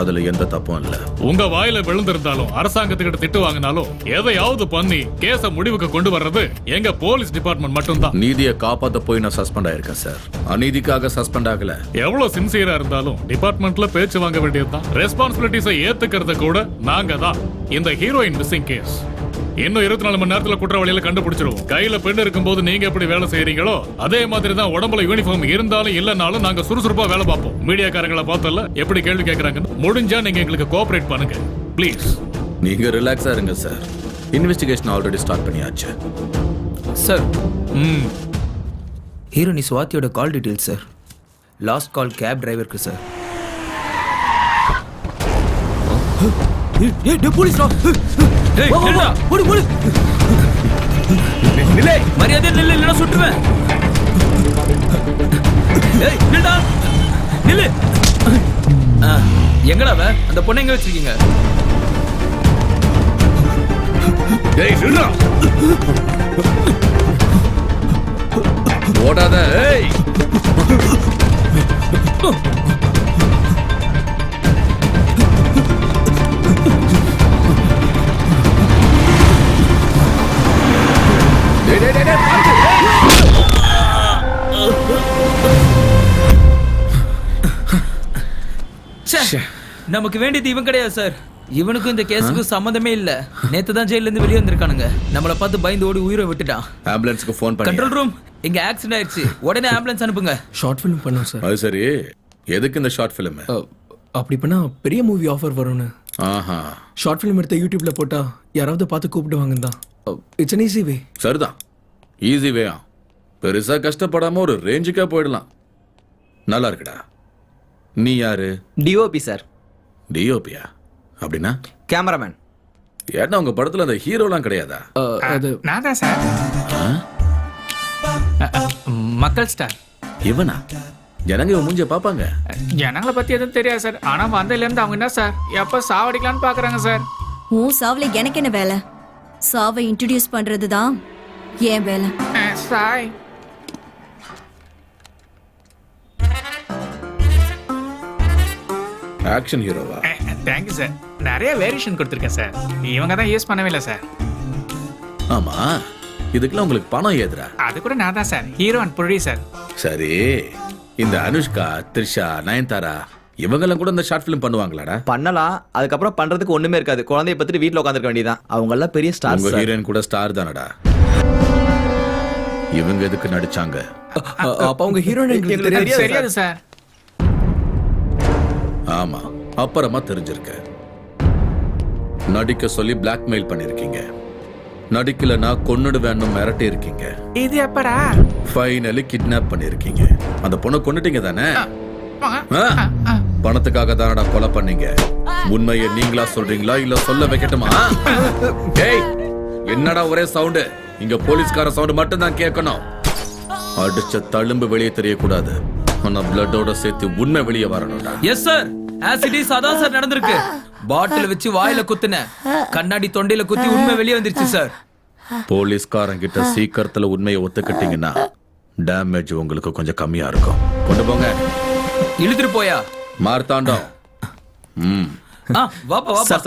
[SPEAKER 13] அதுல எந்த தப்பும் இல்ல.
[SPEAKER 1] உங்க வாயில விழுந்திருந்தாலும் அரசாங்கத்துக்கிட்ட திட்டு வாங்கினாலும் எதையாவது பண்ணி கேஸ முடிவுக்கு கொண்டு வர்றது எங்க போலீஸ் டிபார்ட்மெண்ட் மட்டும்தான்.
[SPEAKER 13] நீதியை காப்பாத்த போய் நான் சஸ்பெண்ட் ஆயிருக்கேன் சார், அநீதிக்காக சஸ்பெண்ட் ஆகல.
[SPEAKER 1] எவ்வளவு சின்சியரா இருந்தாலும் டிபார்ட்மெண்ட்ல பேச்சு வாங்க வேண்டியதுதான். ரெஸ்பான்சிபிலிட்டிஸை ஏத்துக்கிறது கூட நாங்க தான். இந்த ஹீரோயின் மிஸ்ஸிங் கேஸ் இன்னும் 24 மணி நேரத்துல குற்றவாளியில கண்டுபிடிச்சிருவோம். கையில பெண் இருக்கும்போது நீங்க எப்படி வேலை செய்யறீங்களோ அதே மாதிரி தான் உடம்புல யூனிஃபார்ம் இருந்தாலும் இல்லனாலும் நாங்க சுறுசுறுப்பா வேலை பார்ப்போம். மீடியாக்காரங்களை பார்த்தல எப்படி கேள்வி கேட்கறாங்க. முடிஞ்சா நீங்க எங்களுக்கு கோஆபரேட் பண்ணுங்க ப்ளீஸ்.
[SPEAKER 13] நீங்க ரிலாக்ஸா இருங்க சார், இன்வெஸ்டிகேஷன் ஆல்ரெடி ஸ்டார்ட் பண்ணியாச்சு
[SPEAKER 7] சார். ஹீரோனி சுவாதியோட call details sir. Last call cab டிரைவருக்கு சார். போலீஸ் மரியாதை நில்லு, இல்லைன்னா சுட்டுவேன். நில்லு. எங்கடா அந்த பொண்ணை எங்க வச்சிருக்கீங்க?
[SPEAKER 13] ஓடாத.
[SPEAKER 7] நமக்கு வேண்டியது இவன் கிடையாது சார். இவனுக்கும் இந்த கேஸுக்கும் சம்மந்தமே இல்ல. நேத்து தான் ஜெயில இருந்து வெளியே வந்திருக்கானுங்க. நம்மள பார்த்து பயந்து ஓடி உயிரை விட்டுட்டான்.
[SPEAKER 13] ஆம்புலன்ஸ்க்கு ஃபோன் பண்ணி.
[SPEAKER 7] கண்ட்ரோல் ரூம், இங்க ஆக்சிடென்ட் ஆயிடுச்சு, உடனே ஆம்புலன்ஸ் அனுப்புங்க. ஷார்ட் ஃபிலிம் பண்ணோம் சார்.
[SPEAKER 13] அது சரி, எதுக்கு இந்த ஷார்ட் ஃபிலிம்?
[SPEAKER 7] அப்படி பண்ணா பெரிய மூவி ஆஃபர் வரும்னு.
[SPEAKER 13] ஆஹா,
[SPEAKER 7] ஷார்ட் ஃபிலிம் எடுத்து யூடியூப்ல போட்டா யாராவது பார்த்து கூப்பிடுவாங்க தான். It's an easy way.
[SPEAKER 13] சரிதான், ஈஸி வேயா. பெருசா கஷ்டப்படாம ஒரு ரேஞ்சுக்கா போயிடலாம். நல்லா இருக்குடா. நீ யாரு?
[SPEAKER 2] DOP sir.
[SPEAKER 13] டிஓபியா? அப்படின்னா
[SPEAKER 2] கேமராமேன்.
[SPEAKER 13] ஏன்னா உங்க படத்துல அந்த ஹீரோலாம் கிடையாதா?
[SPEAKER 6] அது நான் தான் சார். மக்கள் ஸ்டார்.
[SPEAKER 13] இவனா? ஜனங்க இவன் மூஞ்ச பாப்பாங்க.
[SPEAKER 6] ஜனங்களை பத்தி எதுவும் தெரியாது சார். ஆனா வந்ததுல இருந்து அவங்க என்ன சார் எப்ப சாவடிக்கலான்னு பாக்குறாங்க சார்.
[SPEAKER 11] உன் சாவுல எனக்கு என்ன வேலை? சாவை இன்ட்ரோடியூஸ் பண்றதுதான் ஏன் வேலை.
[SPEAKER 6] சாய்
[SPEAKER 13] ஆக்ஷன் ஹீரோவா?
[SPEAKER 6] Thank you sir. நிறைய வேரியேஷன் கொடுத்துருக்கேன் சார். இவங்க தான் யூஸ் பண்ணவே இல்லை சார்.
[SPEAKER 13] ஆமா, இதுக்கெல்லாம் உங்களுக்கு பணம் ஏதுரா?
[SPEAKER 6] அது கூட நான் தான் சார் ஹீரோ அண்ட் ப்ரொடியூசர்.
[SPEAKER 13] சரி, இந்த அனுஷ்கா, த்ரிஷா, நயன்தாரா இவங்கெல்லாம் கூட இந்த ஷார்ட் ஃபிலிம் பண்ணுவாங்களாடா?
[SPEAKER 2] பண்ணலாம். அதுக்கப்புறம் பண்றதுக்கு ஒண்ணுமே இருக்காது. குழந்தைய பத்தி வீட்டுல உட்காந்துருக்க வேண்டியதான். அவங்க எல்லாம் பெரிய ஸ்டார்.
[SPEAKER 13] உங்க ஹீரோயின் கூட ஸ்டார் தானடா. இவங்க எதுக்கு நடிச்சாங்க?
[SPEAKER 7] அப்ப அவங்க ஹீரோயின்
[SPEAKER 6] தெரியாது சார்.
[SPEAKER 13] ஆமா, அப்புறமா தெரிஞ்சிருக்க. நடிக்க சொல்லி பிளாக்மெயில் பண்ணிருக்கீங்க. நடிக்கலனா கொன்னுடுவேன்னு மிரட்டி இருக்கீங்க.
[SPEAKER 6] இது எப்படா?
[SPEAKER 13] ஃபைனலி கிட்னாப் பண்ணிருக்கீங்க. அந்த பொண்ணை கொன்னுட்டீங்க தானே? பணத்துக்காக தானடா கொலை பண்ணீங்க. உண்மையை நீங்களா சொல்றீங்களா இல்ல சொல்ல வைக்கட்டுமா? ஏய், என்னடா ஒரே சவுண்ட்? இங்க போலீஸ்கார சவுண்ட் மட்டும் தான் கேட்கணும். அடிச்ச தழும்பு வெளியே தெரியக்கூடாது. ஆனா பிளட்டோட சேர்த்து உண்மை வெளியே வரணும்டா.
[SPEAKER 7] எஸ் சார், ஆசிடிஸ் அதான் சார் நடந்திருக்கு. பாட்டில் வச்சு வாயில குத்துன, கண்ணாடி தொண்டையில குத்தி உண்மை வெளியே வந்துருச்சு சார்.
[SPEAKER 13] போலீஸ்காரங்கிட்ட சீக்கிரத்துல உண்மையை ஒத்துக்கிட்டீங்கன்னா டேமேஜ் உங்களுக்கு கொஞ்சம் கம்மியா இருக்கும். கொண்டு போங்க.
[SPEAKER 7] இழுத்துட்டு போயா
[SPEAKER 13] மார்த்தாண்டம்.
[SPEAKER 7] வாப்பா வாப்பா.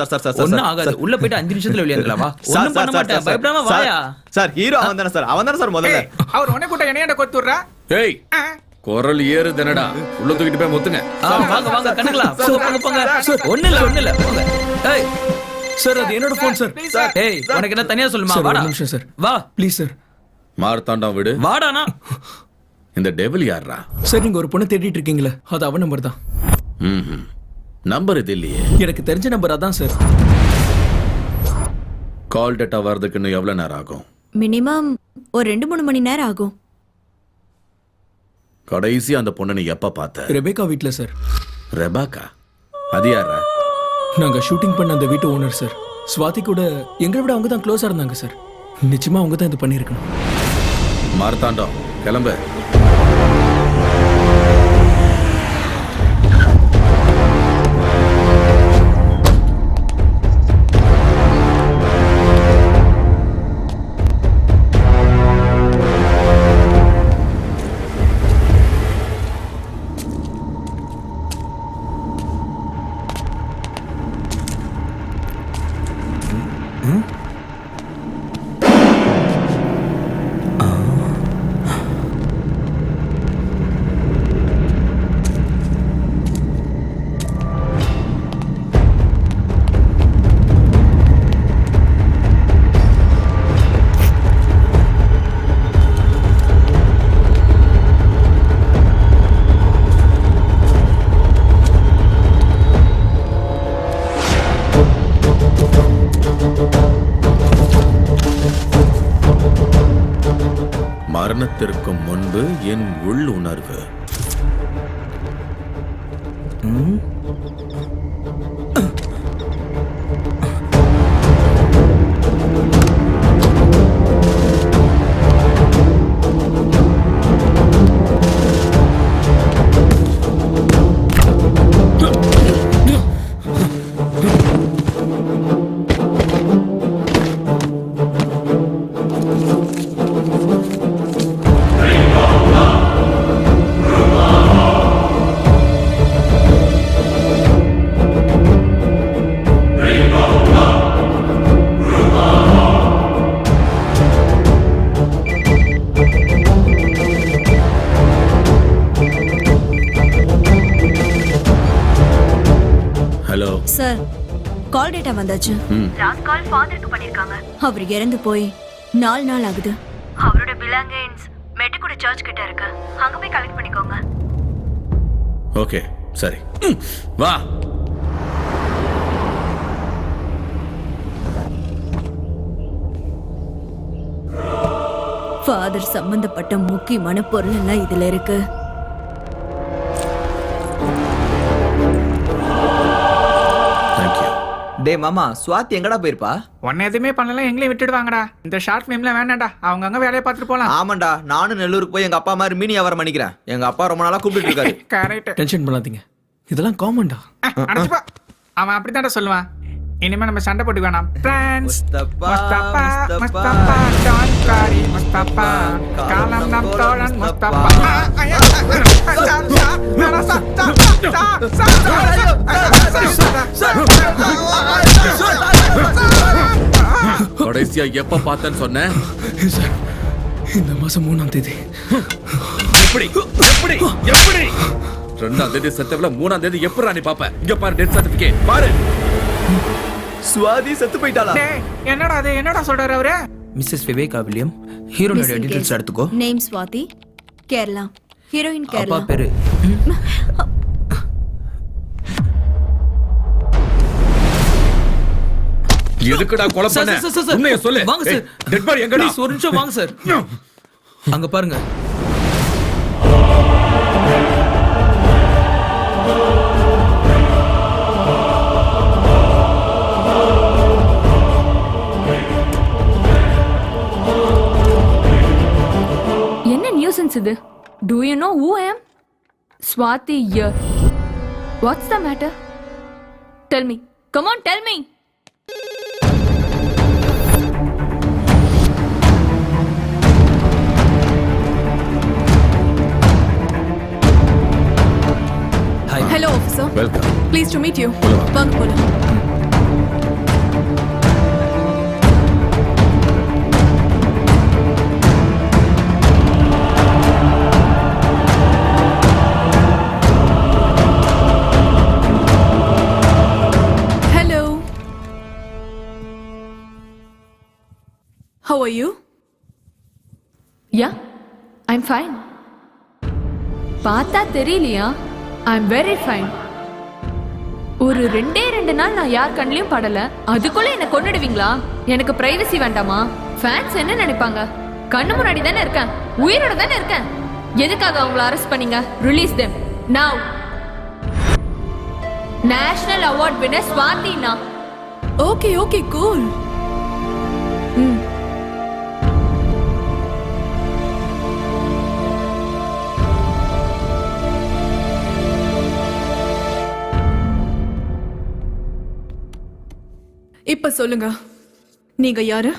[SPEAKER 7] ஒண்ணும் ஆகாது. உள்ள போயிட்டு 5 நிமிஷத்துல வெளியே வந்துடலாம். வா. ஒண்ணும் பண்ண மாட்டேன், பயப்படாம வாயா.
[SPEAKER 2] சார் ஹீரோ அவன் தானே சார்? அவன் தானே சார் முதல்ல.
[SPEAKER 6] அவர் உன்னை கூட்ட என்னைய கொத்துறா.
[SPEAKER 13] ஏய், குரல் ஏறுதனடா. உள்ள தூக்கிட்டு போய் முத்துங்க.
[SPEAKER 7] வாங்க வாங்க கண்ணுங்களா. போங்க போங்க. ஒண்ணு இல்ல போங்க. ஏய் சார், அது என்னோட போன் சார். ஏய், உனக்கு என்ன தனியா சொல்லுமா? வாடா. ஒரு நிமிஷம் சார். வா ப்ளீஸ் சார்.
[SPEAKER 13] மார்த்தாண்டம் விடு.
[SPEAKER 7] வாடானா.
[SPEAKER 13] இந்த டெவில் யாரா?
[SPEAKER 7] சார், நீங்க ஒரு பொண்ணை தேடிட்டு இருக்கீங்களா? அது அவன் நம்பர் தான்.
[SPEAKER 13] நம்பர் இது இல்லையே.
[SPEAKER 7] எனக்கு தெரிஞ்ச நம்பர் அதான் சார்.
[SPEAKER 13] கால் டேட்டா வரதுக்கு இன்னும் எவ்வளவு நேரம் ஆகும்?
[SPEAKER 11] மினிமம் ஒரு 2-3 மணி நேரம் ஆகும்.
[SPEAKER 13] கடைசி அந்த பொண்ணை நீ எப்ப பார்த்த?
[SPEAKER 7] ரெபேக்கா வீட்ல சார்.
[SPEAKER 13] ரெபாக்கா? அது யாரா?
[SPEAKER 7] நாங்க ஷூட்டிங் பண்ண அந்த வீட்டு ஓனர் சார். ஸ்வாதி கூட எங்களை விட அவங்க தான் க்ளோஸா இருந்தாங்க சார். நிச்சயமா அவங்க தான் இது பண்ணிருக்கணும்.
[SPEAKER 13] மார்த்தாண்டம் கிளம்பு. மரணத்திற்கு முன்பு என் உள் உணர்வு.
[SPEAKER 11] சார், கால் டேட்டா வந்தாச்சு.
[SPEAKER 5] லாஸ்ட் கால் ஃபாதருக்கு பண்ணிருக்காங்க.
[SPEAKER 11] அவர் இறந்து போய் 4 நாள் ஆகுது.
[SPEAKER 5] அவரோட பிலாங்கிங்ஸ் மெட்டுக்குடி சர்ச் கிட்ட இருக்கு. அங்க போய் கலெக்ட் பண்ணிக்கோங்க.
[SPEAKER 13] ஓகே, சரி. வா.
[SPEAKER 11] ஃபாதர் சம்பந்தப்பட்ட முக்கியமான பொருள் எல்லாம் இதுல இருக்கு.
[SPEAKER 2] டே மாமா, ஸ்வாதி எங்கடா போயிருப்பா?
[SPEAKER 6] உன்ன எதுவுமே பண்ணல, எங்களையும் விட்டுடுவாங்கடா. இந்த ஷார்ட் ஃபிலிம்ல வேணாண்டா, அவங்க அங்க வேலையை பார்த்துட்டு போலாம்.
[SPEAKER 2] ஆமாண்டா, நானும் நெல்லூருக்கு போய் எங்க அப்பா மாதிரி மீனி வியாபாரம் பண்ணிக்கிறேன். எங்க அப்பா ரொம்ப நாளா கூப்பிட்டு இருக்காரு.
[SPEAKER 6] கரெக்ட்.
[SPEAKER 7] டென்ஷன் பண்ணாதீங்க, இதெல்லாம் காமன்டா.
[SPEAKER 6] அடச்சுப்பா, அவன் அப்படித்தான்டா சொல்லுவான். இனிமே நம்ம சண்டை போட்டு வேணாம். ஃப்ரெண்ட்ஸ், முஸ்தபா முஸ்தபா ஜான்காரி முஸ்தபா காலம் நம் தோழன் முஸ்தபா.
[SPEAKER 13] கடைசியா எப்ப பார்த்தேன்னு சொன்னேன்?
[SPEAKER 7] இந்த மாசம் 3ஆம் தேதி.
[SPEAKER 13] எப்படி எப்படி எப்படி 2ஆம் தேதி செத்தவள 3ஆம் தேதி எப்பறா நீ பாப்ப? இங்க பாரு, டெத் சர்டிபிகேட் பாரு.
[SPEAKER 2] ஸ்வாதி செத்து போயிட்டாளா?
[SPEAKER 6] என்னடா அது, என்னடா சொல்றாரு அவரு?
[SPEAKER 8] மிஸ்ஸஸ் விவேகா வில்லியம், ஹீரோனோட டீடைல்ஸ் எடுத்துக்கோ.
[SPEAKER 11] நேம் ஸ்வாதி, கேரளா. ஹீரோயின் கேரளா.
[SPEAKER 8] அப்பா பேரு
[SPEAKER 13] எதுக்குடா கொலை பண்ண? உண்மையை சொல்லு.
[SPEAKER 7] வாங்க சார்.
[SPEAKER 13] டெட் பாடி எங்கடா?
[SPEAKER 7] ப்ளீஸ் ஒரு நிமிஷம் வாங்க சார். அங்க பாருங்க.
[SPEAKER 4] என்ன நியூசன்ஸ் இது? Do you know who I am? Swati here. What's the matter? Tell me. Come on, tell me.
[SPEAKER 7] Hi.
[SPEAKER 3] Hello, officer.
[SPEAKER 13] Welcome.
[SPEAKER 3] Pleased to meet you. வாங்க போலாம். Hello. How are you?
[SPEAKER 4] Yeah, I'm fine. பார்த்தா தெரியலையா? I'm very fine. ஒரு 2 நாள் நான் யார் கண்ணிலையும் படல, அதுக்குள்ள என்ன கொன்னுடுவீங்களா? எனக்கு பிரைவசி வேண்டாமா? ஃபேன்ஸ் என்ன நினைப்பாங்க? கண்ணு முன்னாடி தானே இருக்கேன், உயிரோட தானே இருக்கேன். எதுக்காக அவங்கள அரெஸ்ட் பண்ணீங்க? Release them now. National award winner ஸ்வாதினா.
[SPEAKER 3] Okay, okay, cool. இப்ப சொல்லுங்க, நீங்க யாரு?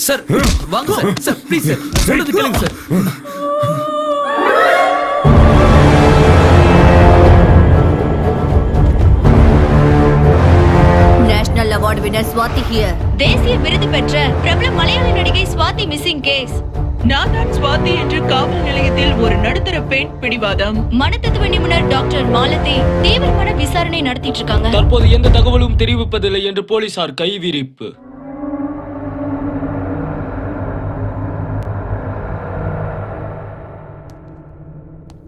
[SPEAKER 8] சார் வாங்க சார். சார் ப்ளீஸ் சார், சொல்றது கேளுங்க sir.
[SPEAKER 5] National award winner Swathi here.
[SPEAKER 11] தேசிய விருது பெற்ற பிரபல மலையாள நடிகை ஸ்வாதி மிஸ்ஸிங் கேஸ்.
[SPEAKER 14] நான் தான் ஸ்வாதி என்று காவல் நிலையத்தில் ஒரு நடுத்தர பெண் பிடிவாதம்.
[SPEAKER 11] மனத்தத்துவ நிபுணர் டாக்டர் மாலதி தீவிரமான விசாரணை நடத்திட்டு இருக்காங்க.
[SPEAKER 1] தற்போது எந்த தகவலும் தெரிவிப்பதில்லை என்று போலீசார் கைவிரிப்பு.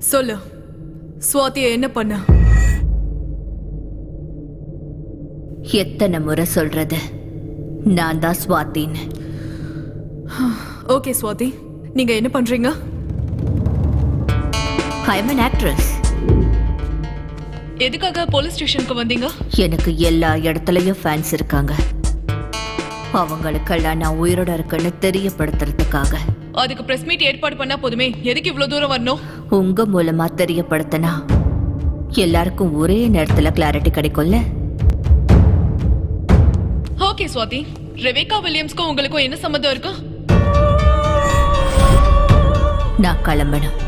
[SPEAKER 3] சொல்லு, ஸ்வாதியை என்ன பண்ண?
[SPEAKER 5] எத்தனை முறை சொல்றது, நான் தான் ஸ்வாதின்னு.
[SPEAKER 3] ஓகே ஸ்வாதி, நீங்க என்ன பண்றீங்க?
[SPEAKER 5] ஐ அம் an actress.
[SPEAKER 3] எதுக்காக போலீஸ் ஸ்டேஷனுக்கு வந்தீங்க?
[SPEAKER 5] எனக்கு எல்லா இடத்துலயும் ஃபேன்ஸ் இருக்காங்க. அவங்களுக்கெல்லாம் நான் உயிரோட இருக்கேன்னு தெரியப்படுத்துறதுக்காக.
[SPEAKER 3] அதுக்கு பிரஸ் மீட் ஏற்பாடு பண்ணா போதுமே, எதுக்கு இவ்வளவு தூரம் வரணும்?
[SPEAKER 5] உங்க மூலமா தெரியப்படுத்தினா எல்லாருக்கும் ஒரே நேரத்துல கிளாரிட்டி கிடைக்கும்ல.
[SPEAKER 3] ஓகே ஸ்வாதி, ரெபேக்கா வில்லியம்ஸ்க்கும் உங்களுக்கும் என்ன சம்மந்தம் இருக்கு?
[SPEAKER 5] நான் கிளம்பணும்,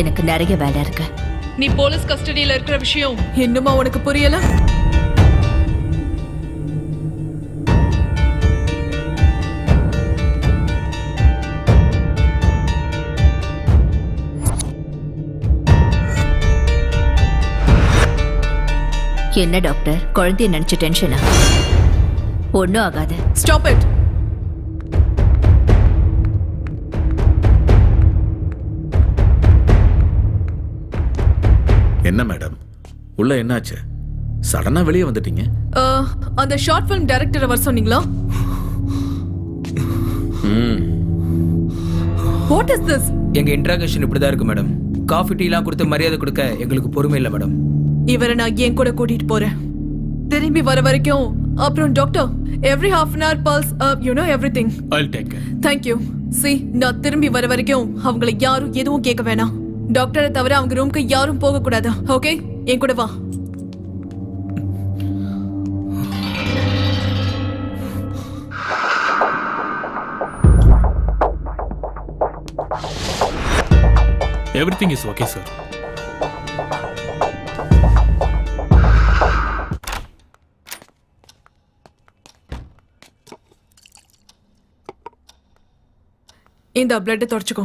[SPEAKER 5] எனக்கு நிறைய வேலை இருக்கு.
[SPEAKER 3] நீ போலீஸ் கஸ்டடியில இருக்கிற விஷயம் இன்னுமா உனக்கு புரியல?
[SPEAKER 5] என்ன டாக்டர், குழந்தைய நினைச்சு டென்ஷனா? ஒன்னும் ஆகாது.
[SPEAKER 3] Stop it.
[SPEAKER 13] என்ன மேடம், உள்ள என்னாச்சு? சடனா வெளியே வந்துட்டீங்க.
[SPEAKER 3] அந்த ஷார்ட் ஃபிலிம் டைரக்டரை வர சொன்னீங்களா? What is this?
[SPEAKER 8] எங்க இன்ட்ராகேஷன் இப்படிதான் இருக்கு மேடம். காஃபி டீலாம் கொடுத்து மரியாதை கொடுக்க எங்களுக்கு பொறுமை இல்லை மேடம்.
[SPEAKER 3] இவரை நான் ஏன் கூட கூட்டிட்டு போறேன். திரும்பி வர வரைக்கும். அப்புறம் doctor, every half an hour pulse, you know everything.
[SPEAKER 1] I'll take care.
[SPEAKER 3] Thank you. See, நான் திரும்பி வர வரைக்கும் அவங்களை யாரும் எதுவும் கேட்க வேணாம். டாக்டரை தவிர அவங்க ரூம்க்கு யாரும் போக கூடாது. ஓகே, என் கூட வா.
[SPEAKER 1] Everything is okay, sir.
[SPEAKER 3] இந்த பிளட் தொடச்சுக்கோ.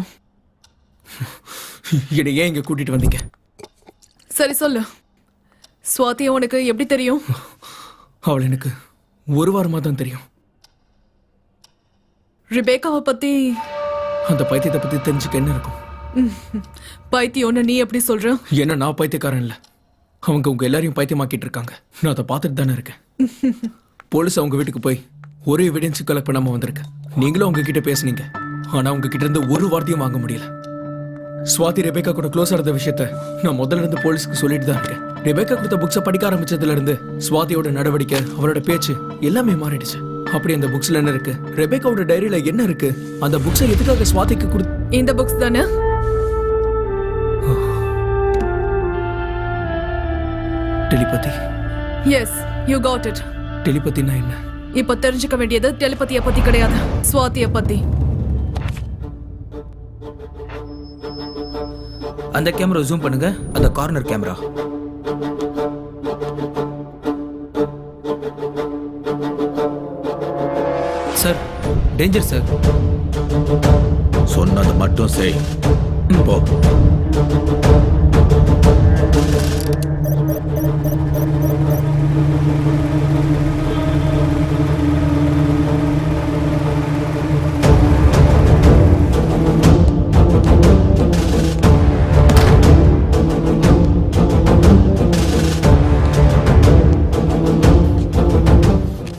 [SPEAKER 7] என்னை ஏன் இங்க கூட்டிட்டு வந்தீங்க?
[SPEAKER 3] சரி சொல்லு, ஸ்வாதி உனக்கு எப்படி தெரியும்?
[SPEAKER 7] அவள் எனக்கு ஒரு வாரமா தான் தெரியும்.
[SPEAKER 3] ரிபேக்காவை பத்தி?
[SPEAKER 7] அந்த பைத்தியத்தை பத்தி தெரிஞ்சுக்க என்ன இருக்கும்?
[SPEAKER 3] பைத்தியம்னு நீ எப்படி சொல்ற?
[SPEAKER 7] ஏன்னா நான் பைத்தியக்காரன் இல்ல, அவங்க உங்க எல்லாரையும் பைத்தியமாக்கிட்டு இருக்காங்க. நான் அதை பார்த்துட்டு தானே இருக்கேன். போலீஸ் அவங்க வீட்டுக்கு போய் ஒரு எவிடன்ஸ் கலெக்ட் பண்ணாம வந்திருக்கேன். நீங்களும் அவங்க கிட்ட பேசுனீங்க, ஆனா உங்க கிட்ட இருந்து ஒரு வார்த்தையும் வாங்க முடியல. ஸ்வாதி ரெபேக்கா கூட க்ளோஸா இருந்த விஷயத்த நான் முதல்ல இருந்து போலீஸ்க்கு சொல்லிட்டு தான் இருக்கேன். ரெபேக்கா கொடுத்த புக்ஸை படிக்க ஆரம்பிச்சதுல இருந்து ஸ்வாதியோட நடவடிக்கை, அவரோட பேச்சு எல்லாமே மாறிடுச்சு. அப்படி அந்த புக்ஸ்ல என்ன இருக்கு, ரெபேக்காவோட டைரியில என்ன இருக்கு, அந்த புக்ஸை எதுக்காக ஸ்வாதிக்கு கொடு?
[SPEAKER 3] இந்த புக்ஸ் தானே?
[SPEAKER 7] Telepathy.
[SPEAKER 3] Yes, you got it.
[SPEAKER 7] டெலிபதினா என்ன?
[SPEAKER 3] இப்ப தெரிஞ்சுக்க வேண்டியது டெலிபதிய பத்தி கிடையாது, ஸ்வாதிய பத்தி.
[SPEAKER 8] அந்த கேமரா ஜூம் பண்ணுங்க, அந்த corner camera. Sir, danger sir.
[SPEAKER 13] சொன்னது மட்டும் செய். போ.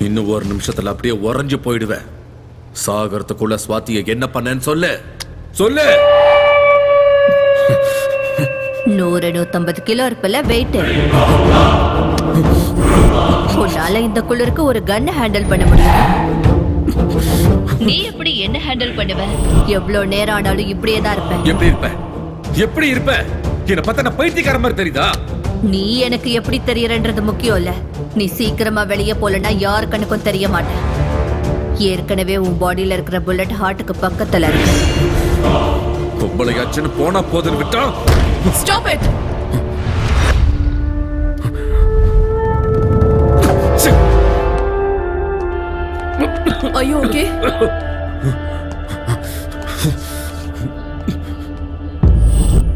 [SPEAKER 13] இன்னும் ஒரு நிமிஷத்துல அப்படியே உறைஞ்சு போயிடுவேன். சாகரத்துக்குள்ள சுவாத்திய என்ன பண்ணேன்னு சொல்லு சொல்லு.
[SPEAKER 5] 100-150 கிலோ இருப்பல வெயிட். உன்னால இந்த குளிருக்கு ஒரு கன் ஹேண்டில் பண்ண முடியும்.
[SPEAKER 11] நீ எப்படி என்ன ஹேண்டில் பண்ணுவ?
[SPEAKER 5] எவ்வளவு நேரம் ஆனாலும் இப்படியே தான் இருப்பேன்.
[SPEAKER 13] எப்படி இருப்ப? என்ன பார்த்தா நான் பைத்தியக்கார மாதிரி தெரியுதா?
[SPEAKER 5] நீ எனக்கு எப்படி தெரியறன்றது முக்கியம் இல்ல. நீ சீக்கிரமா வெளியே போலனா யார் கண்ணுக்கும் தெரிய மாட்டேன். ஏற்கனவே உன் பாடியில இருக்கிற புல்லட் ஹார்ட்டுக்கு பக்கத்துல இருக்கு.
[SPEAKER 13] பொம்பளையாச்சுன்னு போனா போதுன்னு விட்டா.
[SPEAKER 3] Stop it! Are you okay?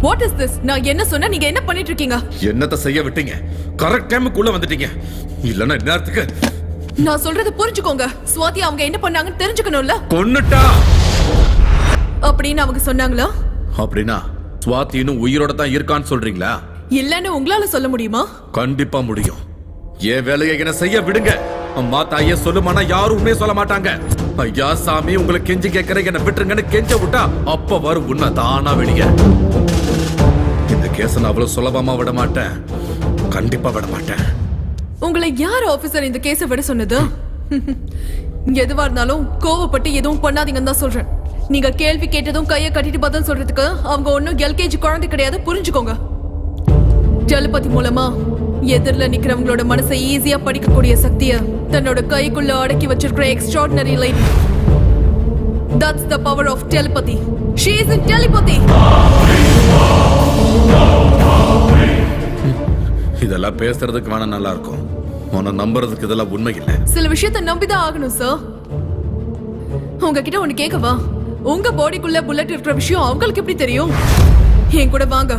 [SPEAKER 3] What is this? நான் என்ன சொன்னா நீங்க என்ன பண்ணிட்டு இருக்கீங்க?
[SPEAKER 13] என்னத்த செய்ய விட்டீங்க? கரெக்ட் டைமுக்குள்ள வந்துட்டீங்க. இல்லன்னா நேரத்துக்கு
[SPEAKER 3] நான் சொல்றது புரிஞ்சுக்கோங்க. ஸ்வாதி அவங்க என்ன பண்ணாங்கன்னு தெரிஞ்சுக்கணும்ல.
[SPEAKER 13] கொன்னுட்டா
[SPEAKER 3] அப்படின்னு அவங்க சொன்னாங்களா?
[SPEAKER 13] அப்படின்னா ஸ்வாதி இன்னும் உயிரோட தான் இருக்கான்னு சொல்றீங்களா?
[SPEAKER 3] இல்லன்னு உங்களால சொல்ல முடியுமா?
[SPEAKER 13] கண்டிப்பா முடியும். ஏன் வேலையை என்ன செய்ய விடுங்க. அம்மா தாயே சொல்லுமானா யாருமே சொல்ல மாட்டாங்க. ஐயா சாமி உங்களை கெஞ்சி கேட்கற என்ன விட்டுருங்கன்னு கெஞ்ச விட்டா அப்ப வரும் உண்மை தானா வெளியே. இந்த கேஸ நான் அவ்வளவு சுலபமா விட மாட்டேன். கண்டிப்பா விட மாட்டேன்.
[SPEAKER 3] உங்களை யார் ஆபீசர் இந்த கேஸை விட சொன்னது? எதுவா இருந்தாலும் கோவப்பட்டு எதுவும் பண்ணாதீங்கன்னு தான் சொல்றேன். நீங்க கேள்வி கேட்டதும் கையை கட்டிட்டு பதில் சொல்றதுக்கு அவங்க ஒன்னும் எல்கேஜி குழந்தை கிடையாது, புரிஞ்சுக்கோங்க. டெலிபதி மூலமா எதிரில நிக்கிறவங்களோட மனசை ஈஸியா படிக்கக்கூடிய சக்திய தன்னோட கைக்குள்ள அடக்கி வச்சிருக்கிற extraordinary light. That's the power of telepathy. She is in telepathy.
[SPEAKER 13] இதெல்லாம் பேசுறதுக்கு வேணா நல்லா இருக்கும். உன்னை நம்புறதுக்கு இதெல்லாம் உண்மை இல்லை.
[SPEAKER 3] சில விஷயத்தை நம்பிதான் ஆகணும் சார். உங்ககிட்ட ஒண்ணு கேட்கவா? உங்க பாடிக்குள்ள புல்லட் இருக்கிற விஷயம் அவங்களுக்கு எப்படி தெரியும்? என் கூட வாங்க.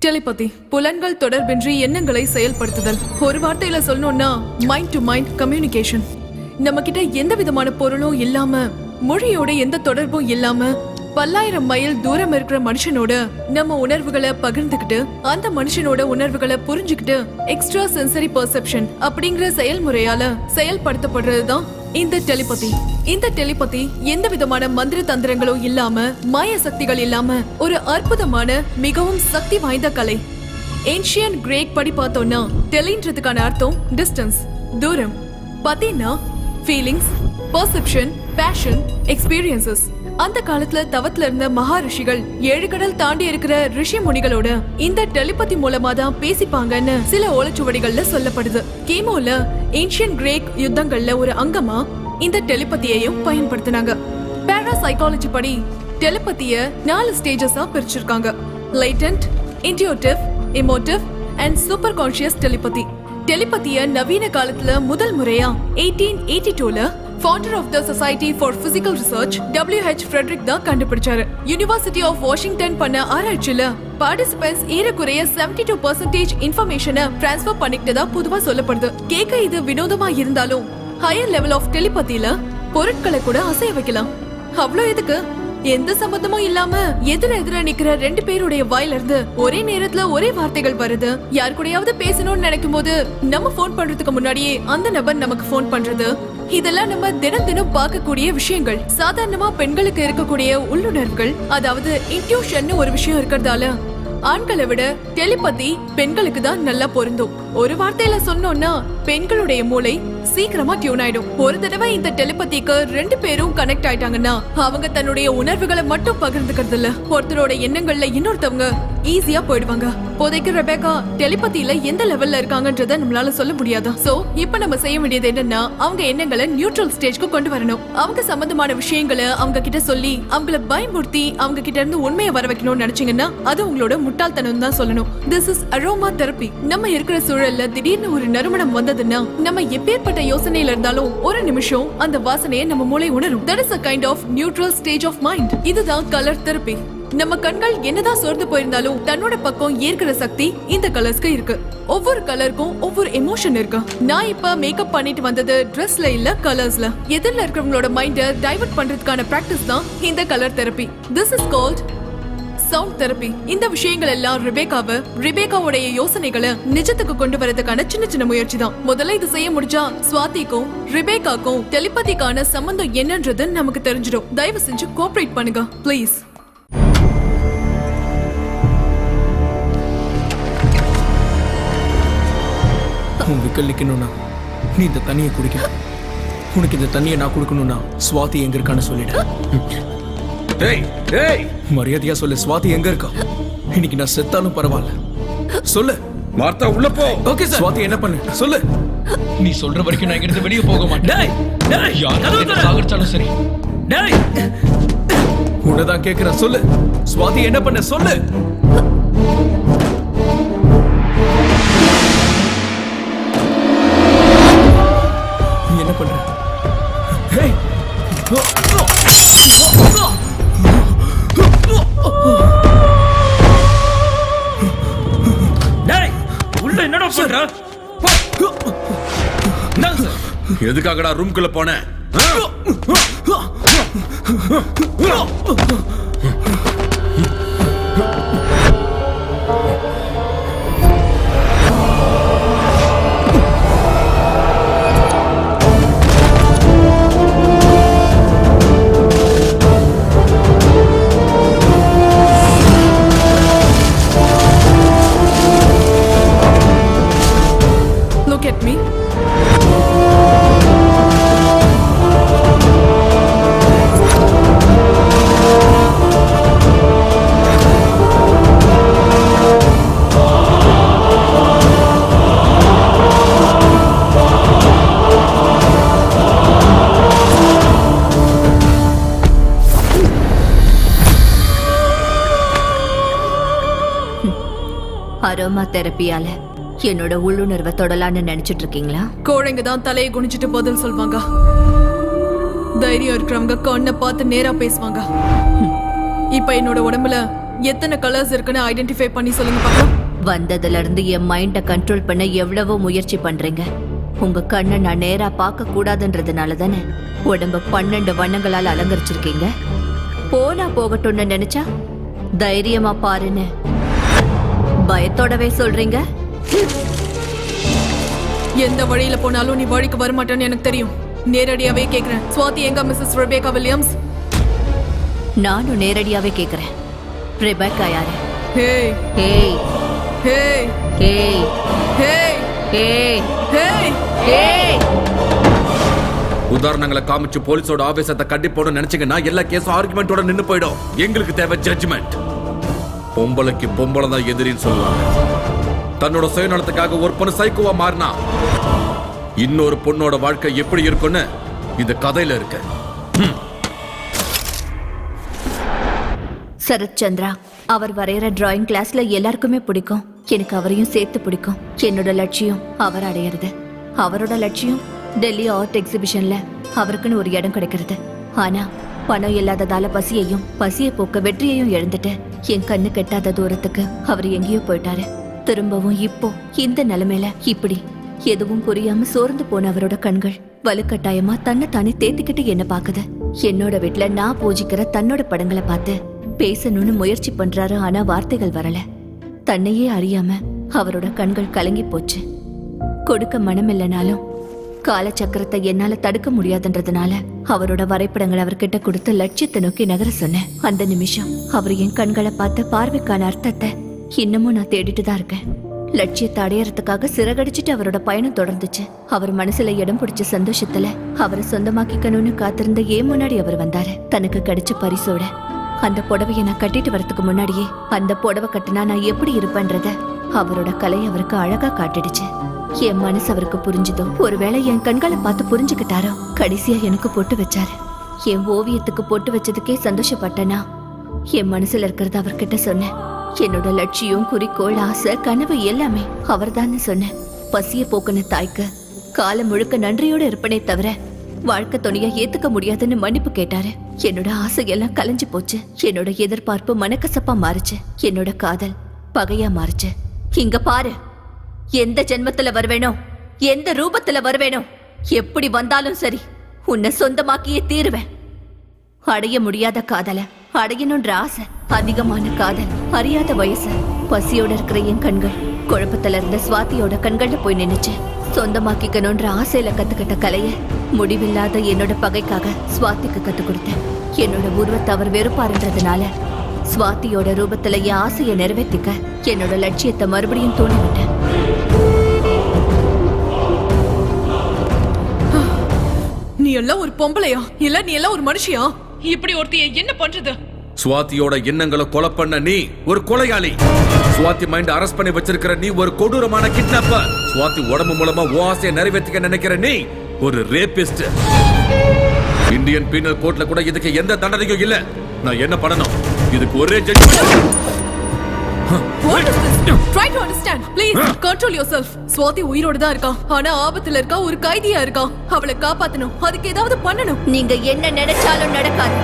[SPEAKER 3] டெலிபதி புலன்கள் தொடர்பின்றி எண்ணங்களை செயல்படுத்துதல். ஒரு வார்த்தையில சொல்லணும்னா மைண்ட் டு மைண்ட் கம்யூனிகேஷன். நம்ம கிட்ட எந்த விதமான பொருளும் இல்லாம, மொழியோட எந்த தொடர்பும் இல்லாம, பல்லாயிரம் மைல் தூரம் இருக்கிற மனுஷனோட நம்ம உணர்வுகளை பகிர்ந்துகிட்டு அந்த மனுஷனோட உணர்வுகளை புரிஞ்சுக்கிட்டு எக்ஸ்ட்ரா சென்சரி பெர்செப்ஷன் அப்படிங்கிற செயல்முறையால செயல்படுத்தப்படுறதுதான் இந்த டெலிபதி. இந்த டெலிபதி எந்த விதமான மந்திர தந்திரங்களும் இல்லாம, மாய சக்திகள் இல்லாம ஒரு அற்புதமான மிகவும் சக்தி வாய்ந்த கலை. ஏன்ஷியன் கிரேக் படி பார்த்தோம்னா டெலின்றதுக்கான அர்த்தம் டிஸ்டன்ஸ், தூரம். பத்தினா ஃபீலிங்ஸ், பெர்செப்ஷன், பேஷன், எக்ஸ்பீரியன்சஸ். அந்த காலத்துல தவத்துல இருந்த மகா ரிஷிகள் 7 கடல் தாண்டி இருக்கிற ரிஷி முனிகளோட இந்த டெலிபதி மூலமா தான் பேசிப்பாங்கன்னு சில ஓலைச்சுவடிகள்ல சொல்லப்படுது. கீமோல ஏன்ஷியன் கிரேக் யுத்தங்கள்ல ஒரு அங்கமா இந்த டெலிபதியையும் பயன்படுத்தினாங்க. பாராசைக்காலஜி படி டெலிபதிய 4 ஸ்டேஜஸா பிரிச்சிருக்காங்க. Latent, intuitive, emotive and super conscious telepathy. டெலிபதிய நவீன காலத்துல முதல் முறையா 1882ல founder of the Society for Physical Research W.H. Frederick தான் கண்டுபிடிச்சாரு. யுனிவர்சிட்டி ஆஃப் வாஷிங்டன் பண்ண ஆராய்ச்சியில பார்ட்டிசிபென்ட்ஸ் ஏறக்குறைய 72% இன்ஃபர்மேஷனை டிரான்ஸ்ஃபர் பண்ணிக்கிட்டதா பொதுவா சொல்லப்படுது. கேட்க இது வினோதமா இருந்தாலும் ஹையர் லெவல் ஆஃப் டெலிபதியில பொருட்களை கூட அசைய வைக்கலாம். அவ்வளோ எதுக்கு? எந்த சம்பந்தமும் இல்லாம எதிர நிக்கிற 2 பேருடைய வாயில இருந்து ஒரே நேரத்துல ஒரே வார்த்தைகள் வருது. யாரு கூடயாவது பேசணும்னு நினைக்கும் போது நம்ம போன் பண்றதுக்கு முன்னாடியே அந்த நபர் நமக்கு போன் பண்றது, இதெல்லாம் நம்ம தினம் பார்க்கக்கூடிய விஷயங்கள். சாதாரணமா பெண்களுக்கு இருக்கக்கூடிய உள்ளுணர்வுகள், அதாவது இன்ட்யூஷன் ஒரு விஷயம் இருக்கிறதால ஆண்களை விட டெலிபதி பெண்களுக்கு தான் நல்லா பொருந்தும். ஒரு வார்த்தையில சொன்னோம்னா பெண்களுடைய மூளை சீக்கிரமா டியூன் ஆயிடும். ஒரு தடவை இந்த டெலிபதிக்கு 2 பேரும் கனெக்ட் ஆயிட்டாங்கன்னா அவங்க தன்னுடைய உணர்வுகளை மட்டும் பகிர்ந்துக்கிறது இல்ல, ஒருத்தரோட எண்ணங்கள்ல இன்னொருத்தவங்க ஈஸியா போயிடுவாங்க. இப்போதைக்கு ரெபேக்கா டெலிபதியில எந்த லெவல்ல இருக்காங்கன்றத நம்மளால சொல்ல முடியாது. சோ இப்ப நம்ம செய்ய வேண்டியது என்னன்னா அவங்க எண்ணங்களை நியூட்ரல் ஸ்டேஜ்க்கு கொண்டு வரணும். அவங்க சம்பந்தமான விஷயங்களை அவங்க கிட்ட சொல்லி அவங்கள பயமுறுத்தி அவங்க கிட்ட இருந்து உண்மையை வர வைக்கணும்னு நினைச்சீங்கன்னா அது உங்களோட முட்டாள்தனம் தான் சொல்லணும். This is aroma therapy. நம்ம இருக்கிற சூழல்ல திடீர்னு ஒரு நறுமணம் வந்ததுன்னா நம்ம எப்பேற்பட்ட யோசனையில இருந்தாலும் ஒரு நிமிஷம் அந்த வாசனையை நம்ம மூளை உணரும். That is a kind of neutral stage of mind. இதுதான் கலர் தெரப்பி. நம்ம கண்கள் என்னதான் சோர்ந்து போயிருந்தாலும் தன்னோட பக்கம் ஏற்கிற சக்தி இந்த கலர்ஸ்க்கு இருக்கு. ஒவ்வொரு கலருக்கும் ஒவ்வொரு எமோஷன் இருக்கு. நான் இப்ப மேக்கப் பண்ணிட்டு வந்தது ட்ரெஸ்ல இல்ல, கலர்ஸ்ல. எதிரில இருக்கிறவங்களோட மைண்ட டைவர்ட் பண்றதுக்கான பிராக்டிஸ் தான் இந்த colour therapy. This is called sound therapy, இந்த விஷயங்கள் எல்லாம் ரிபேக்காவுடைய யோசனைகளை நிஜத்துக்கு கொண்டு வரதுக்கான சின்ன சின்ன முயற்சி தான். முதல்ல இது செய்ய முடிஞ்சா ஸ்வாதிக்கும் ரிபேக்காக்கும் டெலிபதிக்கான சம்பந்தம் என்னன்றது நமக்கு தெரிஞ்சிடும். தயவு செஞ்சு கோஆபரேட் பண்ணுங்க ப்ளீஸ்.
[SPEAKER 7] உன் விக்கல் நிக்கணும்னா நீ இந்த தண்ணியை குடிக்க. உனக்கு இந்த தண்ணியை நான் கொடுக்கணும்னா ஸ்வாதி எங்க இருக்கான்னு சொல்லிடு. மரியாதையா சொல்லு, ஸ்வாதி எங்க இருக்கா? இன்னைக்கு நான் செத்தாலும் பரவாயில்ல, சொல்லு.
[SPEAKER 13] மார்த்தா உள்ள போ.
[SPEAKER 7] Okay sir. ஸ்வாதி என்ன பண்ணு சொல்லு.
[SPEAKER 1] நீ சொல்ற வரைக்கும் நான் இங்கிருந்து வெளியே போக மாட்டேன். சாகடிச்சாலும் சரி.
[SPEAKER 7] உன்னதான் கேக்குறேன், சொல்லு. ஸ்வாதி என்ன பண்ண சொல்லு. நீ என்ன பண்ற? ஹேய்,
[SPEAKER 1] உள்ள என்னடா பண்ற?
[SPEAKER 13] எதுக்காகடா ரூம்குள்ள போன?
[SPEAKER 3] Look at me.
[SPEAKER 5] அரோமா தெரப்பியால என்னோட உள்ளுணர்வை தொடலான்னு நினைச்சிட்டு இருக்கீங்களா?
[SPEAKER 3] கோழைங்க தான் தலையை குனிச்சிட்டு பதில் சொல்வாங்க. தைரியம் இருக்கிறவங்க கண்ணை பார்த்து நேரா பேசுவாங்க. இப்ப என்னோட உடம்புல எத்தனை கலர்ஸ் இருக்குன்னு ஐடென்டிஃபை பண்ணி சொல்லுங்க பாக்கலாம்.
[SPEAKER 5] வந்ததுல இருந்து என் மைண்ட கண்ட்ரோல் பண்ண எவ்வளவோ முயற்சி பண்றீங்க. உங்க கண்ணை நான் நேரா பார்க்க கூடாதுன்றதுனால தானே உடம்ப 12 வண்ணங்களால் அலங்கரிச்சிருக்கீங்க. போனா போகட்டும்னு நினைச்சா தைரியமா பாருன்னு பயத்தோடவே சொல்றீங்க.
[SPEAKER 3] எந்த வழியில போனாலும் நீ வழிக்கு வரமாட்டேன்னு எனக்கு தெரியும். நேரடியாவே கேக்குறேன், ஸ்வாதி எங்க மிஸ்ஸஸ் ரெபேக்கா வில்லியம்ஸ்?
[SPEAKER 5] நானும் நேரடியாவே கேக்குறேன், ரெபேக்கா யாரு?
[SPEAKER 3] Hey
[SPEAKER 5] hey
[SPEAKER 3] hey
[SPEAKER 5] hey
[SPEAKER 3] hey
[SPEAKER 5] hey
[SPEAKER 3] hey
[SPEAKER 5] hey.
[SPEAKER 13] உதாரணங்களை காமிச்சு போலீஸோட ஆவேசத்தை கட்டி போட நினைச்சீங்கன்னா எல்லா கேஸும் ஆர்குமெண்டோட நின்னு போயிடும். எங்களுக்கு தேவை ஜட்ஜ்மெண்ட். பொம்பளைக்கு பொம்பளை தான் எதிரின்னு சொல்லுவாங்க. தன்னோட சுயநலத்துக்காக ஒரு பொண்ணு சைக்கோவா மாறினா இன்னொரு பொண்ணோட வாழ்க்கை எப்படி இருக்குன்னு இந்த கதையில இருக்கு.
[SPEAKER 5] சரத் சந்திரா அவர் வரைகிற டிராயிங் கிளாஸ்ல எல்லாருக்குமே பிடிக்கும். எனக்கு அவரையும் சேர்த்து பிடிக்கும். என்னோட லட்சியம் அவர் அடையிறது. அவரோட லட்சியம் டெல்லி ஆர்ட் எக்ஸிபிஷன்ல அவருக்குன்னு ஒரு இடம் கிடைக்கிறது. ஆனா பணம் இல்லாததால பசியை போக்க வெற்றியையும் இழந்துட்டு என் கண்ணு கெட்டாத தூரத்துக்கு அவர் எங்கேயோ போயிட்டாரு. திரும்பவும் இப்போ இந்த நிலைமையில இப்படி எதுவும் புரியாம சோர்ந்து போன அவரோட கண்கள் வலுக்கட்டாயமா தன்னைத்தானே தேத்திக்கிட்டு என்ன பாக்குது. என்னோட வீட்டுல நான் பூஜிக்கிற தன்னோட படங்களை பார்த்து பேசணும்னு முயற்சி பண்றாரு. ஆனா வார்த்தைகள் வரல. தன்னையே அறியாம அவரோட கண்கள் கலங்கி போச்சு. கொடுக்க மனம் இல்லைனாலும் காலச்சக்கரத்தை என்னால தடுக்க முடியாதுன்றதுனால அவரோட வரைபடங்களை அவர்கிட்ட கொடுத்து லட்சியத்தை நோக்கி நகர சொன்னேன். அந்த நிமிஷம் அவர் என் கண்களை பார்த்த பார்வைக்கான அர்த்தத்தை இன்னமும் நான் தேடிட்டு தான் இருக்கேன். லட்சியத்தை அடையறதுக்காக சிறகடிச்சிட்டு அவரோட பயணம் தொடர்ந்துச்சு. அவர் மனசுல இடம் பிடிச்ச சந்தோஷத்துல அவரை சொந்தமாக்கிக்கணும்னு காத்திருந்த ஏன் முன்னாடி அவர் வந்தாரு. தனக்கு கிடைச்ச பரிசோட அந்த புடவைய நான் கட்டிட்டு வரதுக்கு முன்னாடியே அந்த புடவை கட்டினா நான் எப்படி இருப்பேன்றத அவரோட கலை அவருக்கு அழகா காட்டிடுச்சு. என் மனசு அவருக்கு புரிஞ்சுதோ, ஒருவேளை என் கண்களை பார்த்து புரிஞ்சுக்கிட்டாரோ. கடைசியா எனக்கு பொட்டு வச்சாரு. என் ஓவியத்துக்கு பொட்டு வச்சதுக்கே சந்தோஷப்பட்டனா என் மனசுல இருக்கிறத அவர்கிட்ட சொன்னேன். என்னோட லட்சியம், குறிக்கோள், ஆசை, கனவு எல்லாமே அவர்தான்னு சொன்னேன். பசிய போக்குன தாய்க்கு காலம் முழுக்க நன்றியோட இருப்பனே தவிர வாழ்க்கை துணையா ஏத்துக்க முடியாதுன்னு மன்னிப்பு கேட்டாரு. என்னோட ஆசையெல்லாம் கலைஞ்சு போச்சு. என்னோட எதிர்பார்ப்பு மனக்கசப்பா மாறுச்சு. என்னோட காதல் பகையா மாறுச்சு. இங்க பாரு, எந்த ஜென்மத்துல வருவேனோ, எந்த ரூபத்துல வருவேனோ, எப்படி வந்தாலும் சரி உன்னை சொந்தமாக்கியே தீருவேன். அடைய முடியாத காதல அடையணும்ன்ற ஆசை, அதிகமான காதல், அறியாத வயசு, பசியோட இருக்கிற என் கண்கள் குழப்பத்துல இருந்த சுவாதியோட கண்கள்ல போய் நின்னுச்சு. சொந்தமாக்கிக்கணும்ன்ற ஆசையில கத்துக்கிட்ட கலைய முடிவில்லாத என்னோட பகைக்காக சுவாதிக்கு கத்து கொடுத்தேன். என்னோட உருவத்தை அவர் வெறுப்பாருன்றதுனால சுவாதியோட ரூபத்துல என் ஆசையை நிறைவேற்றிக்க என்னோட லட்சியத்தை மறுபடியும் தூண்டிவிட்டேன்.
[SPEAKER 3] நீ எல்லாம் ஒரு பொம்பளையா இல்ல நீ எல்லாம் ஒரு மனுஷியா?
[SPEAKER 14] இப்படி ஒருத்திய என்ன பண்றது?
[SPEAKER 13] சுவாதியோட எண்ணங்களை கொலை பண்ண நீ ஒரு கொலையாளி. சுவாதி மைண்ட் அரெஸ்ட் பண்ணி வச்சிருக்கிற நீ ஒரு கொடூரமான கிட்னாப்பர். சுவாதி உடம்பு மூலமா ஆசையை நிறைவேற்றிக்க நினைக்கிற நீ ஒரு ரேபிஸ்ட். இந்தியன் பீனல் கோட்ல கூட இதுக்கு எந்த தண்டனையும் இல்ல. நான் என்ன பண்ணணும்? இதுக்கு ஒரே judgement.
[SPEAKER 3] What is this? Try to understand. Please control yourself. Swathi உயிரோட தான் இருக்கா. ஆனா ஆபத்துல இருக்கா, ஒரு கைதியா இருக்கா. அவளை காப்பாத்தணும். அதுக்கு ஏதாவது பண்ணணும்.
[SPEAKER 5] நீங்க என்ன நினைச்சாலும் நடக்காது.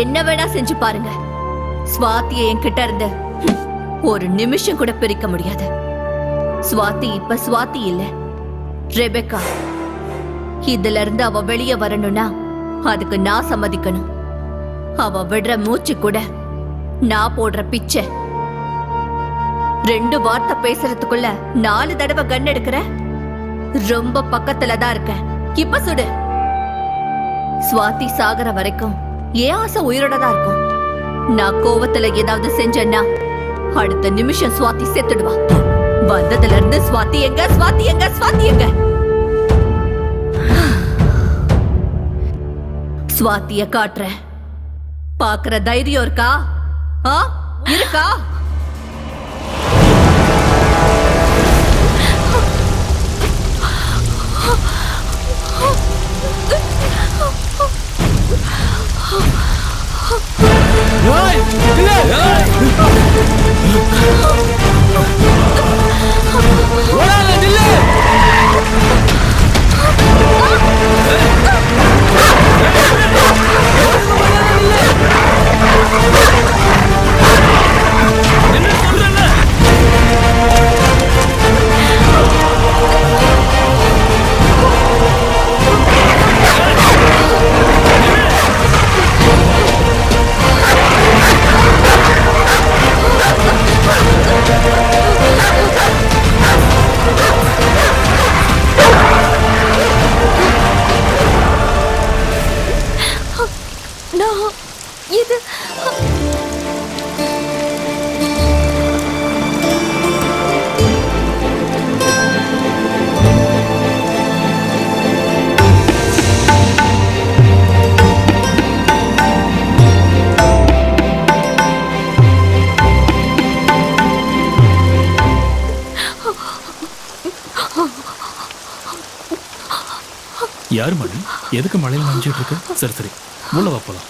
[SPEAKER 5] என்ன வேணா செஞ்சு பாருங்க, ஸ்வாதியை என்கிட்ட இருந்து ஒரு நிமிஷம் கூட பிரிக்க முடியாது. ஸ்வாதி இப்ப ஸ்வாதி இல்ல, ரெபெக்கா. இதுல இருந்து அவ வெளியே வரணும்னா அதுக்கு நான் சம்மதிக்கணும். அவ விடுற மூச்சு கூட நான் போடுற பிச்சை. 2 வார்த்தை பேசுறதுக்குள்ள 4 தடவை கன் எடுக்கிற. ரொம்ப பக்கத்துல தான் இருக்க. இப்ப சுடு. ஸ்வாதி சாகர வரைக்கும் ஏன் ஆசை உயிரோட தான் இருக்கும். நான் கோவத்துல ஏதாவது செஞ்சேன்னா அடுத்த நிமிஷம் ஸ்வாதி செத்துடுவா. வந்ததுல இருந்து ஸ்வாதி எங்க, ஸ்வாதி எங்க, ஸ்வாதி எங்க? ஸ்வாதிய காட்டுறேன். பாக்குற தைரியம் இருக்கா? இருக்கா?
[SPEAKER 1] யார் மணி? எதுக்கு மழையில் நினைச்சிட்டு இருக்கு? சரி சரி, உள்ள வா போலாம்.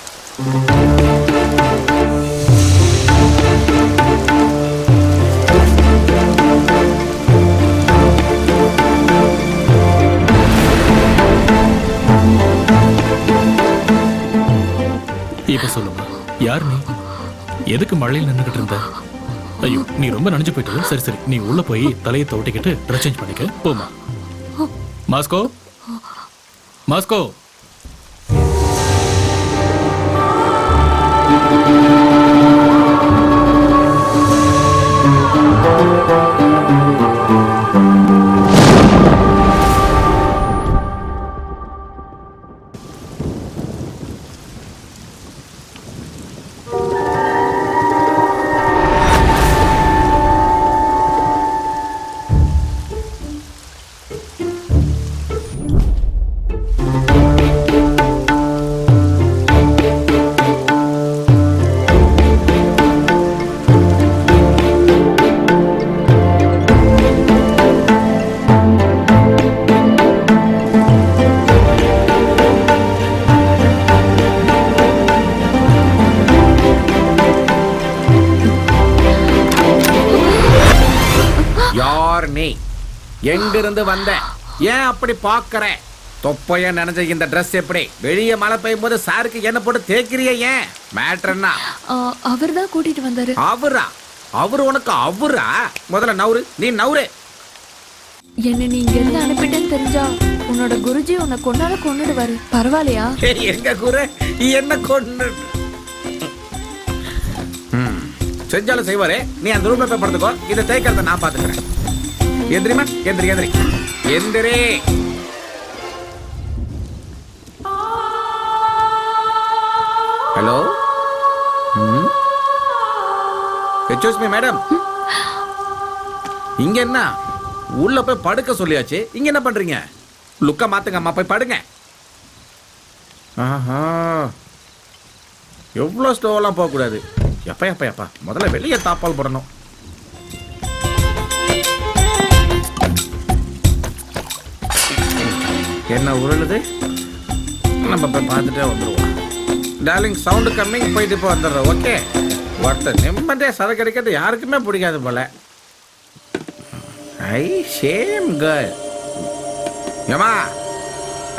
[SPEAKER 1] இப்ப சொல்லுமா, யார் நீ? எதுக்கு மழையில் நின்றுகிட்டு இருந்த? ஐயோ, நீ ரொம்ப நனைஞ்சு போயிட்டு. சரி சரி, நீ உள்ள போய் தலையை தோட்டிக்கிட்டு ட்ரெஸ் சேஞ்ச் பண்ணிக்க. போமா. Moscow, Moscow.
[SPEAKER 15] எங்கிருந்து வந்த?
[SPEAKER 13] ஏன் அப்படி பாக்குற? தொப்பையா நினைச்ச இந்த Dress எப்படி? வெளியே மழை பெய்யும் போது சாருக்கு என்ன போட்டு தேய்க்கிறிய? ஏன் மேட்டர் என்ன?
[SPEAKER 4] அவர் தான் கூட்டிட்டு வந்தாரு.
[SPEAKER 13] அவரா? அவரு உனக்கு அவரா? முதல்ல நவுரு, நீ நவுரு.
[SPEAKER 4] என்ன நீ இங்க இருந்து அனுப்பிட்டேன்னு தெரிஞ்சா உன்னோட குருஜி உன்னை கொன்னுடுவாரு. பரவாயில்லையா?
[SPEAKER 13] எங்க குரு என்ன கொண்டு செஞ்சாலும் செய்வாரே. நீ அந்த ரூம்ல போய் படுத்துக்கோ, இதை தேய்க்கிறத நான் பாத்துக்கிறேன். எந்திரிமா, எந்திரி எந்திரி எந்திரி. Hello, excuse me madam. இங்க என்ன உள்ள போய் படுக்க சொல்லியாச்சு, இங்க என்ன பண்றீங்க? லுக்க மாத்துங்க அம்மா, போய் படுங்க. ஆஹா, எவ்வளோ ஸ்லோவெல்லாம் போகக்கூடாது. எப்பா எப்பா எப்பா, முதல்ல வெளியே தாப்பால் போடணும். என்ன உருளுது? நம்ம போய் பார்த்துட்டே வந்துடுவோம். டார்லிங், சவுண்டு கம்மிங், போயிட்டு இப்போ வந்துடுறோம். ஓகே, ஒருத்தர் நிம்மதியாக சரக்கு அடிக்கிறது யாருக்குமே பிடிக்காது போல. ஐ சேம் கேர்ள். ஏமா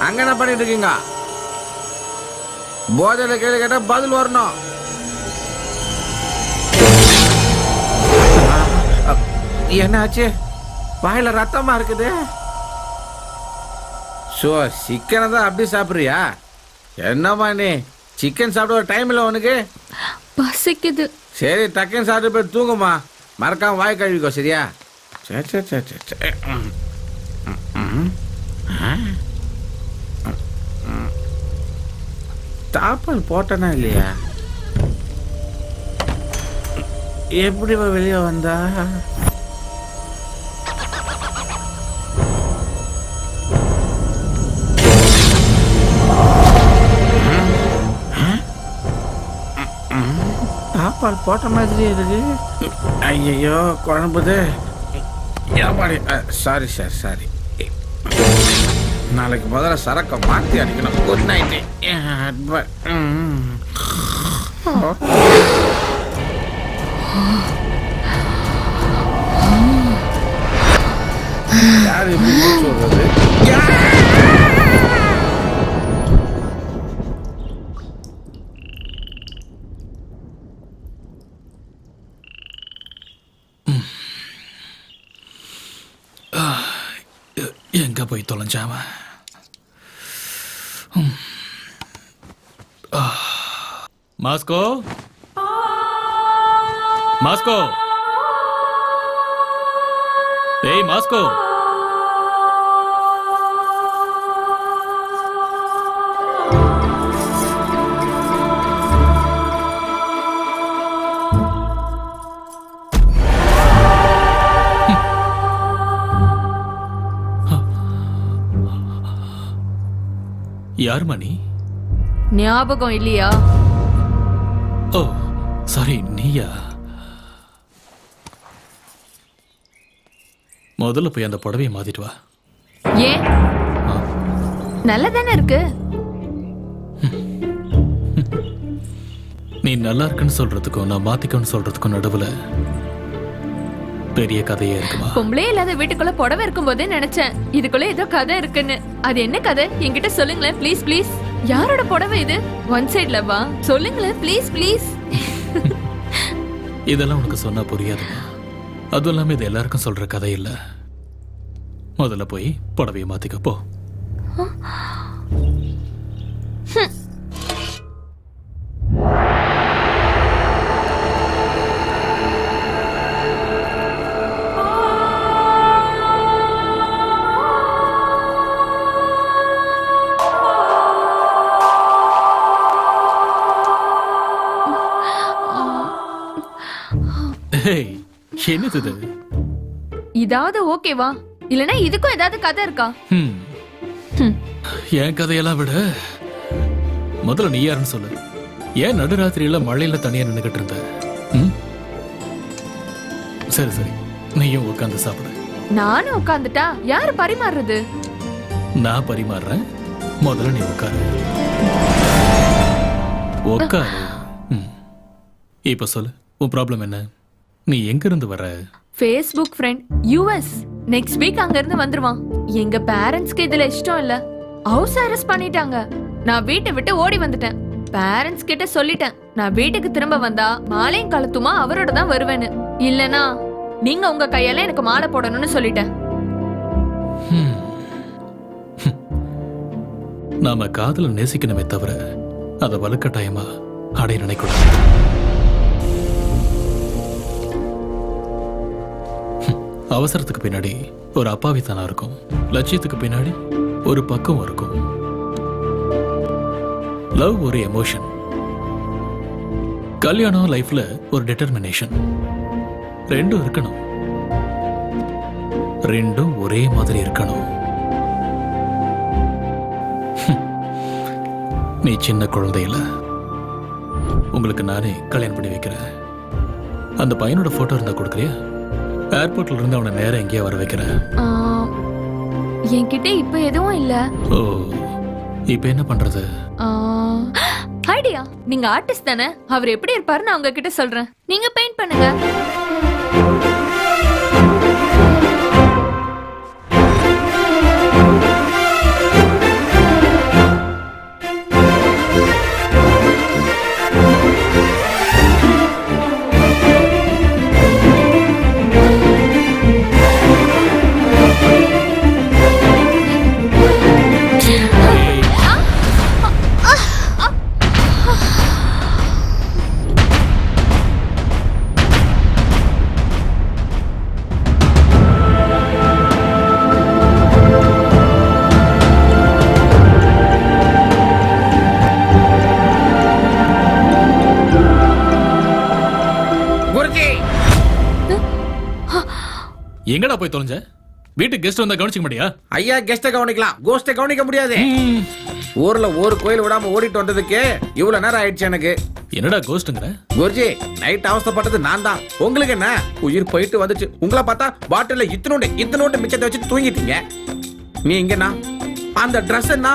[SPEAKER 13] அங்க என்ன பண்ணிட்டு இருக்கீங்க? போதையில கேள்வி கேட்டா பதில் வரணும். என்னாச்சு? வாயில ரத்தமா இருக்குது. ஸோ சிக்கனை தான் அப்படி சாப்பிட்றியா? என்னம்மா நீ சிக்கன் சாப்பிட டைம் இல்லை உனக்கு?
[SPEAKER 4] பசிக்குது.
[SPEAKER 13] சரி, டக்குன்னு சாப்பிட்டு போய் தூங்குமா. மறக்காம வாய் கழுவிக்கோ, சரியா? சரி சரி சரி சரி. தாப்பால் போட்டனா இல்லையா? எப்படி வெளியே வந்தா? தாப்பால் போட்ட மாதிரி இருக்கு. ஐயோ குழம்புது. Sorry sir, sorry. நாளைக்கு முதல்ல சரக்கை மாற்றி அடிக்கணும். Good night. யார் எப்படி சொல்றது?
[SPEAKER 1] எங்க போய் தொலைஞ்சாம? மாஸ்கோ, மாஸ்கோ, ஏய் மாஸ்கோ. யார் மணி?
[SPEAKER 4] ஞாபகம் இல்லையா?
[SPEAKER 1] ஓ சாரி, நீயா? முதல்ல போய் அந்த புடவையை மாத்திட்டு வா.
[SPEAKER 4] ஏன்? நல்லதானே இருக்கு.
[SPEAKER 1] நீ நல்லா இருக்குன்னு சொல்றதுக்கும் நான் மாத்திக்கன்னு சொல்றதுக்கும் நடுவுல பெரிய கதையே இருக்குமா?
[SPEAKER 4] பொம்பளே இல்லாத வீட்டுக்குள்ள புடவை இருக்கும் போதே நினைச்சேன் இதுக்குள்ள ஏதோ கதை இருக்குன்னு. அது என்ன கதை என்கிட்ட சொல்லுங்களேன் ப்ளீஸ் ப்ளீஸ். யாரோட புடவை இது? ஒன் சைட்ல வா, சொல்லுங்களேன் ப்ளீஸ் ப்ளீஸ்.
[SPEAKER 1] இதெல்லாம் உனக்கு சொன்னா புரியாதுமா. அதுவும் இல்லாம இது எல்லாருக்கும் சொல்ற கதை இல்ல. முதல்ல போய் புடவையை மாத்திக்க போ. என்னது இது?
[SPEAKER 4] இதாவது ஓகேவா? இல்லனா இதுக்கும் ஏதாவது கதை இருக்கா?
[SPEAKER 1] என் கதையெல்லாம் விட முதல்ல நீ யாருன்னு சொல்லு. ஏன் நடுராத்திரியில மழையில தனியா நின்னுகிட்டு இருந்த? சரி சரி, நீயும் உட்காந்து சாப்பிடு.
[SPEAKER 4] நானும் உட்காந்துட்டா யாரு பரிமாறுறது?
[SPEAKER 1] நான் பரிமாறுறேன். முதல்ல நீ உட்காரு. உட்காரு. இப்ப சொல்லு, உன் ப்ராப்ளம் என்ன? நீ எங்க இருந்து வர?
[SPEAKER 4] Facebook friend US. Next week அங்க இருந்து வந்துருவான். எங்க பேரண்ட்ஸ்க்கு இதுல இஷ்டம் இல்ல. ஹவுஸ் அரெஸ்ட் பண்ணிட்டாங்க. நான் வீட்டை விட்டு ஓடி வந்துட்டேன். பேரண்ட்ஸ் கிட்ட சொல்லிட்டேன், நான் வீட்டுக்கு திரும்ப வந்தா மாலையும் கழுத்துமா அவரோட தான் வருவேன்னு. இல்லனா நீங்க உங்க கையால எனக்கு மாலை போடணும்னு சொல்லிட்டேன்.
[SPEAKER 1] நாம காதல நேசிக்கணுமே தவிர அதை வலுக்கட்டாயமா அடைய நினைக்கூடாது. அவசரத்துக்கு பின்னாடி ஒரு அப்பாவித்தனம் இருக்கும், லட்சியத்துக்கு பின்னாடி ஒரு பக்கம் இருக்கும். லவ் ஒரு எமோஷன், கல்யாணம் லைஃப்ல ஒரு டிட்டர்மினேஷன். ரெண்டும் இருக்கணும், ரெண்டும் ஒரே மாதிரி இருக்கணும். நீ சின்ன குழந்தையில உங்களுக்கு நானே கல்யாணம் பண்ணி வைக்கிறேன். அந்த பையனோட போட்டோ இருந்தா கொடுக்குறியா? ஏர்போர்ட்ல இருந்து அவனை நேரம் எங்கேயா வர வைக்கிறேன்.
[SPEAKER 4] என்கிட்ட இப்ப எதுவும் இல்ல.
[SPEAKER 1] ஓ, இப்ப என்ன பண்றது?
[SPEAKER 4] ஐடியா, நீங்க ஆர்டிஸ்ட் தானே, அவர் எப்படி இருப்பாரு நான் உங்ககிட்ட சொல்றேன். நீங்க பெயிண்ட் பண்ணுங்க.
[SPEAKER 1] எங்கடா போய் தொலைஞ்ச? வீட்டுக்கு கெஸ்ட் வந்தா கவனிக்க முடியா?
[SPEAKER 13] ஐயா, கெஸ்ட கவனிக்கலாம், கோஸ்ட கவனிக்க முடியாது. ஊர்ல ஒரு கோயில் விடாம ஓடிட்டு வந்ததுக்கு இவ்வளவு நேரம் ஆயிடுச்சு எனக்கு.
[SPEAKER 1] என்னடா கோஸ்ட்ங்கற?
[SPEAKER 13] குருஜி, நைட் அவஸ்தைப்பட்டது நான் தான். உங்களுக்கு என்ன, உயிர் போயிட்டு வந்துச்சு. உங்களை பார்த்தா பாட்டில்ல இத்தனோண்டு மிச்சத்தை வச்சு தூங்கிட்டீங்க. நீ இங்கண்ணா, அந்த ட்ரெஸ் என்ன,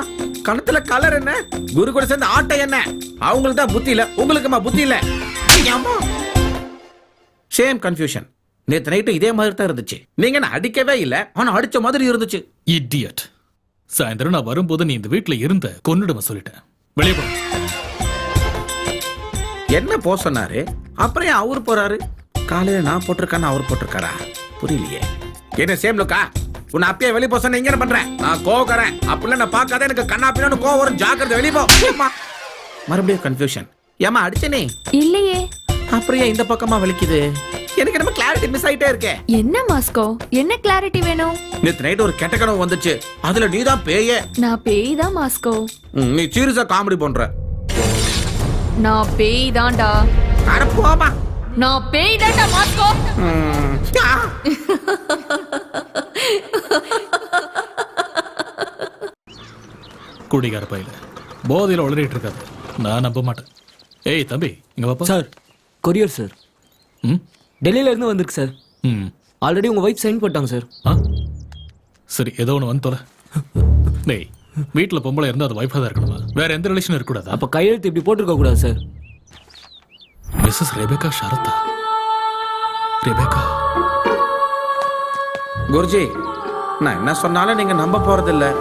[SPEAKER 13] கணத்துல கலர் என்ன, குரு கூட சேர்ந்த ஆட்டை என்ன? அவங்களுக்கு தான் புத்தி இல்ல, உங்களுக்குமா புத்தி இல்ல? Same confusion. நேத்து நைட்டு இதே மாதிரி தான் இருந்துச்சு. நீங்க என்ன அடிக்கவே இல்ல, ஆனா அடிச்ச மாதிரி இருந்துச்சு.
[SPEAKER 1] இடியட். சாயந்தரம் நான் வரும்போது நீ இந்த வீட்டுல இருந்த கொன்னுடுவேன் சொல்லிட்டேன். வெளியே போ.
[SPEAKER 13] என்ன போ சொன்னாரு? அப்புறம் ஏன் அவரு போறாரு? காலையில நான் போட்டிருக்கான்னு அவர் போட்டிருக்காரா? புரியலையே. என்ன சேம் லுக்கா? உன்னை அப்பயே வெளியே போ சொன்ன, இங்க என்ன பண்றேன்? நான் கோவக்காரன் அப்படிலாம் நான் பார்க்காத, எனக்கு கண்ணாப்பின்னு கோவம் வரும். ஜாக்கிரதை, வெளியே போ. மறுபடியும் கன்ஃபியூஷன். ஏமா அடிச்சனே?
[SPEAKER 4] இல்லையே.
[SPEAKER 13] அப்புறம் ஏன் இந்த பக்கமா வலிக்குது? எனக்கு நம்ம கிளாரிட்டி மிஸ் ஆயிட்டே இருக்கே.
[SPEAKER 4] என்ன மாஸ்கோ, என்ன கிளாரிட்டி வேணும்?
[SPEAKER 13] நேத்து நைட் ஒரு கெட்ட கனவு வந்துச்சு, அதுல நீ தான் பேயே.
[SPEAKER 4] நான் பேய் தான் மாஸ்கோ.
[SPEAKER 13] நீ சீரியஸா காமெடி பண்ற.
[SPEAKER 4] நான் பேய் தான்டா.
[SPEAKER 13] அட போமா.
[SPEAKER 4] நான் பேய் தான்டா மாஸ்கோ.
[SPEAKER 1] குடிகார பையில போதையில உளறிட்டு இருக்காது, நான் நம்ப மாட்டேன். ஏய் தம்பி, இங்க வாப்பா.
[SPEAKER 7] Sir, courier sir. டெல்லியில இருந்து வந்திருக்கு சார். ஆல்ரெடி உங்க வைஃப் சைன் போட்டாங்க சார்.
[SPEAKER 1] சரி, ஏதோ ஒன்று வந்து தொலை. டேய், வீட்டில் பொம்பளை இருந்தால் அது வைஃபாக தான் இருக்கணுமா? வேற எந்த ரிலேஷனும் இருக்கக்கூடாது.
[SPEAKER 7] அப்போ கையெழுத்து இப்படி போட்டிருக்க கூடாது சார்.
[SPEAKER 1] Mrs Rebecca Shraddha. Rebecca.
[SPEAKER 13] Guruji, நான் என்ன சொன்னாலும் நீங்க நம்ப போறதில்ல.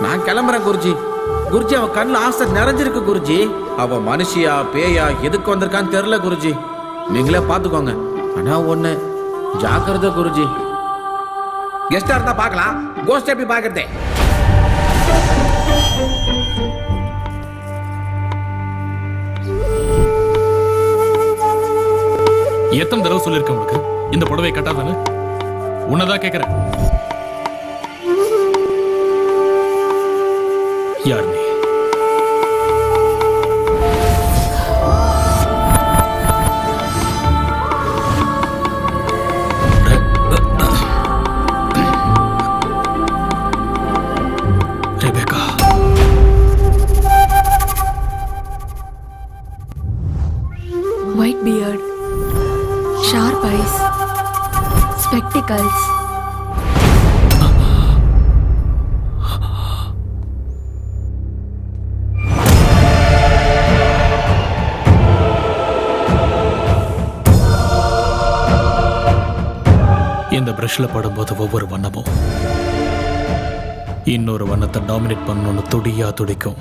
[SPEAKER 13] நான் கிளம்புறேன் குருஜி. குருஜி, அவ கண்ணுல ஆசை நிறைஞ்சிருக்கு குருஜி. அவ மனுஷியா பேயா எதுக்கு வந்திருக்கான்னு தெரியல குருஜி. நீங்களே பாத்துக்கோங்க. ஆனா ஒண்ணு, ஜாக்கிரதை குருஜி. கெஸ்டா இருந்தா பார்க்கலாம், கோஸ்ட் எப்படி பாக்குறதே?
[SPEAKER 1] எத்தனை தடவை சொல்லியிருக்கேன் உனக்கு இந்த புடவை கட்டாதானு? உன்னதான் கேட்கிறேன். யார் நீ?
[SPEAKER 4] White beard, sharp eyes, spectacles.
[SPEAKER 1] இந்த பிரஷ்ல படும்போது ஒவ்வொரு வண்ணமும் இன்னொரு வண்ணத்தை டாமினேட் பண்ணணும்னு துடியா துடிக்கும்.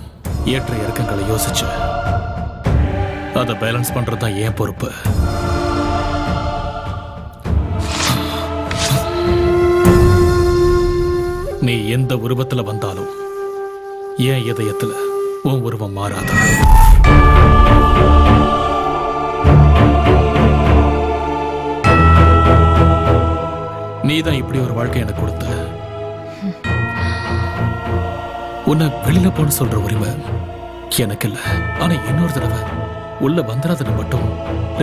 [SPEAKER 1] ஏற்ற இறக்கங்களை யோசிச்சு அதை பேலன்ஸ் பண்றது தான் என் பொறுப்பு. நீ எந்த உருவத்துல வந்தாலும் என் இதயத்துல உன் உருவம் மாறாத. நீதான் இப்படி ஒரு வாழ்க்கை எனக்கு கொடுத்த. உன்னை வெளியில போன்னு சொல்ற உரிமை எனக்கு இல்ல. ஆனா இன்னொரு தடவை உள்ள வந்துடாதுன்னு மட்டும்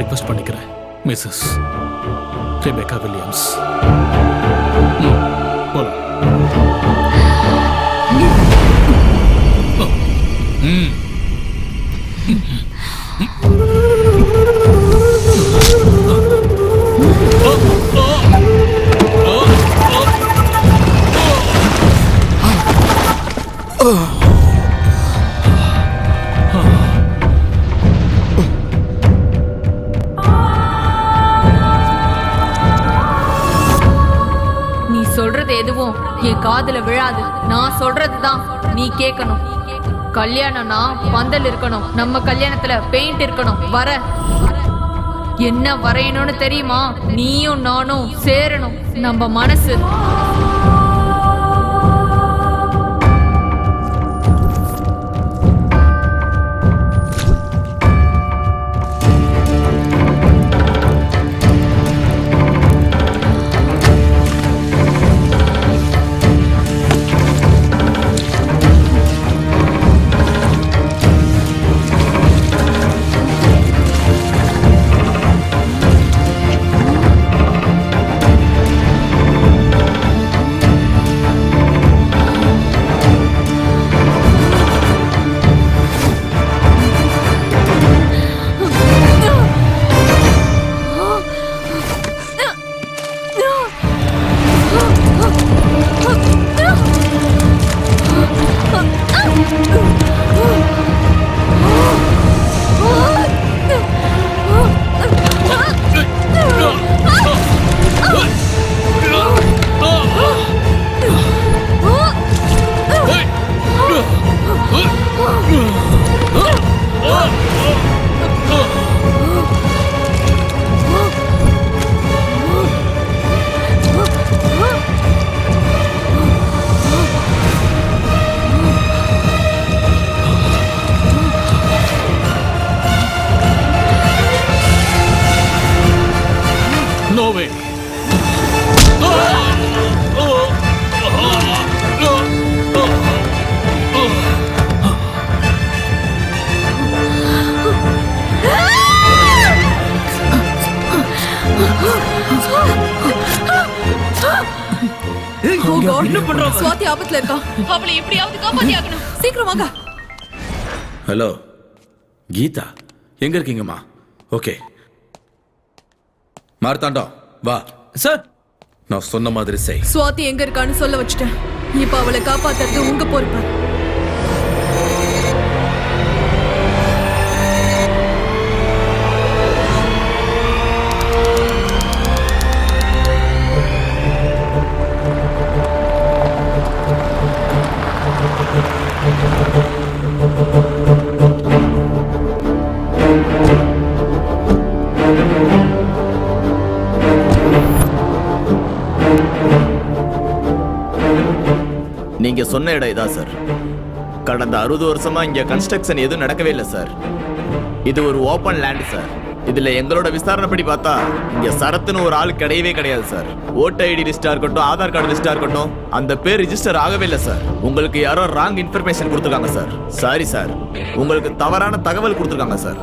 [SPEAKER 1] ரிக்வெஸ்ட் பண்ணிக்கிறேன். Mrs Rebecca Williams. போலாம்.
[SPEAKER 4] நீ சொல்றது எதுவும் என் காதுல விழாது. நான் சொல்றதுதான் நீ கேட்கணும். கல்யாணம்னா பந்தல் இருக்கணும். நம்ம கல்யாணத்துல பெயிண்ட் இருக்கணும். வர என்ன வரையணும்னு தெரியுமா? நீயும் நானும் சேரணும். நம்ம மனசு
[SPEAKER 3] ஸ்வாதி ஆபத்துல இருக்கா.
[SPEAKER 4] அவளை எப்படியாவது காப்பாத்தி ஆகணும்.
[SPEAKER 3] சீக்கிரம் வாங்க.
[SPEAKER 13] ஹலோ கீதா, எங்க இருக்கீங்கம்மா? ஓகே மார்த்தாண்டம் வா.
[SPEAKER 8] சார்
[SPEAKER 13] நான் சொன்ன மாதிரி செய்.
[SPEAKER 3] ஸ்வாதி எங்க இருக்கான்னு சொல்ல வச்சுட்டேன். இப்ப அவளை காப்பாத்துறது உங்க பொறுப்பு.
[SPEAKER 2] நீங்க சொன்ன இடம் இதான் சார். கடந்த 60 வருஷமா இங்க கன்ஸ்ட்ரக்ஷன் எதுவும் நடக்கவே இல்லை சார். இது ஒரு ஓபன் லேண்ட் சார். இதுல எங்களோட விசாரணைப்படி பார்த்தா இங்க சரத்துன்னு ஒரு ஆள் கிடையவே கிடையாது சார். ஓட்டர் ஐடி லிஸ்டா இருக்கட்டும், ஆதார் கார்டு லிஸ்டா இருக்கட்டும், அந்த பேர் ரிஜிஸ்டர் ஆகவே இல்லை சார். உங்களுக்கு யாரோ ராங் இன்ஃபர்மேஷன் கொடுத்துருக்காங்க சார். சாரி சார், உங்களுக்கு தவறான தகவல் கொடுத்துருக்காங்க சார்.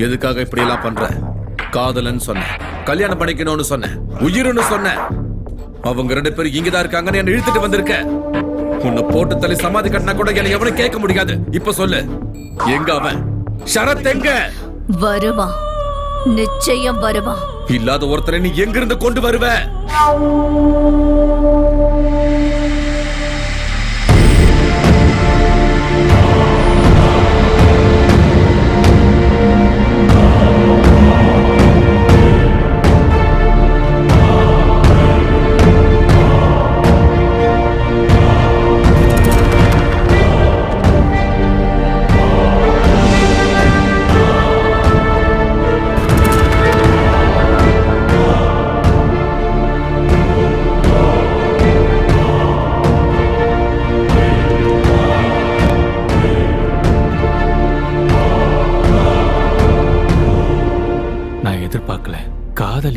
[SPEAKER 13] எதுக்காக இப்படி எல்லாம் பண்ற? காதலன்னு சொன்ன, கல்யாணம் பண்ணிக்கணும்னு சொன்ன, உயிர்னு சொன்ன. அவங்க 2 பேரும் இங்கதான் இருக்காங்கன்னு என்ன இழுத்துட்டு வந்திருக்க. உன்னை போட்டு தள்ளி சமாதி கட்டினா கூட என்ன எவனும் கேட்க முடியாது. இப்ப சொல்லு, எங்க அவன்? ஷரத் எங்க?
[SPEAKER 5] வருவான், நிச்சயம் வருவான்.
[SPEAKER 13] இல்லாத ஒருத்தரை நீ எங்கிருந்து கொண்டு வருவ?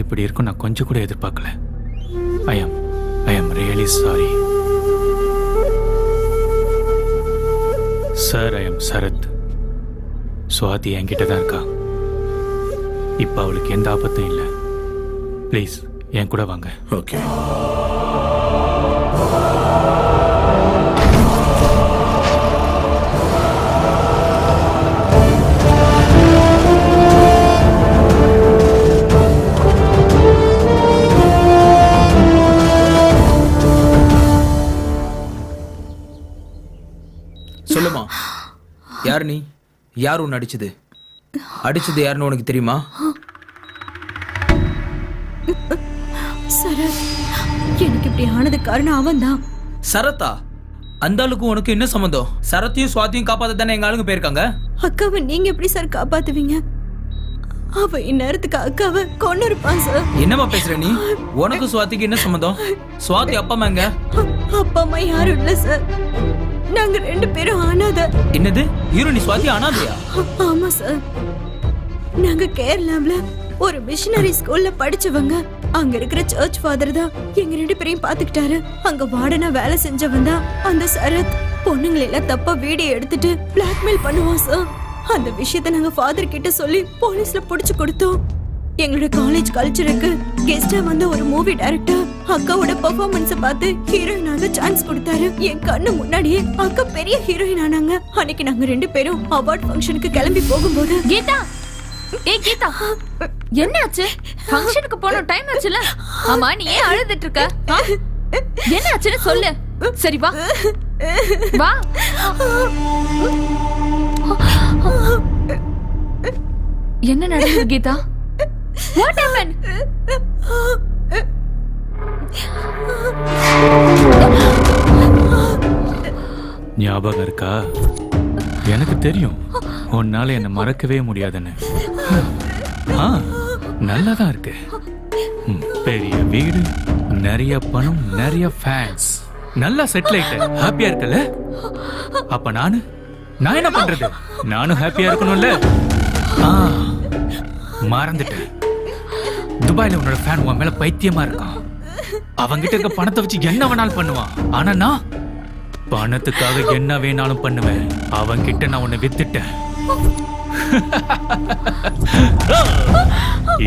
[SPEAKER 1] இப்படி இருக்கும் நான் கொஞ்சம் கூட எதிர்பார்க்கல. I am really sorry sir. I am Sarath. Swathi என்கிட்ட தான் இருக்கா. இப்ப அவளுக்கு எந்த ஆபத்தும் இல்லை. ப்ளீஸ் என் கூட வாங்க.
[SPEAKER 13] ஓகே.
[SPEAKER 8] சொல்லுமா, யார் நீ? யார் உன்னை அடிச்சது? அடிச்சது யாருன்னு உனக்கு தெரியுமா?
[SPEAKER 11] சரத், எனக்கு இப்படி ஆனது காரணம் அவன் தான்.
[SPEAKER 8] சரத்தா? அந்த ஆளுக்கு உனக்கு என்ன சம்மந்தம்? சரத்தையும் சுவாத்தியும் காப்பாத்த தானே எங்க ஆளுங்க போயிருக்காங்க.
[SPEAKER 11] அக்காவை நீங்க எப்படி சார் காப்பாத்துவீங்க? அவ இந்நேரத்துக்கு அக்காவை கொண்டு இருப்பான் சார்.
[SPEAKER 8] என்னமா பேசுற நீ? உனக்கு சுவாத்திக்கு என்ன சம்மந்தம்? சுவாதி அப்பா அம்மா எங்க?
[SPEAKER 11] அப்பா அம்மா யாரும் இல்ல சார். நாங்க 2 பேரும் அனாதை.
[SPEAKER 8] என்னது? ஹீரோ நீ சுவாதி அனாதையா?
[SPEAKER 11] ஆமா சார். நாங்க கேரளாவுல ஒரு மிஷனரி ஸ்கூல்ல படிச்சவங்க. அங்க இருக்கிற சர்ச் ஃபாதர் தான் எங்க 2 பேரையும் பாத்துக்கிட்டாரு. அங்க வார்டனா வேலை செஞ்சவன் தான் அந்த சரத். பொண்ணுங்களை எல்லாம் தப்பா வீடியோ எடுத்துட்டு பிளாக்மெயில் பண்ணுவான் சார். அந்த விஷயத்தை நாங்க ஃபாதர் கிட்ட சொல்லி போலீஸ்ல புடிச்சு கொடுத்தோம். எங்களோட காலேஜ் கல்ச்சருக்கு கெஸ்டா வந்த ஒரு மூவி டைரக்டர் அக்காவோட பெர்ஃபார்மன்ஸ பார்த்து ஹீரோயினாக சான்ஸ் கொடுத்தாரு. என் கண்ணு முன்னாடியே அக்கா பெரிய ஹீரோயின் ஆனாங்க. அன்னைக்கு நாங்க 2 பேரும் அவார்ட் ஃபங்க்ஷனுக்கு கிளம்பி போகும்போது
[SPEAKER 4] கீதா, ஏய் கீதா, என்னாச்சு? ஃபங்க்ஷனுக்கு போன டைம் ஆச்சுல. ஆமா, நீ ஏன் அழுதுட்டு இருக்க? என்னாச்சுன்னு சொல்லு. சரி வா வா. என்ன நடந்தது கீதா? What happened?
[SPEAKER 1] ஞாபகம் இருக்கா? எனக்கு தெரியும் உன்னால என்ன மறக்கவே முடியாதுன்னு. நல்லாதான் இருக்கு. பெரிய வீடு, நிறைய பணம், நிறைய ஃபேன்ஸ், நல்லா செட்டில் ஆயிட்ட, ஹாப்பியா இருக்கல? அப்ப நான் என்ன பண்றது? நானும் ஹாப்பியா இருக்கணும்ல. மறந்துட்டேன். துபாயில உன்னோட ஃபேன் உன் மேல பைத்தியமா இருக்கான். அவங்கிட்ட இருக்க பணத்தை வச்சு என்ன வேணாலும் பண்ணுவான். ஆனா நான் பணத்துக்காக என்ன வேணாலும் பண்ணுவேன். அவங்கிட்ட நான் உன்னை வித்துட்டேன்.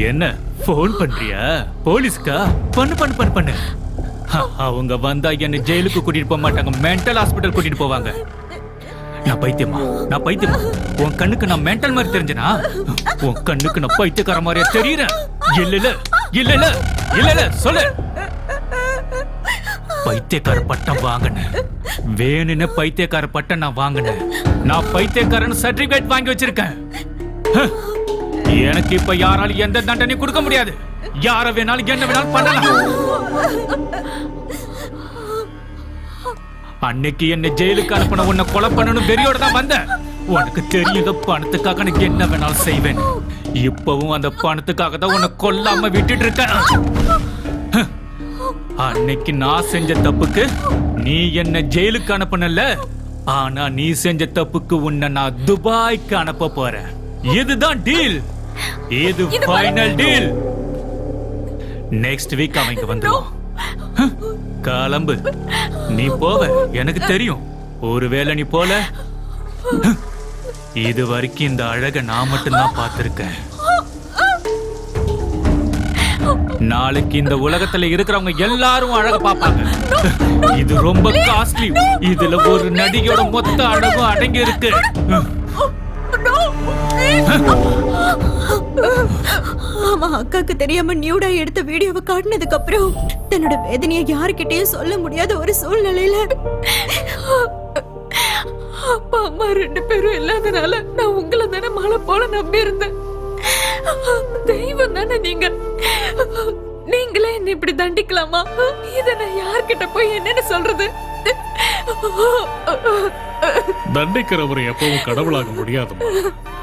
[SPEAKER 1] என்ன போன் பண்றியா போலீஸ்கா? பண்ணு பண்ணு பண்ணு பண்ணு. அவங்க வந்தா என்ன ஜெயிலுக்கு கூட்டிட்டு போக மாட்டாங்க, மென்டல் ஹாஸ்பிட்டல் கூட்டிட்டு போவாங்க. நான் பைத்தியமா? நான் பைத்தியமா? உன் கண்ணுக்கு நான் மென்டல் மாதிரி தெரிஞ்சனா? உன் கண்ணுக்கு நான் பைத்தியக்கார மாதிரியா தெரியறேன்? இல்ல இல்ல இல்ல இல்ல இல்ல இல்ல சொல்லு. பைத்தியக்கார பட்டம் வாங்கினேன். வேணுன்னு பைத்தியக்கார பட்டம் நான் வாங்கினேன். நான் பைத்தியக்காரன் சர்டிபிகேட் வாங்கி வச்சிருக்கேன். எனக்கு இப்ப யாராலும் எந்த தண்டனையும் கொடுக்க முடியாது. யார வேணாலும் என்ன வேணாலும் பண்ணலாம். அன்னைக்கு என்ன ஜெயிலுக்கு அனுப்பின உன்னை கொலை பண்ணணும் வெறியோட தான் வந்தேன். உனக்கு தெரியுங்க, பணத்துக்காக எனக்கு என்ன வேணாலும் செய்வேன். இப்பவும் அந்த பணத்துக்காக தான் உன்னை கொல்லாம விட்டுட்டு இருக்கேன். அன்னைக்கு நான் செஞ்ச தப்புக்கு நீ என்ன ஜெயிலுக்கு அனுப்பினல, ஆனா நீ செஞ்ச தப்புக்கு உன்னை நான் துபாய்க்கு அனுப்ப போறேன். இதுதான் டீல். இது ஃபைனல் டீல். நெக்ஸ்ட் வீக் அவன் இங்க வந்துருவான். கிளம்பு. நீ போவ எனக்கு தெரியும். ஒருவேளை நீ போல, இது வரைக்கும் இந்த அழக நான் மட்டும்தான் பார்த்திருக்கேன். நாளைக்கு இந்த உலகத்துல இருக்கிறவங்க எல்லாரும் அழக பாப்பாங்க. இது ரொம்ப காஸ்ட்லி. இதுல ஒரு நடிகையோட மொத்த அழகும் அடங்கி இருக்கு.
[SPEAKER 11] ஆமா, அக்காக்கு தெரியாம நியூடா எடுத்த வீடியோவை காட்டினதுக்கு அப்புறம் தன்னோட வேதனையை யாருக்கிட்டையும் சொல்ல முடியாத ஒரு சூழ்நிலையில
[SPEAKER 3] அப்பா அம்மா 2 பேரும் இல்லாதனால நான் உங்களை தானே மழை போல நம்பி இருந்தேன். தெய்வம் தானே நீங்க. நீங்களே என்ன இப்படி தண்டிக்கலாமா? இத நான் யார்கிட்ட போய் என்னன்னு சொல்றது?
[SPEAKER 1] தண்டிக்கிறவரை எப்பவும் கடவுளாக முடியாது.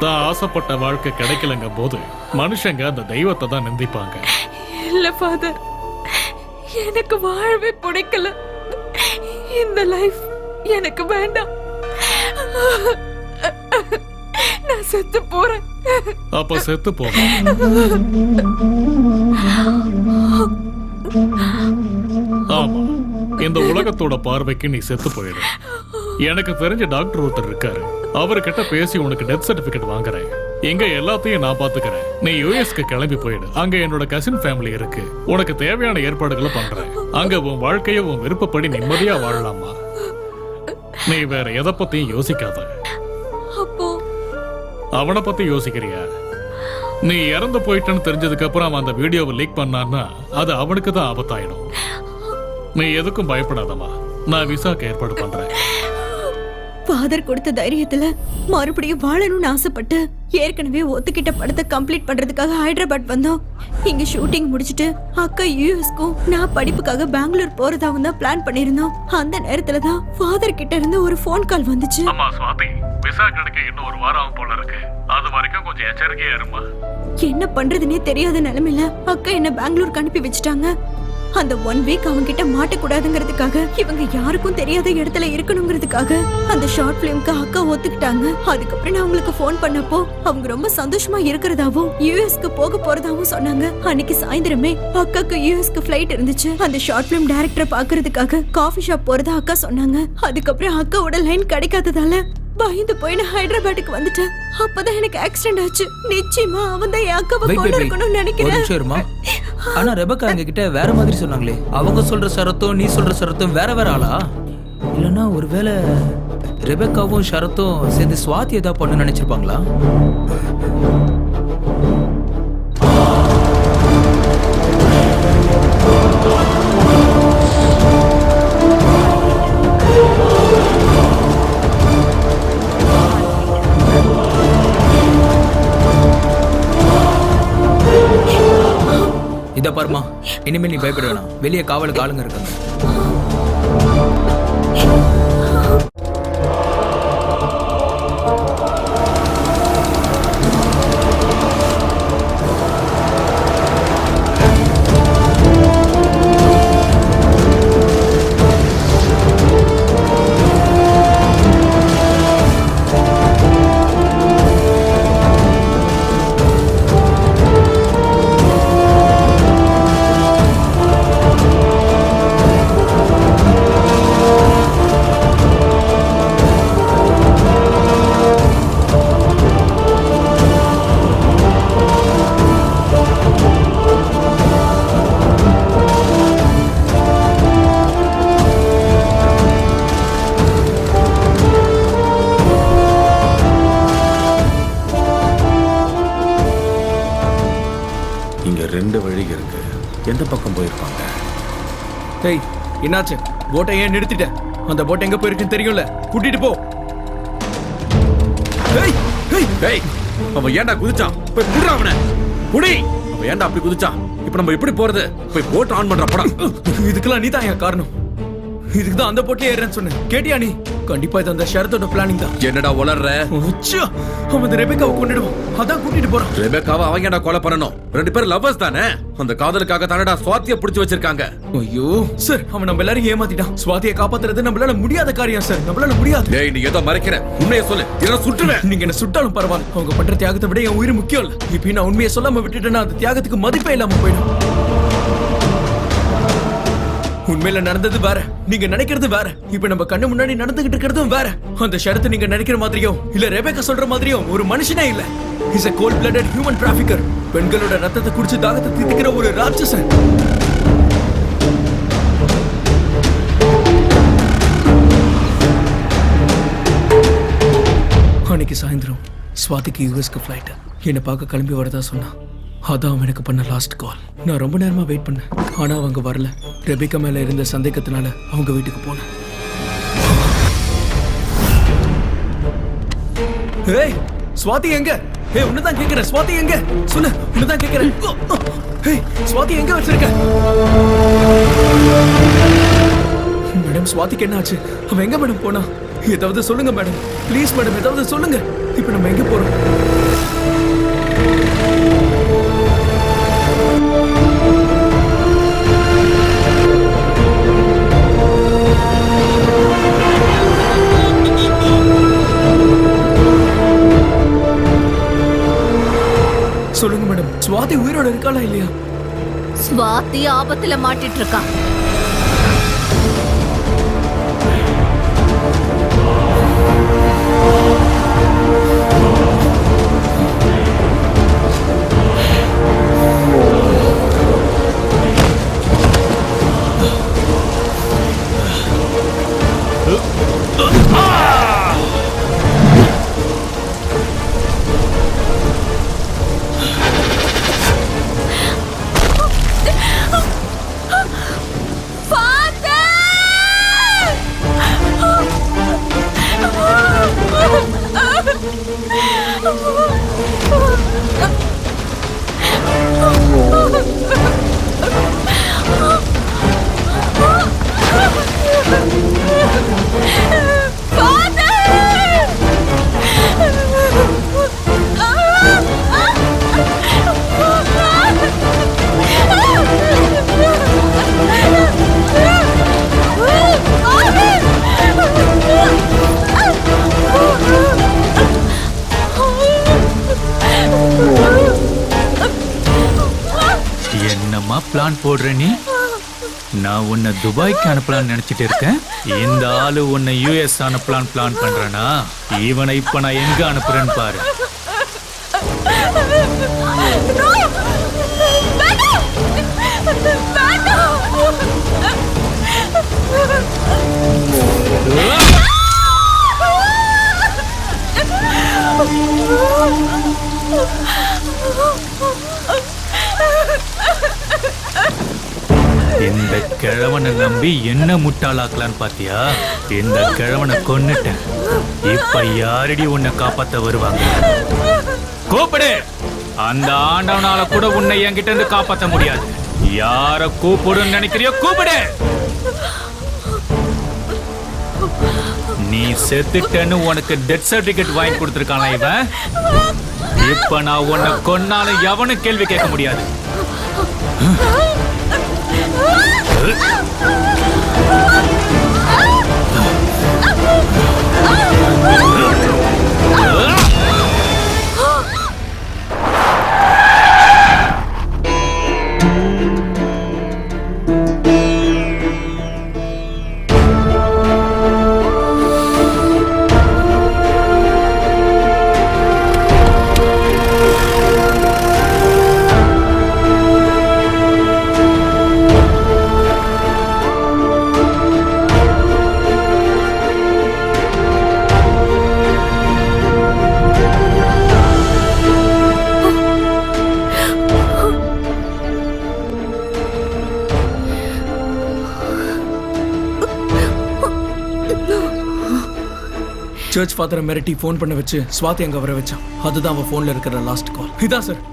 [SPEAKER 1] தான் ஆசைப்பட்ட வாழ்க்கை கிடைக்கலங்க போது மனுஷங்க அந்த தெய்வத்தை தான் நிந்திப்பாங்க.
[SPEAKER 3] இல்ல ஃபாதர், எனக்கு வாழவே பிடிக்கல. இந்த லைஃப் எனக்கு வேண்டாம். நான் செத்து போறேன்.
[SPEAKER 1] அப்ப செத்து போறேன். ஆமா, இந்த உலகத்தோட பார்வைக்கு நீ செத்து போயிடு. எனக்கு தெரிஞ்ச டாக்டர் ஒருத்தர் இருக்காரு, அவர்கிட்ட பேசி உனக்கு டெத் சர்டிபிகேட் வாங்குறேன். எங்க எல்லாத்தையும் நான் பாத்துக்கிறேன். நீ யுஎஸ்க்கு கிளம்பி போயிடு. அங்க என்னோட கசின் ஃபேமிலி இருக்கு. உனக்கு தேவையான ஏற்பாடுகளை பண்றேன். அங்க உன் வாழ்க்கைய உன் விருப்பப்படி நிம்மதியா வாழலாமா. நீ வேற எதை பத்தியும் யோசிக்காத.
[SPEAKER 4] அப்போ
[SPEAKER 1] அவனை பத்தி யோசிக்கிறியா? நீ இறந்து போயிட்டன்னு தெரிஞ்சதுக்கு அப்புறம் அவன் அந்த வீடியோவை லீக் பண்ணான்னா அது அவனுக்கு தான் ஆபத்தாயிடும். நீ எதுக்கும் பயப்படாதமா, நான் விசாக்கு ஏற்பாடு பண்றேன்.
[SPEAKER 11] ஃபாதர் கொடுத்த தைரியத்துல மறுபடியும் வாழணும்னு ஆசைப்பட்டு ஏற்கனவே ஒத்துக்கிட்ட படத்தை கம்ப்ளீட் பண்றதுக்காக ஹைதராபாத் வந்தோம். இங்க ஷூட்டிங் முடிச்சிட்டு அக்கா யூஎஸ்க்கும் நான் படிப்புக்காக பெங்களூர் போறதாவும் தான் பிளான் பண்ணிருந்தோம். அந்த நேரத்துல தான் ஃபாதர் கிட்ட இருந்து ஒரு ஃபோன் கால் வந்துச்சு.
[SPEAKER 1] அம்மா சுவாதி, விசா கிடைக்க இன்னும் ஒரு வாரம் போல இருக்கு. அது வரைக்கும் கொஞ்சம் எச்சரிக்கையா இருமா.
[SPEAKER 11] என்ன பண்றதுன்னே தெரியாத நிலைமையில அக்கா என்ன பெங்களூருக்கு அனுப்பி வச்சுட்டாங்க. அந்த 1 வீக் அவங்க கிட்ட மாட்டக்கூடாதுங்கிறதுக்காக, இவங்க யாருக்கும் தெரியாத இடத்துல இருக்கணுங்கிறதுக்காக அந்த ஷார்ட் பிலிம்க்கு அக்கா ஒத்துக்கிட்டாங்க. அதுக்கப்புறம் நான் அவங்களுக்கு ஃபோன் பண்ணப்போ அவங்க ரொம்ப சந்தோஷமா இருக்கிறதாவும் யூஎஸ்க்கு போக போறதாவும் சொன்னாங்க. அன்னைக்கு சாயந்தரமே அக்காக்கு யூஎஸ்க்கு ஃபிளைட் இருந்துச்சு. அந்த ஷார்ட் பிலிம் டைரக்டரை பாக்குறதுக்காக காஃபி ஷாப் போறதா அக்கா சொன்னாங்க. அதுக்கப்புறம் அக்காவோட லைன் கிடைக்காததால பயந்து போய் நான் ஹைதராபாத்துக்கு வந்துட்டேன். அப்பதான் எனக்கு ஆக்சிடென்ட் ஆச்சு. நிச்சயமா அவன் தான் என் அக்காவை கொண்டு இருக்கணும்னு நினைக்கிறேன்.
[SPEAKER 8] ஆனா ரெபக்கா எங்க கிட்ட வேற மாதிரி சொன்னாங்களே. அவங்க சொல்ற ஷரத்தும் நீ சொல்ற ஷரத்தும் வேற வேற ஆளா? இல்லனா ஒருவேளை ரெபக்காவும் ஷரத்தும் சேர்ந்து சுவாதி ஏதாவது பண்ண நினைச்சிருப்பாங்களா? இத பாருமா, இனிமேல் நீ பயப்பட வேணாம். வெளியே காவலுக்கு ஆளுங்க இருக்காங்க.
[SPEAKER 13] எந்த பக்கம் போயிருப்பாங்க?
[SPEAKER 7] டேய், என்னாச்சு? போட்டை ஏன் நிறுத்திட்ட? அந்த போட் எங்க போயிருக்குன்னு தெரியும்ல, கூட்டிட்டு போ.
[SPEAKER 13] டேய் டேய் டேய், அவன் ஏன்டா குதிச்சான்? போய் புடிடா அவனை. புடி. அவன் ஏன்டா அப்படி குதிச்சான்? இப்போ நம்ம எப்படி போறது? போய் போட் ஆன் பண்ற படம்.
[SPEAKER 7] இதுக்கெல்லாம் நீ தான் காரணம். இதுக்கு தான் அந்த போட்லயே ஏறேன்னு சொன்னேன். கேட்டியா நீ? கண்டிப்பா இது அந்த ஷரத்தோட பிளானிங் தான்.
[SPEAKER 13] என்னடா உளறற?
[SPEAKER 7] அவன் அந்த ரெபெக்காவை கொன்னிடுவான். அதான் கூட்டிட்டு போறான்.
[SPEAKER 13] ரெபெக்காவை அவங்க ஏன்டா கொலை பண்ணணும்? ரெண்டு பேரும் லவ்வர்ஸ் தானே. அந்த காதலுக்காக தானடா சுவாதியை பிடிச்சு வச்சிருக்காங்க.
[SPEAKER 7] ஐயோ சார், அவன் நம்ம எல்லாரும் ஏமாத்திட்டான். சுவாதியை காப்பாத்துறது நம்மளால முடியாத காரியம் சார். நம்மளால முடியாது.
[SPEAKER 13] டேய், நீ ஏதோ மறைக்கிற. உண்மையை சொல்லு, இல்ல சுட்டுவேன்.
[SPEAKER 7] நீங்க என்ன சுட்டாலும் பரவாயில்ல. அவங்க பண்ற தியாகத்தை விட என் உயிர் முக்கியம் இல்ல. இப்ப நான் உண்மையை சொல்லாம விட்டுட்டேன்னா அந்த தியாகத்துக்கு மதிப்பே இல்லாம போயிடும். உண்மையில நடந்தது வேற, நீங்க நினைக்கிறது வேற. இப்ப நம்ம கண்ணு முன்னாடி நடந்துகிட்டு இருக்கிறதும் வேற. அந்த ஷரத்து நீங்க நினைக்கிற மாதிரியும் இல்ல ரெபெக்கா சொல்ற மாதிரியும் ஒரு மனுஷனே இல்ல. Is a cold blooded human trafficker. பெண்களோட ரத்தத்தை குடிச்சு தாகத்தை தீர்க்கிற ஒரு ராட்சசன். அன்னைக்கு சாயந்தரம் ஸ்வாதிக்கு யூஎஸ்க்கு ஃபிளைட். என்னை பார்க்க கிளம்பி வரதா சொன்னா. அதான் அவன் எனக்கு பண்ண லாஸ்ட் கால். நான் ரொம்ப நேரமா வெயிட் பண்ணேன், ஆனா அவங்க வரல. ரெபெக்கா மேல இருந்த சந்தேகத்தினால அவங்க வீட்டுக்கு போனேன். ஏய் ஸ்வாதி எங்க? ஏய் உன்னதான் கேக்குறேன், ஸ்வாதி எங்க? சொல்லு, உன்னதான் கேக்குறேன். ஏய் ஸ்வாதி எங்க வச்சிருக்க? மேடம், ஸ்வாதிக்கு என்ன ஆச்சு? அவன் எங்க மேடம் போனா? ஏதாவது சொல்லுங்க மேடம், ப்ளீஸ் மேடம், ஏதாவது சொல்லுங்க. இப்போ நம்ம எங்க போறோம்? சொல்லுங்க மேடம், சுவாதி உயிரோட இருக்காளா இல்லையா?
[SPEAKER 5] ஸ்வாதி ஆபத்துல மாட்டிட்டு இருக்கான்.
[SPEAKER 8] என்னம்மா பிளான் போடுற நீ? நான் உன்னை துபாய்க்கு அனுப்பலான்னு நினைச்சிட்டு இருக்கேன். இந்த ஆளு உன்னை யூஎஸ் அனுப்பலான்னு பிளான் பண்றேனா? இவனை இப்ப நான் எங்க அனுப்புறேன்னு பாரு. இந்த கிழவனை நம்பி என்ன முட்டாளாக்கலான்னு பாத்தியா? இந்த கிழவனை கொன்னுட்டேன். இப்ப யாரடி உன்னை காப்பாத்த வருவாங்க? கூப்பிடு. அந்த ஆண்டவனால கூட உன்னை என்கிட்ட இருந்து காப்பாத்த முடியாது. யார கூப்பிடுன்னு நினைக்கிறியோ கூப்பிடு. நீ செத்துட்டேன்னு உனக்கு டெத் சர்டிபிகேட் வாங்கி கொடுத்துருக்கான இவன். இப்ப நான் உன்னை கொன்னாலும் எவனும் கேள்வி கேட்க முடியாது.
[SPEAKER 7] சர்ச் ஃபாதரை மிரட்டி ஃபோன் பண்ண வச்சு ஸ்வாதி அங்க வர வச்சான். அதுதான் அவன் ஃபோன்ல இருக்கிற லாஸ்ட் கால்.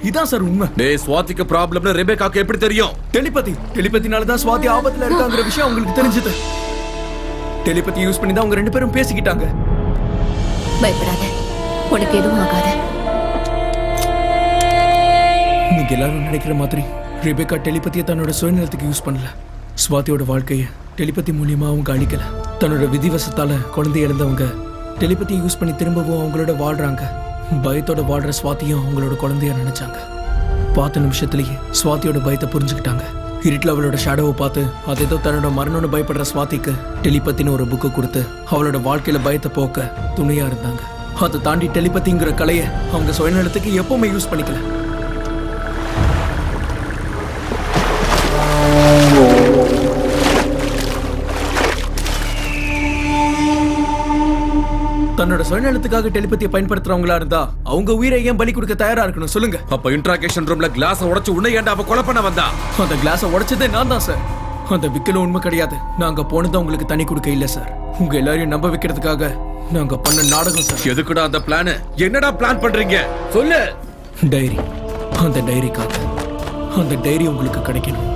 [SPEAKER 7] இதான் சார் உண்மை.
[SPEAKER 13] டேய், ஸ்வாதிக்கு ப்ராப்ளம்னு ரெபேக்காக்கு எப்படி தெரியும்?
[SPEAKER 7] டெலிபதினால தான் ஸ்வாதி ஆபத்துல இருக்காங்கற விஷயம் உங்களுக்கு தெரிஞ்சது. டெலிபதி யூஸ் பண்ணி தான் அவங்க ரெண்டு பேரும் பேசிக்கிட்டாங்க.
[SPEAKER 5] பயப்படாத, உனக்கு எதுவும் ஆகாது.
[SPEAKER 7] நீங்க எல்லாரும் நினைக்கிற மாதிரி ரெபேக்கா டெலிபதியை தன்னோட சுயநலத்துக்கு யூஸ் பண்ணல. ஸ்வாதியோட வாழ்க்கையை டெலிபதி மூலியமா அவங்க அழிக்கல. தன்னோட விதிவசத்தால குழந்தை இழந்தவங்க டெலிபதியை யூஸ் பண்ணி திரும்பவும் அவங்களோட வாழ்றாங்க. பயத்தோட வாழ்ற ஸ்வாதியும் அவங்களோட குழந்தையா நினைச்சாங்க. பார்த்த நிமிஷத்துலயே ஸ்வாதியோட பயத்தை புரிஞ்சுக்கிட்டாங்க. இருட்டில் அவளோட ஷேடோவை பார்த்து அது ஏதோ தன்னோட மரணம்னு பயப்படுற ஸ்வாதிக்கு டெலிபத்தின்னு ஒரு புக்கு கொடுத்து அவளோட வாழ்க்கையில பயத்தை போக்க துணையா இருந்தாங்க. அதை தாண்டி டெலிபதிங்கிற கலையை அவங்க சுயநலத்துக்கு எப்பவுமே யூஸ் பண்ணிக்கல. தன்னோட சுயநலத்துக்காக டெலிபதியை பயன்படுத்துறவங்களா இருந்தா அவங்க உயிரை ஏன் பலி கொடுக்க தயாரா இருக்கணும் சொல்லுங்க?
[SPEAKER 13] அப்ப இன்ட்ராகேஷன் ரூம்ல கிளாஸ் உடைச்சு உன்னை ஏன்டா அவ கொலை பண்ண வந்தா?
[SPEAKER 7] அந்த கிளாஸை உடைச்சதே நான் தான் சார். அந்த விக்கல உண்மை கிடையாது. நாங்க போனது உங்களுக்கு தனி கொடுக்க இல்ல சார். உங்க எல்லாரையும் நம்ப வைக்கிறதுக்காக நாங்க பண்ண நாடகம் சார்.
[SPEAKER 13] எதுக்குடா அந்த பிளான்? என்னடா பிளான் பண்றீங்க சொல்லு.
[SPEAKER 7] டைரி. அந்த டைரிக்காக. அந்த டைரி உங்களுக்கு கிடைக்கணும்.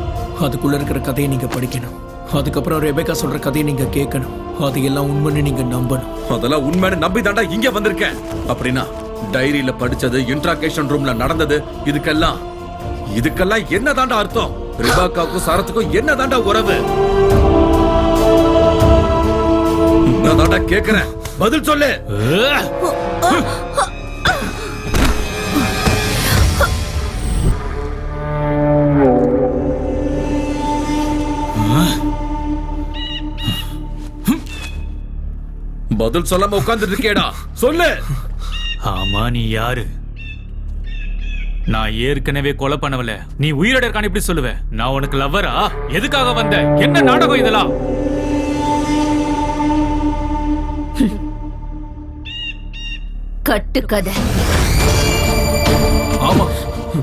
[SPEAKER 7] அதுக்குள்ள இருக்கிற கதையை நீங்க படிக்கணும். அதுக்கப்புறம் ரெபேக்கா சொல்ற கதையை நீங்க கேட்கணும். அது எல்லாம் உண்மைன்னு நீங்க நம்பணும்.
[SPEAKER 13] அதெல்லாம் உண்மைன்னு நம்பி தாண்டா இங்க வந்திருக்கேன். அப்படின்னா டைரியில படிச்சது, இன்ட்ராகேஷன் ரூம்ல நடந்தது, இதுக்கெல்லாம் என்ன தாண்டா அர்த்தம்? ரெபேக்காவுக்கும் சரத்துக்கும் என்ன தாண்டா உறவு? நான் தாண்டா கேக்குறேன், பதில் சொல்லு. பதில் சொல்லாம உட்கார்ந்துட்டு இருக்கேடா, சொல்லு.
[SPEAKER 8] ஆமா, நீ யாரு? நான் ஏற்கனவே கொலை பண்ணவல, நீ உயிரோட இருக்கான்னு எப்படி சொல்லுவ? நான் உனக்கு லவ்வரா? எதுக்காக வந்த? என்ன நாடகம் இதெல்லாம்?
[SPEAKER 5] கட்டுக்கதை.
[SPEAKER 7] ஆமா,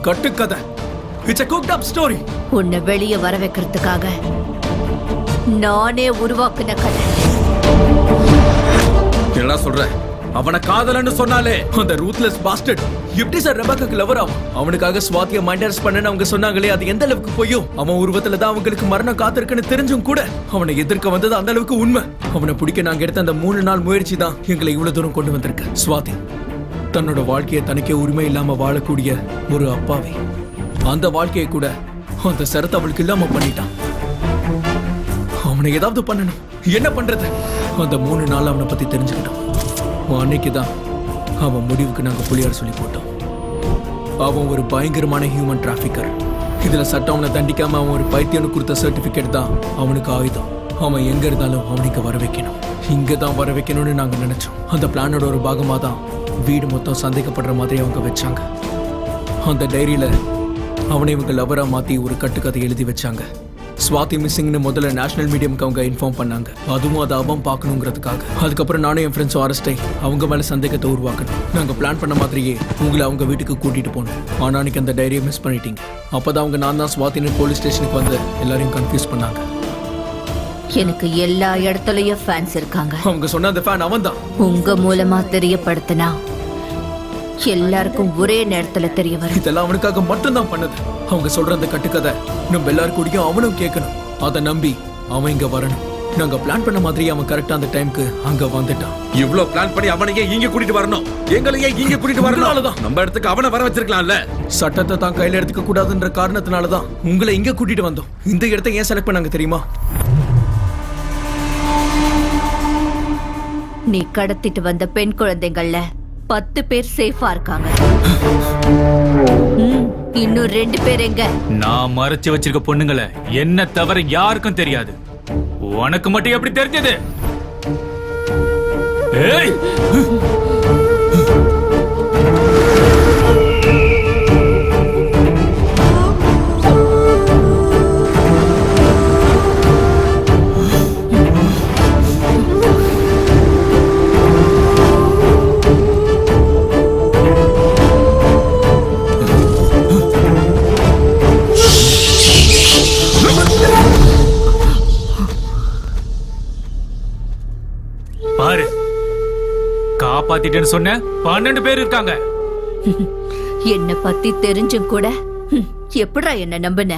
[SPEAKER 7] கட்டுக்கதை. It's a cooked up story.
[SPEAKER 5] உன்னை வெளியே வர வைக்கிறதுக்காக நானே உருவாக்குன கதை.
[SPEAKER 13] என்ன சொல்ற? அவனை காதலன்னு சொன்னாலே
[SPEAKER 7] அந்த ரூத்லெஸ் பாஸ்டர்ட் எப்படி சார் ரெபேக்காக்கு லவர் ஆகும்? அவனுக்காக ஸ்வாதியை மைண்ட் அரெஸ்ட் பண்ணன்னு அவங்க சொன்னாங்களே, அது எந்த அளவுக்கு போயோ? அவன் உருவத்துல தான் அவங்களுக்கு மரணம் காத்திருக்குன்னு தெரிஞ்சும் கூட அவனை எதிர்க்க வந்தது அந்த அளவுக்கு உண்மை. அவனை பிடிக்க நாங்க எடுத்த அந்த 3 நாள் முயற்சி தான் எங்களை இவ்வளவு தூரம் கொண்டு வந்திருக்கு. ஸ்வாதி தன்னோட வாழ்க்கையை தனக்கே உரிமை இல்லாம வாழக்கூடிய ஒரு அப்பாவி, அந்த வாழ்க்கையை கூட அந்த சரத்தை அவளுக்கு இல்லாம பண்ணிட்டான். அவனை ஏதாவது பண்ணணும். என்ன பண்றது? அந்த 3 நாள் அவனை பத்தி தெரிஞ்சுக்கிட்டோம். அன்னைக்குதான் அவன் முடிவுக்கு நாங்க புலியார் சொல்லி போட்டோம். அவன் ஒரு பயங்கரமான ஹியூமன் டிராபிக்கர். இதுல சட்டம் அவனை தண்டிக்காம அவன் ஒரு பைத்தியனு கொடுத்த சர்டிபிகேட் தான் அவனுக்கு ஆயுதம். அவன் எங்க இருந்தாலும் அவனுக்கு வர வைக்கணும், இங்கதான் வர வைக்கணும்னு நாங்க நினைச்சோம். அந்த பிளானோட ஒரு பாகமா தான் வீடு மொத்தம் சந்தேகப்படுற மாதிரி அவங்க வச்சாங்க. அந்த டைரியில அவனை இவங்க லவரா மாத்தி ஒரு கட்டுக்கதை எழுதி வச்சாங்க. ஸ்வாதி மிஸ்ஸிங்னு முதல்ல நேஷனல் மீடியம்க்கு அவங்க இன்ஃபார்ம் பண்ணாங்க. அதுவும் அதை அவன் பார்க்கணுங்கிறதுக்காக. அதுக்கப்புறம் நானும் என் ஃப்ரெண்ட்ஸும் அரெஸ்ட் ஆகி அவங்க மேல சந்தேகத்தை உருவாக்கணும். நாங்க பிளான் பண்ண மாதிரியே உங்களை அவங்க வீட்டுக்கு கூட்டிட்டு போனோம். ஆனா அன்னைக்கு அந்த டைரியை மிஸ் பண்ணிட்டீங்க. அப்பதான் அவங்க நான் தான் ஸ்வாதின்னு போலீஸ் ஸ்டேஷனுக்கு வந்து எல்லாரையும் கன்ஃபியூஸ் பண்ணாங்க.
[SPEAKER 5] எனக்கு எல்லா இடத்துலயும் ஃபேன்ஸ் இருக்காங்க.
[SPEAKER 7] அவங்க சொன்ன அந்த ஃபேன் அவன் தான்.
[SPEAKER 5] உங்க மூலமா தெரியப்படுத்தினா எல்லாருக்கும் ஒரே நேரத்துல தெரிய வரும்.
[SPEAKER 7] இதெல்லாம் அவனுக்காக மட்டும்தான் பண்ணது. அவங்க சொல்ற அந்த கட்டுக்கதை நம்ம எல்லாரும் கூடயும் அவனும் கேட்கணும். அதை நம்பி அவன் இங்க வரணும். நாங்க பிளான் பண்ண மாதிரி அவன் கரெக்டா அந்த டைம்க்கு அங்க வந்துட்டான்.
[SPEAKER 13] இவ்ளோ பிளான் பண்ணி அவனையே இங்க கூட்டிட்டு வரணும், எங்களையே இங்க கூட்டிட்டு வரணும். நம்ம இடத்துக்கு அவனை வர வச்சிருக்கலாம்ல.
[SPEAKER 7] சட்டத்தை தான் கையில எடுத்துக்க கூடாதுன்ற காரணத்தினாலதான் உங்களை இங்க கூட்டிட்டு வந்தோம். இந்த இடத்தை ஏன் செலக்ட் பண்ணாங்க தெரியுமா?
[SPEAKER 5] நீ கடத்திட்டு வந்த பெண் குழந்தைங்கள்ல 10 பேர் சேஃபா இருக்காங்க. இன்னும் 2 பேர் எங்க?
[SPEAKER 8] நான் மறைச்சு வச்சிருக்க பொண்ணுங்களை என்ன தவிர யாருக்கும் தெரியாது. உனக்கு மட்டும் எப்படி தெரிஞ்சது? ஏய், பாரு, காப்பாத்திட்டேன்னு சொன்ன 12 பேர் இருக்காங்க.
[SPEAKER 5] என்ன பத்தி தெரிஞ்சும் கூட எப்படா என்ன நம்பின?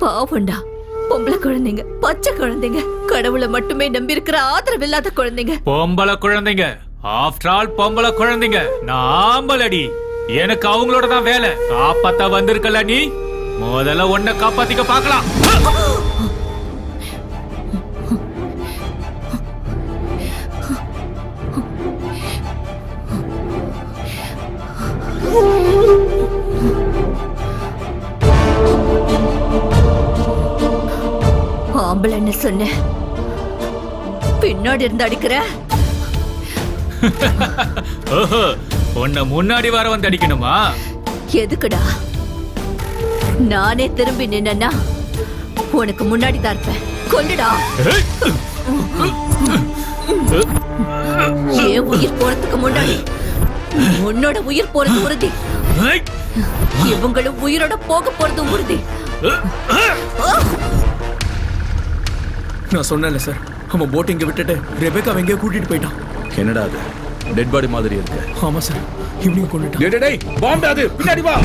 [SPEAKER 5] பாவண்டா, பொம்பளை குழந்தைங்க, பச்சை குழந்தைங்க, கடவுளை மட்டுமே நம்பி இருக்கிற ஆதரவு இல்லாத குழந்தைங்க.
[SPEAKER 8] பொம்பளை குழந்தைங்க, ஆஃப்டர் ஆல் பொம்பளை குழந்தைங்க. நான் ஆம்பளடி, எனக்கு அவங்களோட தான் வேலை. காப்பாத்த வந்திருக்கல நீ, முதல்ல உன்னை காப்பாத்திக்க பார்க்கலாம்.
[SPEAKER 5] ஆம்பளைன்னு சொன்ன, பின்னாடி இருந்து அடிக்கிற.
[SPEAKER 8] ஓஹோ, உன்னை முன்னாடி வர வந்து அடிக்கணுமா?
[SPEAKER 5] எதுக்குடா? நானே திரும்பி நின்னா உனக்கு முன்னாடி தான் இருப்பேன். கொல்லுடா. ஏன் உயிர் போறதுக்கு முன்னாடி உன்னோட உயிர் போறது உறுதி. இவங்களும் உயிரோட போக போறது உறுதி.
[SPEAKER 7] நான் சொன்னேன்ல சார், அவன் போட்டிங்க விட்டுட்டு ரெபேக்கா எங்கேயோ கூட்டிட்டு போயிட்டான்.
[SPEAKER 13] என்னடா அது? டெட் பாடி மாதிரி இருக்கு.
[SPEAKER 7] ஆமா சார், இவனையும் கொண்டுட்டான்.
[SPEAKER 13] டேய், பாம்பு அது, பின்னாடி வா.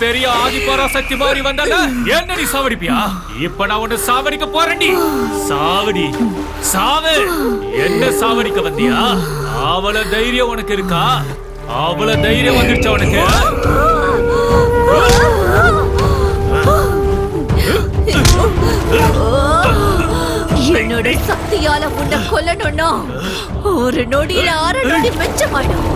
[SPEAKER 8] பெரிய ஆதி பராசக்தி மாதிரி வந்தால என்ன நீ சாவடிப்பியா? இப்ப நான் உன்னை சாவடிக்க போறேன்டி. சாவடி, சாவு. என்ன சாவடிக்க வந்தியா? அவள தைரியம் உனக்கு இருக்கா? அவள தைரியம் வந்துருச்சா உனக்கு?
[SPEAKER 5] என்னோட சக்தியால உன்னை கொல்லணும்னா ஒரு நொடியில 6 நொடி மிச்சமாயிடும்.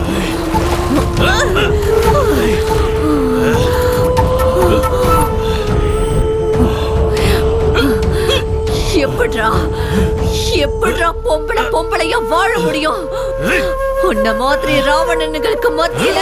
[SPEAKER 5] எப்படிடா பொம்பளையா வாழ முடியும்? உன்ன மாதிரி ராவணனுங்களுக்கு மத்தியில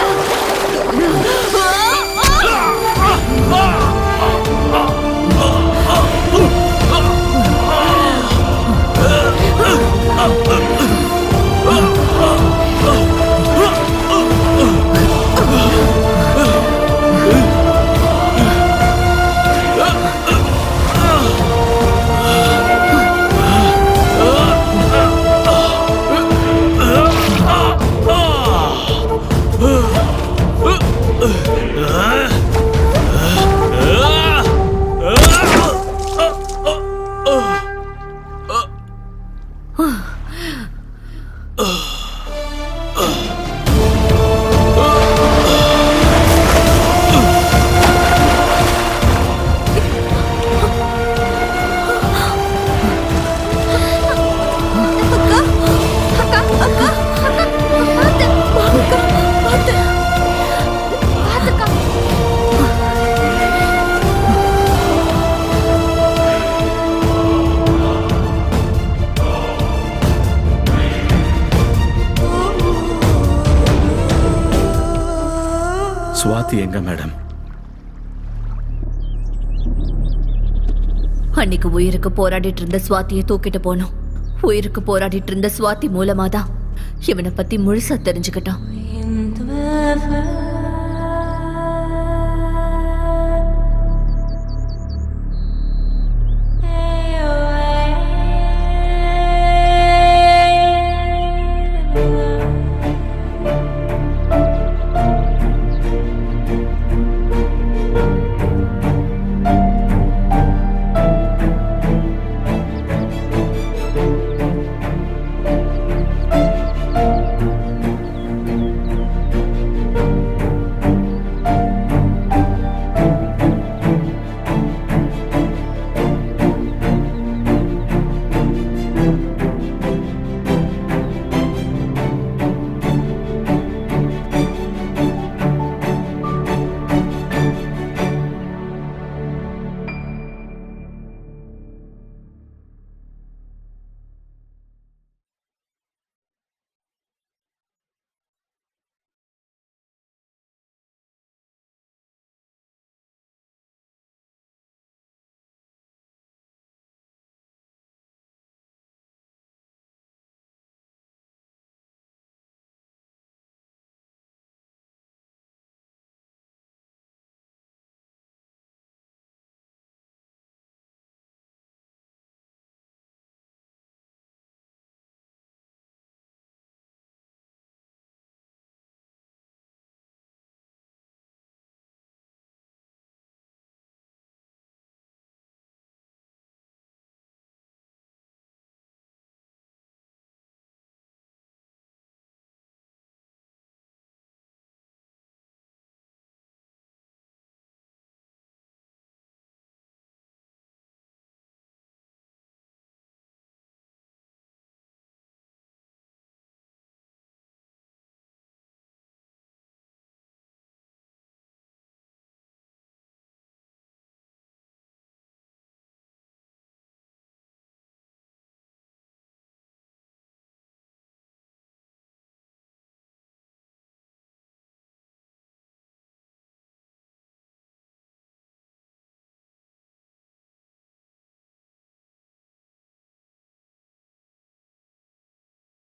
[SPEAKER 13] சுவாதி எங்க மேடம்?
[SPEAKER 5] அன்னைக்கு உயிருக்கு போராடிட்டு இருந்த சுவாதியை தூக்கிட்டு போனோம். உயிருக்கு போராடிட்டு இருந்த சுவாதி மூலமாதான் இவனை பத்தி முழுசா தெரிஞ்சுக்கிட்டான்.